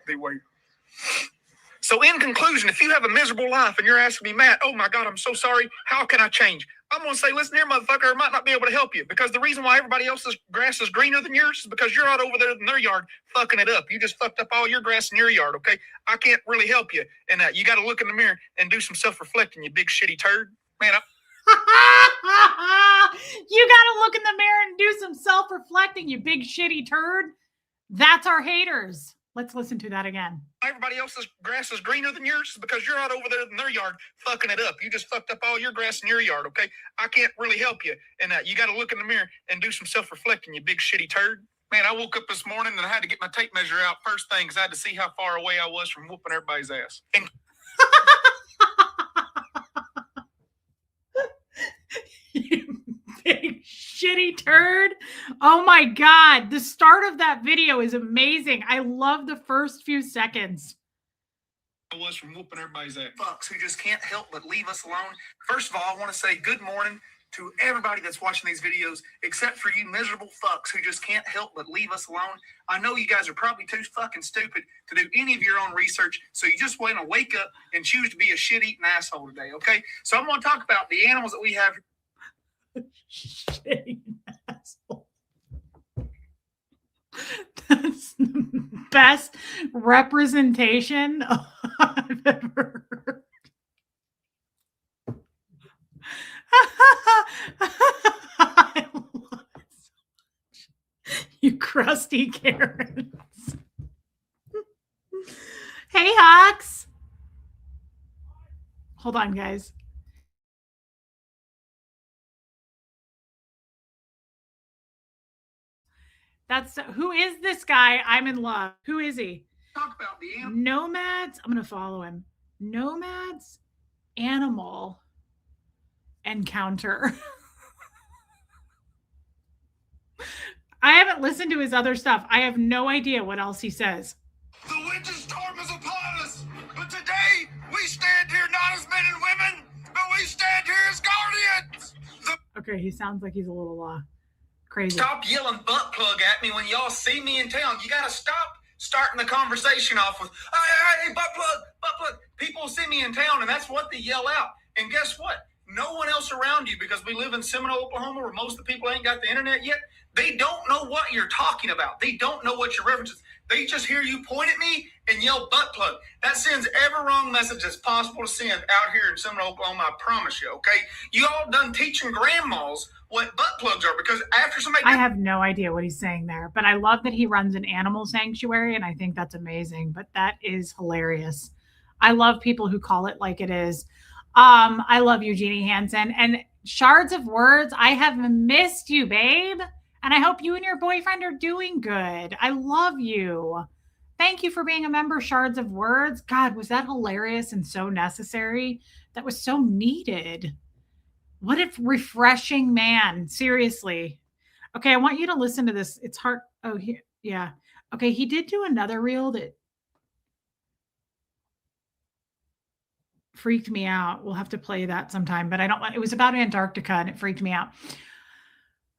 So in conclusion, if you have a miserable life and you're asking me, Matt, oh my God, I'm so sorry. How can I change? I'm going to say, listen here, motherfucker, I might not be able to help you, because the reason why everybody else's grass is greener than yours is because you're out over there in their yard fucking it up. You just fucked up all your grass in your yard, okay? I can't really help you. And you got to look in the mirror and do some self-reflecting, you big shitty turd. Man, You got to look in the mirror and do some self-reflecting, you big shitty turd. That's our haters. Let's listen to that again. Everybody else's grass is greener than yours is because you're out over there in their yard fucking it up. You just fucked up all your grass in your yard, okay? I can't really help you. And you got to look in the mirror and do some self-reflecting, you big shitty turd. Man, I woke up this morning and I had to get my tape measure out first thing because I had to see how far away I was from whooping everybody's ass. And You big shitty turd. Oh my God. The start of that video is amazing. I love the first few seconds. I was from whooping everybody's ass. Fucks who just can't help but leave us alone. First of all, I want to say good morning to everybody that's watching these videos, except for you miserable fucks who just can't help but leave us alone. I know you guys are probably too fucking stupid to do any of your own research, so you just want to wake up and choose to be a shit-eating asshole today, okay? So I'm going to talk about the animals that we have. Shitty asshole. That's the best representation I've ever heard. I love it so much. You crusty Karens. Hey, Hawks. Hold on, guys. Who is this guy? I'm in love. Who is he? Talk about the Nomads. I'm going to follow him. Nomads Animal Encounter. I haven't listened to his other stuff. I have no idea what else he says. The winter storm is upon us, but today we stand here not as men and women, but we stand here as guardians. Okay, he sounds like he's a little crazy. Stop yelling butt plug at me when y'all see me in town. You gotta stop starting the conversation off with, hey, butt plug. People see me in town, and that's what they yell out. And guess what? No one else around you, because we live in Seminole, Oklahoma, where most of the people ain't got the internet yet. They don't know what you're talking about. They don't know what your references. They just hear you point at me and yell butt plug. That sends every wrong message that's possible to send out here in Seminole, Oklahoma, I promise you, okay? You all done teaching grandmas what butt plugs are, because after somebody... I have no idea what he's saying there, but I love that he runs an animal sanctuary, and I think that's amazing, but that is hilarious. I love people who call it like it is. I love you, Jeannie Hansen. And Shards of Words, I have missed you, babe. And I hope you and your boyfriend are doing good. I love you. Thank you for being a member, Shards of Words. God, was that hilarious and so necessary? That was so needed. What a refreshing man. Seriously. Okay, I want you to listen to this. It's hard. Oh, yeah. Okay, he did do another reel that freaked me out. We'll have to play that sometime, but I don't want it was about Antarctica and it freaked me out.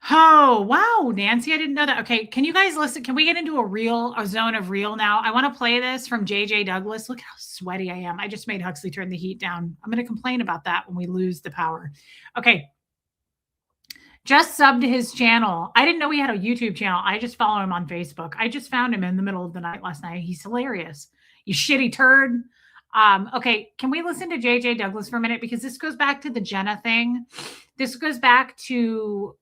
Oh, wow, Nancy, I didn't know that. Okay, can you guys listen? Can we get into a zone of real now? I want to play this from JJ Douglas. Look how sweaty I am. I just made Huxley turn the heat down. I'm going to complain about that when we lose the power. Okay. Just subbed to his channel. I didn't know he had a YouTube channel. I just follow him on Facebook. I just found him in the middle of the night last night. He's hilarious. You shitty turd. Okay, can we listen to JJ Douglas for a minute? Because this goes back to the Jenna thing. This goes back to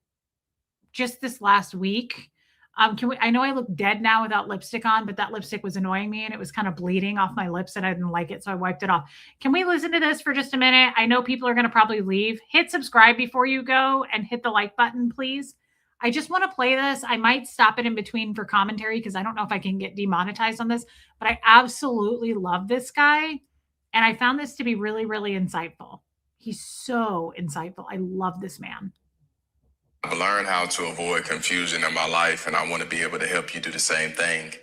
just this last week. I know I look dead now without lipstick on, but that lipstick was annoying me and it was kind of bleeding off my lips and I didn't like it. So I wiped it off. Can we listen to this for just a minute? I know people are going to probably leave. Hit subscribe before you go and hit the like button, please. I just want to play this. I might stop it in between for commentary because I don't know if I can get demonetized on this, but I absolutely love this guy. And I found this to be really, really insightful. He's so insightful. I love this man. I've learned how to avoid confusion in my life, and I want to be able to help you do the same thing.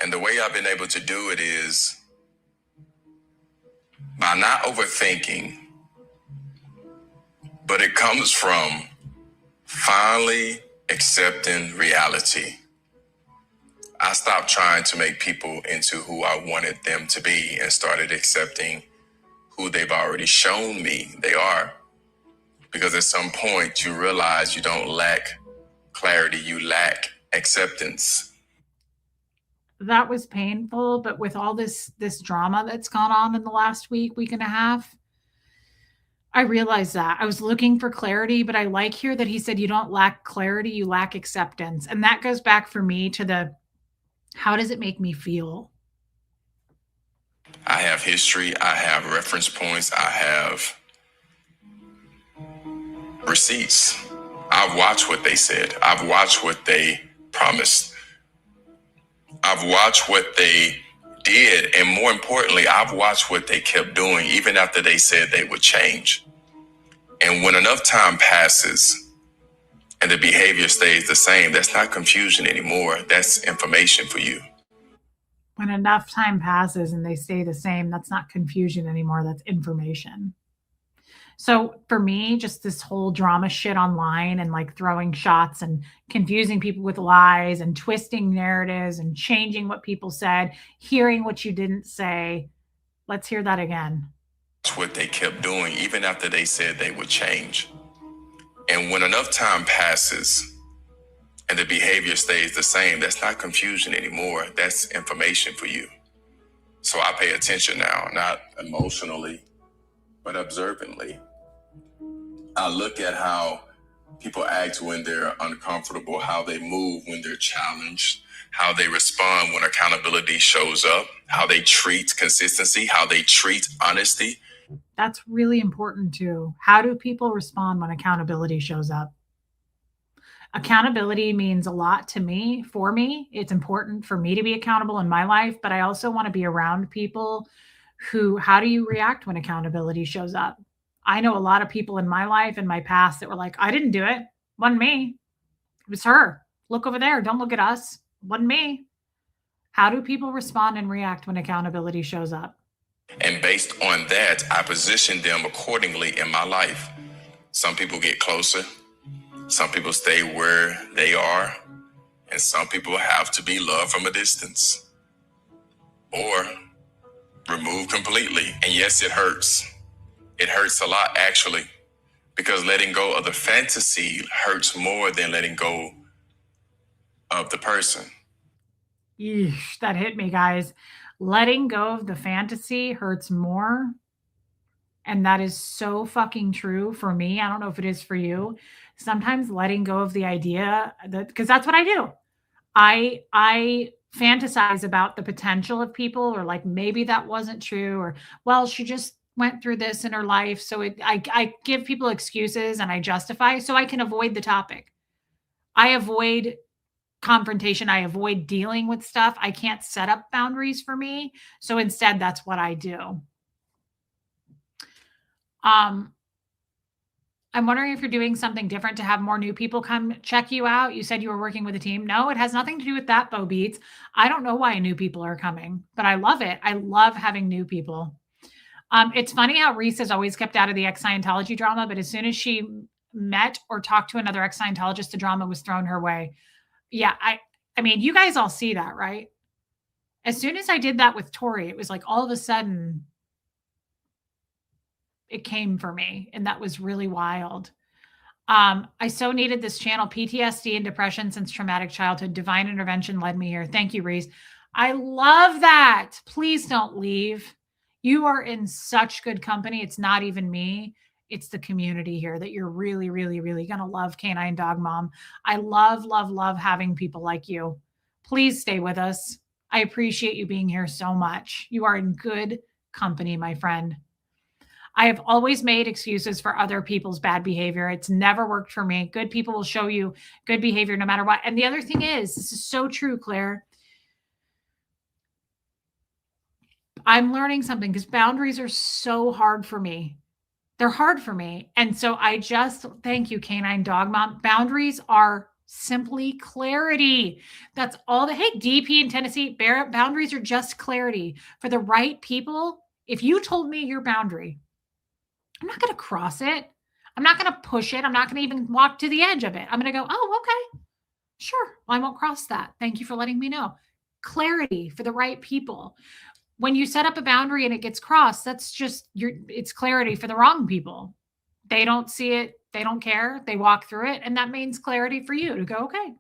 And the way I've been able to do it is by not overthinking, but it comes from finally accepting reality. I stopped trying to make people into who I wanted them to be and started accepting who they've already shown me they are. Because at some point you realize you don't lack clarity, you lack acceptance. That was painful, but with all this drama that's gone on in the last week and a half, I realized that. I was looking for clarity, but I like here that he said you don't lack clarity, you lack acceptance. And that goes back for me to the how does it make me feel? I have history, I have reference points, I have receipts. I've watched what they said. I've watched what they promised. I've watched what they did. And more importantly, I've watched what they kept doing even after they said they would change. And when enough time passes and the behavior stays the same, that's not confusion anymore. That's information for you. When enough time passes and they stay the same, that's not confusion anymore. That's information. So for me, just this whole drama shit online and like throwing shots and confusing people with lies and twisting narratives and changing what people said, hearing what you didn't say. Let's hear that again. That's what they kept doing even after they said they would change. And when enough time passes and the behavior stays the same, that's not confusion anymore. That's information for you. So I pay attention now, not emotionally, but observantly. I look at how people act when they're uncomfortable, how they move when they're challenged, how they respond when accountability shows up, how they treat consistency, how they treat honesty. That's really important too. How do people respond when accountability shows up? Accountability means a lot to me, for me. It's important for me to be accountable in my life, but I also want to be around people who, how do you react when accountability shows up? I know a lot of people in my life and my past that were like, I didn't do it. Wasn't me. It was her. Look over there. Don't look at us. Wasn't me. How do people respond and react when accountability shows up? And based on that, I position them accordingly in my life. Some people get closer. Some people stay where they are. And some people have to be loved from a distance or removed completely. And yes, it hurts. It hurts a lot, actually, because letting go of the fantasy hurts more than letting go of the person. Eesh, that hit me, guys. Letting go of the fantasy hurts more. And that is so fucking true for me. I don't know if it is for you. Sometimes letting go of the idea that, because that's what I do. I fantasize about the potential of people, or like maybe that wasn't true, or well, she just went through this in her life. So I give people excuses and I justify so I can avoid the topic. I avoid confrontation. I avoid dealing with stuff. I can't set up boundaries for me. So instead, that's what I do. I'm wondering if you're doing something different to have more new people come check you out. You said you were working with a team. No, it has nothing to do with that, Bo Beats. I don't know why new people are coming, but I love it. I love having new people. It's funny how Reese has always kept out of the ex-Scientology drama, but as soon as she met or talked to another ex-Scientologist, the drama was thrown her way. Yeah, I mean, you guys all see that, right? As soon as I did that with Tori, it was like all of a sudden it came for me, and that was really wild. I so needed this channel. PTSD and depression since traumatic childhood. Divine intervention led me here. Thank you, Reese. I love that. Please don't leave. You are in such good company. It's not even me. It's the community here that you're really, really, really going to love, Canine Dog Mom. I love, love, love having people like you. Please stay with us. I appreciate you being here so much. You are in good company, my friend. I have always made excuses for other people's bad behavior. It's never worked for me. Good people will show you good behavior no matter what. And the other thing is, this is so true, Claire. I'm learning something because boundaries are so hard for me. They're hard for me. And so I just, thank you, Canine Dog Mom. Boundaries are simply clarity. That's all the, hey, DP in Tennessee, boundaries are just clarity for the right people. If you told me your boundary, I'm not going to cross it. I'm not going to push it. I'm not going to even walk to the edge of it. I'm going to go, oh, okay, sure. Well, I won't cross that. Thank you for letting me know. Clarity for the right people. When you set up a boundary and it gets crossed, that's just it's clarity for the wrong people. They don't see it. They don't care. They walk through it. And that means clarity for you to go, okay.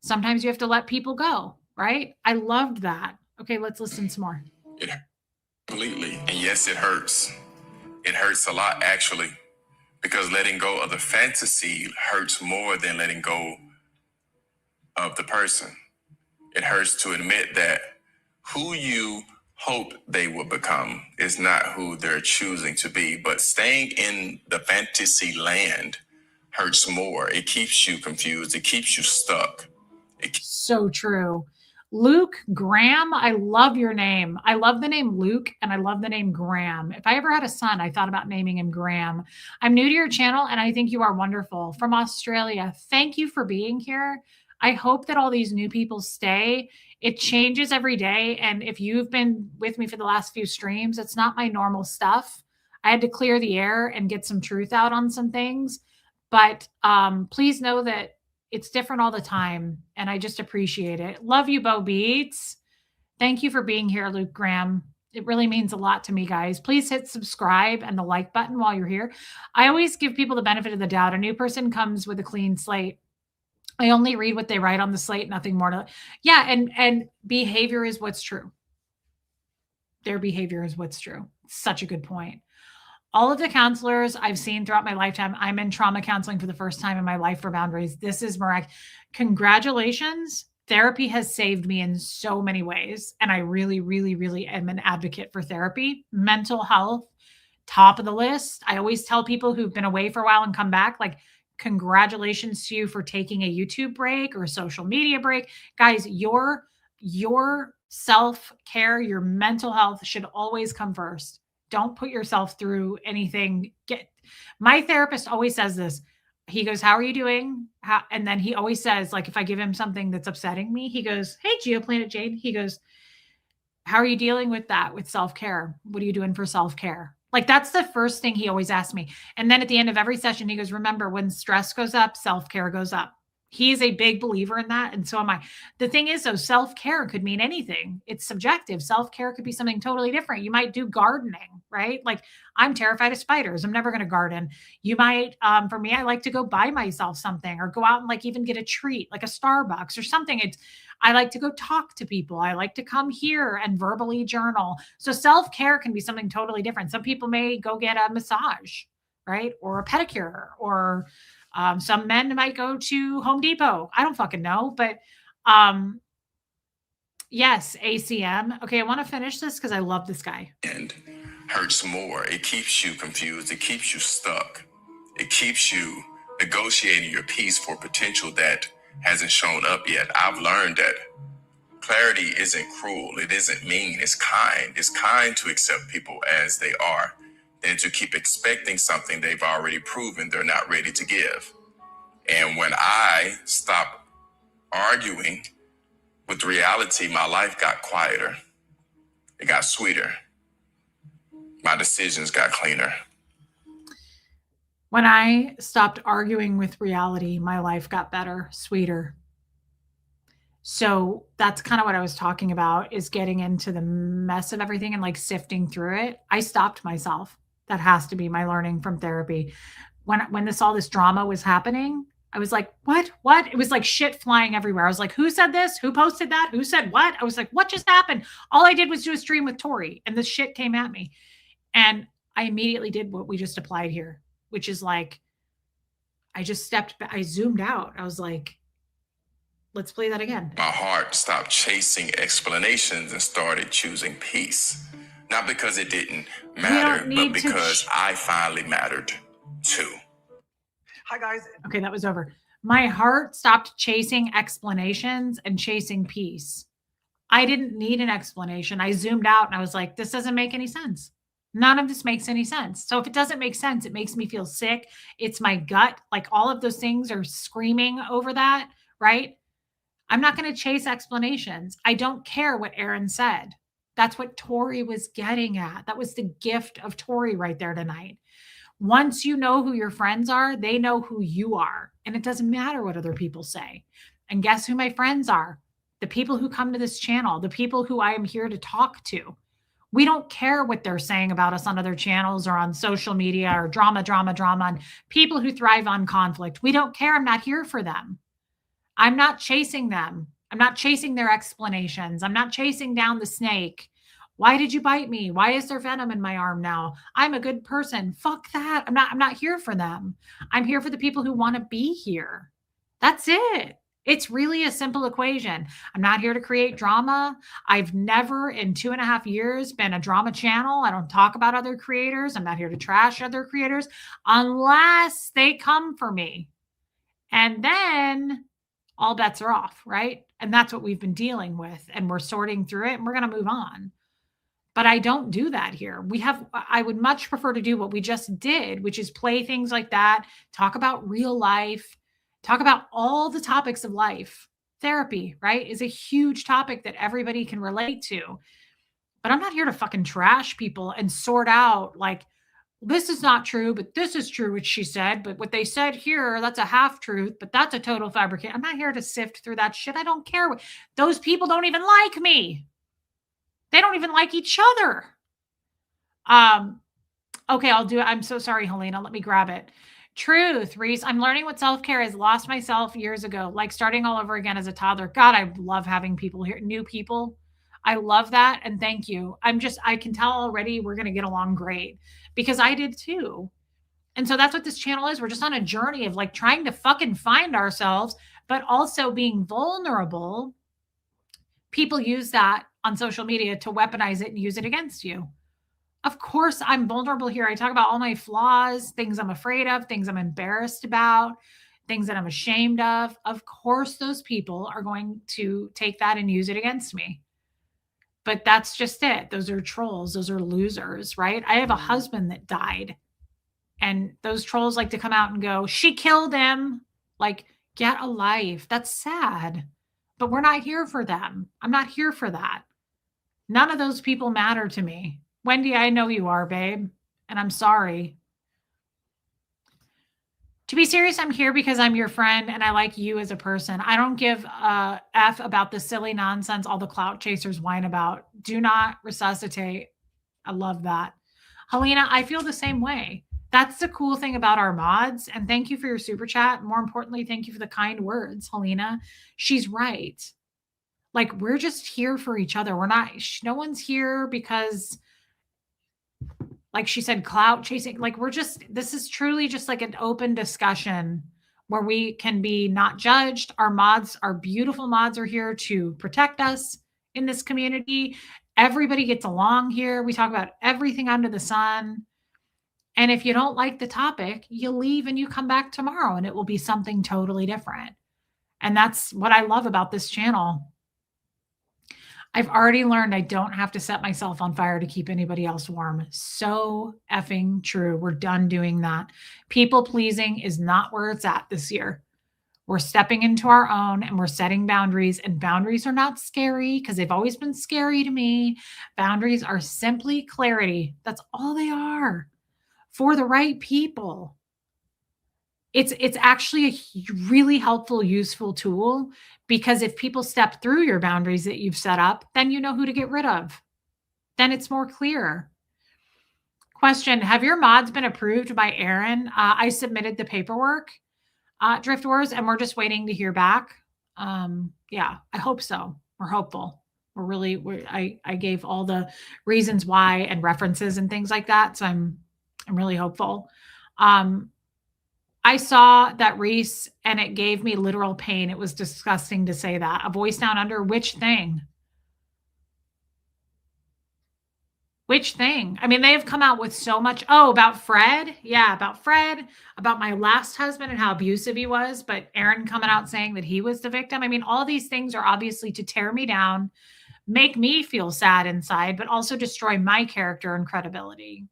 Sometimes you have to let people go, right? I loved that. Okay, let's listen some more. It completely. And yes, it hurts. It hurts a lot, actually, because letting go of the fantasy hurts more than letting go of the person. It hurts to admit that who you hope they will become is not who they're choosing to be. But staying in the fantasy land hurts more. It keeps you confused. It keeps you stuck. So true. Luke Graham, I love your name. I love the name Luke and I love the name Graham. If I ever had a son, I thought about naming him Graham. I'm new to your channel and I think you are wonderful. From Australia, thank you for being here. I hope that all these new people stay. It changes every day. And if you've been with me for the last few streams, it's not my normal stuff. I had to clear the air and get some truth out on some things. But please know that it's different all the time, and I just appreciate it. Love you, Bo Beats. Thank you for being here, Luke Graham. It really means a lot to me, guys. Please hit subscribe and the like button while you're here. I always give people the benefit of the doubt. A new person comes with a clean slate. I only read what they write on the slate, nothing more to. Yeah, and behavior is what's true. Their behavior is what's true. Such a good point. All of the counselors I've seen throughout my lifetime, I'm in trauma counseling for the first time in my life for boundaries. This is miraculous. Congratulations. Therapy has saved me in so many ways. And I really, really, really am an advocate for therapy. Mental health, top of the list. I always tell people who've been away for a while and come back, like, congratulations to you for taking a YouTube break or a social media break. Guys, your self-care, your mental health should always come first. Don't put yourself through anything. My therapist always says this. He goes, how are you doing? And then he always says, like, if I give him something that's upsetting me, he goes, hey, Geoplanet Jade. He goes, how are you dealing with that with self-care? What are you doing for self-care? Like, that's the first thing he always asks me. And then at the end of every session, he goes, remember, when stress goes up, self-care goes up. He's a big believer in that. And so am I. The thing is, though, self-care could mean anything. It's subjective. Self-care could be something totally different. You might do gardening, right? Like, I'm terrified of spiders. I'm never going to garden. You might, for me, I like to go buy myself something or go out and like even get a treat, like a Starbucks or something. I like to go talk to people. I like to come here and verbally journal. So self-care can be something totally different. Some people may go get a massage, right? Or a pedicure, or some men might go to Home Depot. I don't fucking know, but Yes, ACM. Okay, I want to finish this because I love this guy. And hurts more. It keeps you confused. It keeps you stuck. It keeps you negotiating your peace for potential that hasn't shown up yet. I've learned that clarity isn't cruel. It isn't mean. It's kind. It's kind to accept people as they are than to keep expecting something they've already proven they're not ready to give. And when I stopped arguing with reality, my life got quieter. It got sweeter. My decisions got cleaner. When I stopped arguing with reality, my life got better, sweeter. So that's kind of what I was talking about, is getting into the mess of everything and like sifting through it. I stopped myself. That has to be my learning from therapy. When all this drama was happening, I was like, what? It was like shit flying everywhere. I was like, who said this? Who posted that? Who said what? I was like, what just happened? All I did was do a stream with Tori and this shit came at me. And I immediately did what we just applied here, which is like, I just stepped back. I zoomed out. I was like, let's play that again. My heart stopped chasing explanations and started choosing peace. Not because it didn't matter, but because I finally mattered too. Hi, guys. Okay, that was over. My heart stopped chasing explanations and chasing peace. I didn't need an explanation. I zoomed out and I was like, this doesn't make any sense. None of this makes any sense. So if it doesn't make sense, it makes me feel sick. It's my gut. Like all of those things are screaming over that, right? I'm not going to chase explanations. I don't care what Aaron said. That's what Tori was getting at. That was the gift of Tori right there tonight. Once you know who your friends are, they know who you are. And it doesn't matter what other people say. And guess who my friends are? The people who come to this channel, the people who I am here to talk to. We don't care what they're saying about us on other channels or on social media or drama, and people who thrive on conflict. We don't care. I'm not here for them. I'm not chasing them. I'm not chasing their explanations. I'm not chasing down the snake. Why did you bite me? Why is there venom in my arm now? I'm a good person. Fuck that. I'm not here for them. I'm here for the people who want to be here. That's it. It's really a simple equation. I'm not here to create drama. I've never in 2.5 years been a drama channel. I don't talk about other creators. I'm not here to trash other creators unless they come for me. And then all bets are off, right? And that's what we've been dealing with. And we're sorting through it and we're going to move on. But I don't do that here. I would much prefer to do what we just did, which is play things like that, talk about real life, talk about all the topics of life. Therapy, right, is a huge topic that everybody can relate to. But I'm not here to fucking trash people and sort out like, this is not true, but this is true, which she said. But what they said here, that's a half truth, but that's a total fabrication. I'm not here to sift through that shit. I don't care. Those people don't even like me. They don't even like each other. Okay, I'll do it. I'm so sorry, Helena. Let me grab it. Truth, Reese. I'm learning what self-care is. Lost myself years ago, like starting all over again as a toddler. God, I love having people here, new people. I love that. And thank you. I can tell already we're going to get along great because I did too. And so that's what this channel is. We're just on a journey of like trying to fucking find ourselves, but also being vulnerable. People use that on social media to weaponize it and use it against you. Of course, I'm vulnerable here. I talk about all my flaws, things I'm afraid of, things I'm embarrassed about, things that I'm ashamed of. Of course, those people are going to take that and use it against me. But that's just it. Those are trolls. Those are losers, right? I have a husband that died. And those trolls like to come out and go, she killed him. Like, get a life. That's sad. But we're not here for them. I'm not here for that. None of those people matter to me. Wendy, I know you are, babe. And I'm sorry. To be serious, I'm here because I'm your friend and I like you as a person. I don't give a F about the silly nonsense all the clout chasers whine about. Do not resuscitate. I love that. Helena, I feel the same way. That's the cool thing about our mods. And thank you for your super chat. More importantly, thank you for the kind words, Helena. She's right. Like, we're just here for each other. No one's here because, like she said, clout chasing. Like, this is truly just like an open discussion where we can be not judged. Our beautiful mods are here to protect us, in this community. Everybody gets along here. We talk about everything under the sun. And if you don't like the topic, you leave and you come back tomorrow and it will be something totally different. And that's what I love about this channel. I've already learned I don't have to set myself on fire to keep anybody else warm. So effing true. We're done doing that. People pleasing is not where it's at this year. We're stepping into our own and we're setting boundaries, and boundaries are not scary because they've always been scary to me. Boundaries are simply clarity. That's all they are for the right people. It's actually a really helpful, useful tool, because if people step through your boundaries that you've set up, then you know who to get rid of. Then it's more clear. Question: have your mods been approved by Aaron? I submitted the paperwork, Drift Wars, and we're just waiting to hear back. Yeah, I hope so. We're hopeful. I gave all the reasons why and references and things like that, so I'm really hopeful. I saw that Reese, and it gave me literal pain. It was disgusting to say that. A voice down under, which thing? Which thing? I mean, they have come out with so much. Oh, about Fred? Yeah, about Fred, about my last husband and how abusive he was, but Aaron coming out saying that he was the victim. I mean, all these things are obviously to tear me down, make me feel sad inside, but also destroy my character and credibility.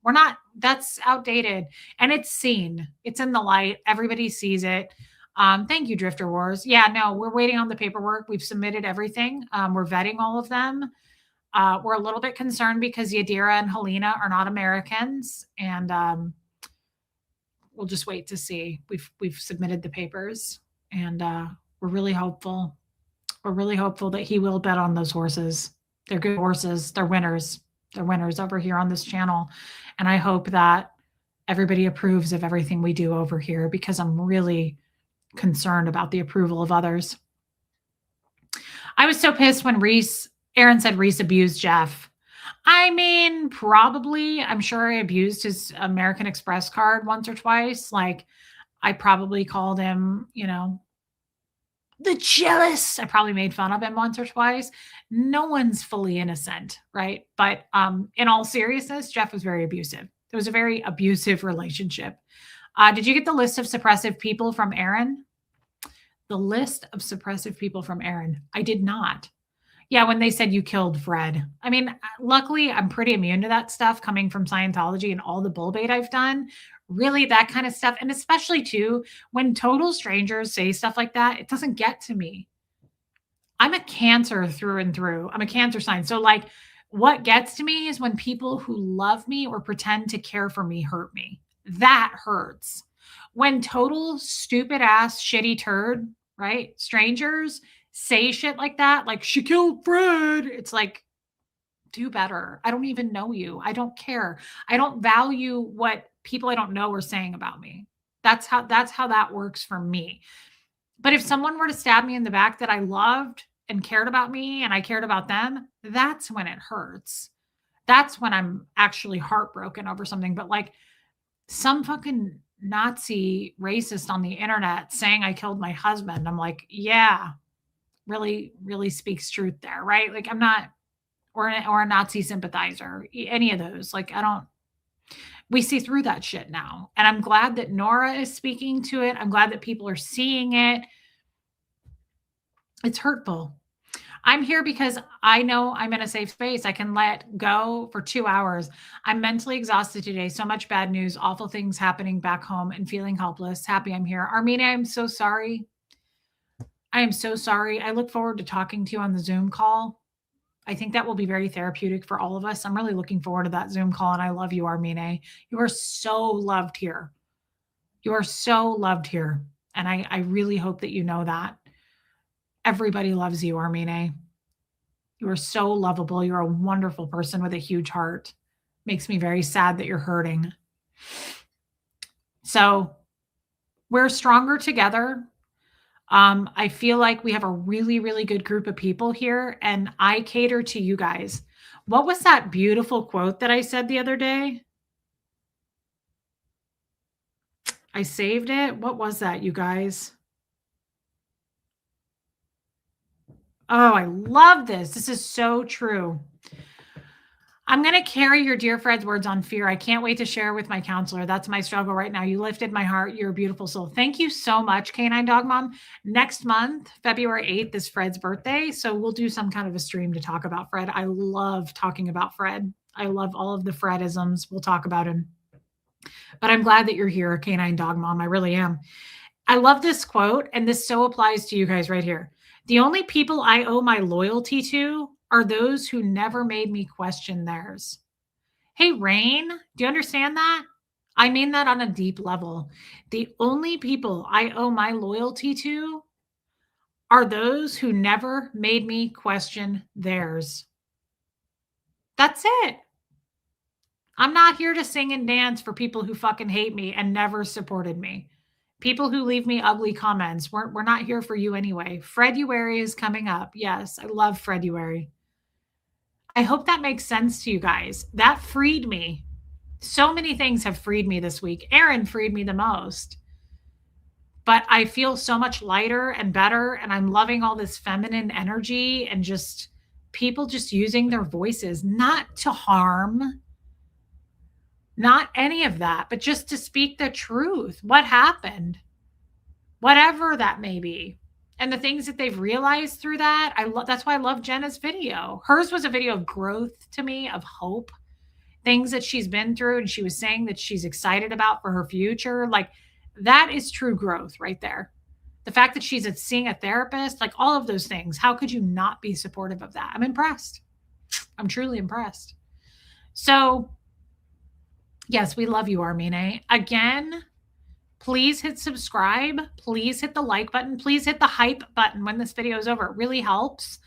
That's outdated, and it's seen. It's in the light. Everybody sees it. Thank you, Drifter Wars. Yeah, no, we're waiting on the paperwork. We've submitted everything. We're vetting all of them. We're a little bit concerned because Yadira and Helena are not Americans, and we'll just wait to see. We've submitted the papers, and we're really hopeful. We're really hopeful that he will bet on those horses. They're good horses. They're winners. They're winners over here on this channel. And I hope that everybody approves of everything we do over here, because I'm really concerned about the approval of others. I was so pissed when Aaron said Reese abused Jeff. I mean, probably. I'm sure I abused his American Express card once or twice. Like, I probably called him, the jealous. I probably made fun of him once or twice. No one's fully innocent, right? But in all seriousness, Jeff was very abusive. It was a very abusive relationship. Did you get the list of suppressive people from Aaron? The list of suppressive people from Aaron. I did not. Yeah, when they said you killed Fred. I mean, luckily, I'm pretty immune to that stuff coming from Scientology and all the bull bait I've done. Really, that kind of stuff. And especially, too, when total strangers say stuff like that, it doesn't get to me. I'm a Cancer through and through. I'm a Cancer sign. So, like, what gets to me is when people who love me or pretend to care for me hurt me. That hurts. When total stupid ass shitty turd, right? Strangers say shit like that, like she killed Fred. It's like, do better. I don't even know you. I don't care. I don't value what people I don't know are saying about me. That's how that works for me. But if someone were to stab me in the back that I loved and cared about me and I cared about them, that's when it hurts. That's when I'm actually heartbroken over something. But like some fucking Nazi racist on the internet saying I killed my husband, I'm like, yeah, really, really speaks truth there, right? Like I'm not, or a Nazi sympathizer, any of those. Like we see through that shit now. And I'm glad that Nora is speaking to it. I'm glad that people are seeing it. It's hurtful. I'm here because I know I'm in a safe space. I can let go for 2 hours. I'm mentally exhausted today. So much bad news, awful things happening back home and feeling helpless. Happy I'm here. Armina, I'm so sorry. I am so sorry. I look forward to talking to you on the Zoom call. I think that will be very therapeutic for all of us. I'm really looking forward to that Zoom call, and I love you, Armine. You are so loved here. You are so loved here, and I really hope that you know that. Everybody loves you, Armine. You are so lovable. You're a wonderful person with a huge heart. Makes me very sad that you're hurting. So we're stronger together. I feel like we have a really, really good group of people here, and I cater to you guys. What was that beautiful quote that I said the other day? I saved it. What was that, you guys? Oh, I love this. This is so true. I'm going to carry your dear Fred's words on fear. I can't wait to share with my counselor. That's my struggle right now. You lifted my heart. You're a beautiful soul. Thank you so much, Canine Dog Mom. Next month, February 8th, is Fred's birthday. So we'll do some kind of a stream to talk about Fred. I love talking about Fred. I love all of the Fredisms. We'll talk about him. But I'm glad that you're here, Canine Dog Mom. I really am. I love this quote, and this so applies to you guys right here. The only people I owe my loyalty to are those who never made me question theirs. Hey, Rain, do you understand that? I mean that on a deep level. The only people I owe my loyalty to are those who never made me question theirs. That's it. I'm not here to sing and dance for people who fucking hate me and never supported me. People who leave me ugly comments. We're not here for you anyway. Freduary is coming up. Yes, I love Freduary. I hope that makes sense to you guys. That freed me. So many things have freed me this week. Aaron freed me the most. But I feel so much lighter and better, and I'm loving all this feminine energy and just people just using their voices, not to harm, not any of that, but just to speak the truth. What happened? Whatever that may be. And the things that they've realized through that, that's why I love Jenna's video. Hers was a video of growth to me, of hope, things that she's been through, and she was saying that she's excited about for her future. Like, that is true growth right there. The fact that she's seeing a therapist, like all of those things, how could you not be supportive of that? I'm impressed. I'm truly impressed. So, yes, we love you, Armine. Again, please hit subscribe. Please hit the like button. Please hit the hype button when this video is over. It really helps.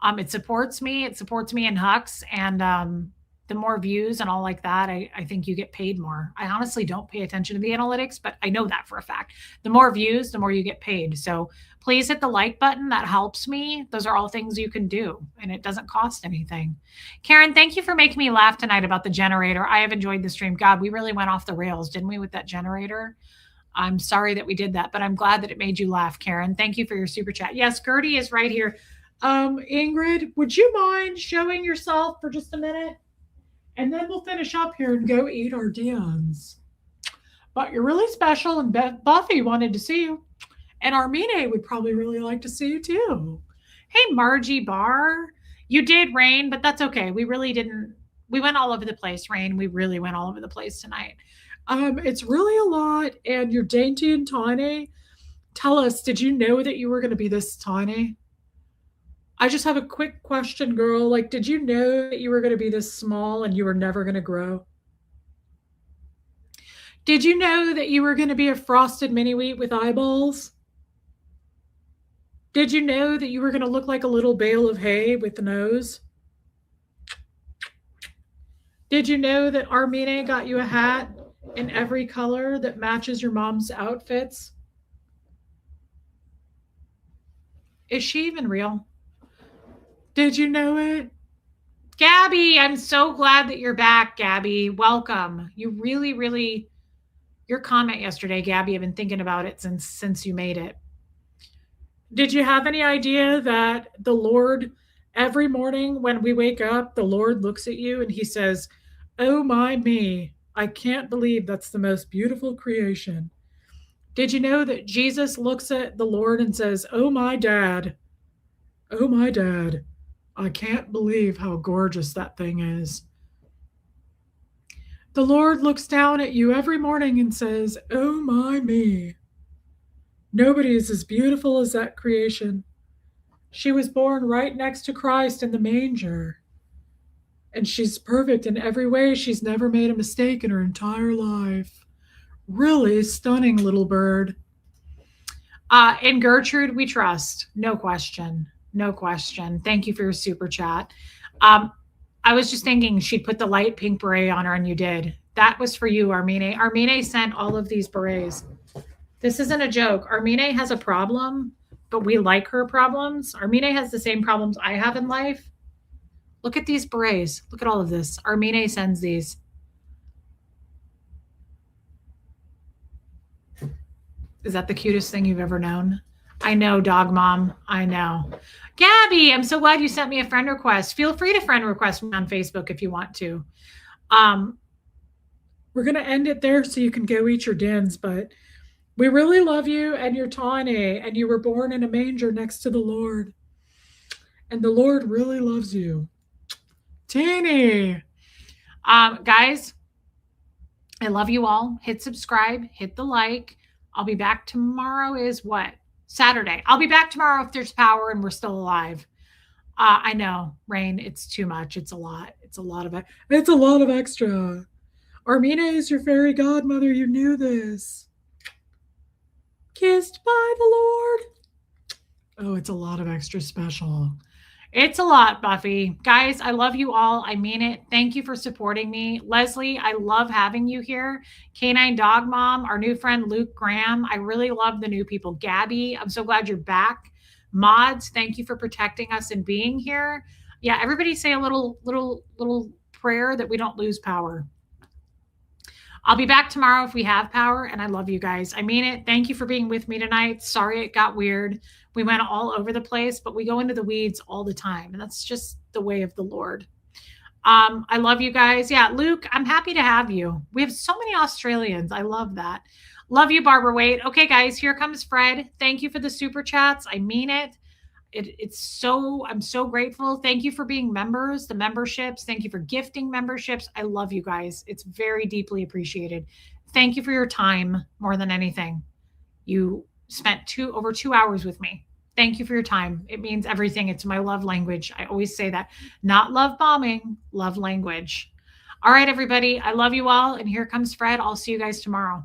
It supports me. It supports me in Hux. And the more views and all like that, I think you get paid more. I honestly don't pay attention to the analytics, but I know that for a fact. The more views, the more you get paid. So please hit the like button. That helps me. Those are all things you can do, and it doesn't cost anything. Karen, thank you for making me laugh tonight about the generator. I have enjoyed the stream. God, we really went off the rails, didn't we, with that generator? I'm sorry that we did that, but I'm glad that it made you laugh, Karen. Thank you for your super chat. Yes, Gertie is right here. Ingrid, would you mind showing yourself for just a minute? And then we'll finish up here and go eat our Dion's. But you're really special, and Buffy wanted to see you. And Armine would probably really like to see you too. Hey, Margie Barr. You did, Rain, but that's okay. We really didn't. We went all over the place, Rain. We really went all over the place tonight. It's really a lot, and you're dainty and tiny. Tell us, did you know that you were going to be this tiny? I just have a quick question, girl. Like, did you know that you were going to be this small and you were never going to grow? Did you know that you were going to be a frosted mini wheat with eyeballs? Did you know that you were going to look like a little bale of hay with the nose? Did you know that Armine got you a hat in every color that matches your mom's outfits? Is she even real? Did you know it? Gabby, I'm so glad that you're back, Gabby. Welcome. You really, really, your comment yesterday, Gabby, I've been thinking about it since you made it. Did you have any idea that the Lord, every morning when we wake up, the Lord looks at you and he says, "Oh my me, I can't believe that's the most beautiful creation." Did you know that Jesus looks at the Lord and says, "Oh my dad, I can't believe how gorgeous that thing is." The Lord looks down at you every morning and says, "Oh my me, nobody is as beautiful as that creation. She was born right next to Christ in the manger. And she's perfect in every way. She's never made a mistake in her entire life. Really stunning little bird." In Gertrude, we trust. No question. No question. Thank you for your super chat. I was just thinking she'd put the light pink beret on her, and you did. That was for you, Armine. Armine sent all of these berets. This isn't a joke. Armine has a problem, but we like her problems. Armine has the same problems I have in life. Look at these berets. Look at all of this. Armine sends these. Is that the cutest thing you've ever known? I know, dog mom. I know. Gabby, I'm so glad you sent me a friend request. Feel free to friend request me on Facebook if you want to. We're going to end it there so you can go eat your dins, but we really love you, and you're tawny, and you were born in a manger next to the Lord. And the Lord really loves you. Teeny. Guys, I love you all. Hit subscribe, hit the like. I'll be back tomorrow is what? Saturday. I'll be back tomorrow if there's power and we're still alive. I know, Rain, it's too much. It's a lot. It's a lot of extra. Armina is your fairy godmother. You knew this. Kissed by the Lord. Oh, it's a lot of extra special. It's a lot, Buffy. Guys, I love you all. I mean it. Thank you for supporting me. Leslie, I love having you here. Canine Dog Mom, our new friend Luke Graham. I really love the new people. Gabby, I'm so glad you're back. Mods, thank you for protecting us and being here. Yeah, everybody say a little prayer that we don't lose power. I'll be back tomorrow if we have power, and I love you guys. I mean it. Thank you for being with me tonight. Sorry it got weird. We went all over the place, but we go into the weeds all the time, and that's just the way of the Lord. I love you guys. Yeah, Luke, I'm happy to have you. We have so many Australians. I love that. Love you, Barbara Waite. Okay, guys, here comes Fred. Thank you for the super chats. I mean it. I'm so grateful. Thank you for being members, the memberships. Thank you for gifting memberships. I love you guys. It's very deeply appreciated. Thank you for your time more than anything. You spent over 2 hours with me. Thank you for your time. It means everything. It's my love language. I always say that. Not love bombing, love language. All right, everybody. I love you all. And here comes Fred. I'll see you guys tomorrow.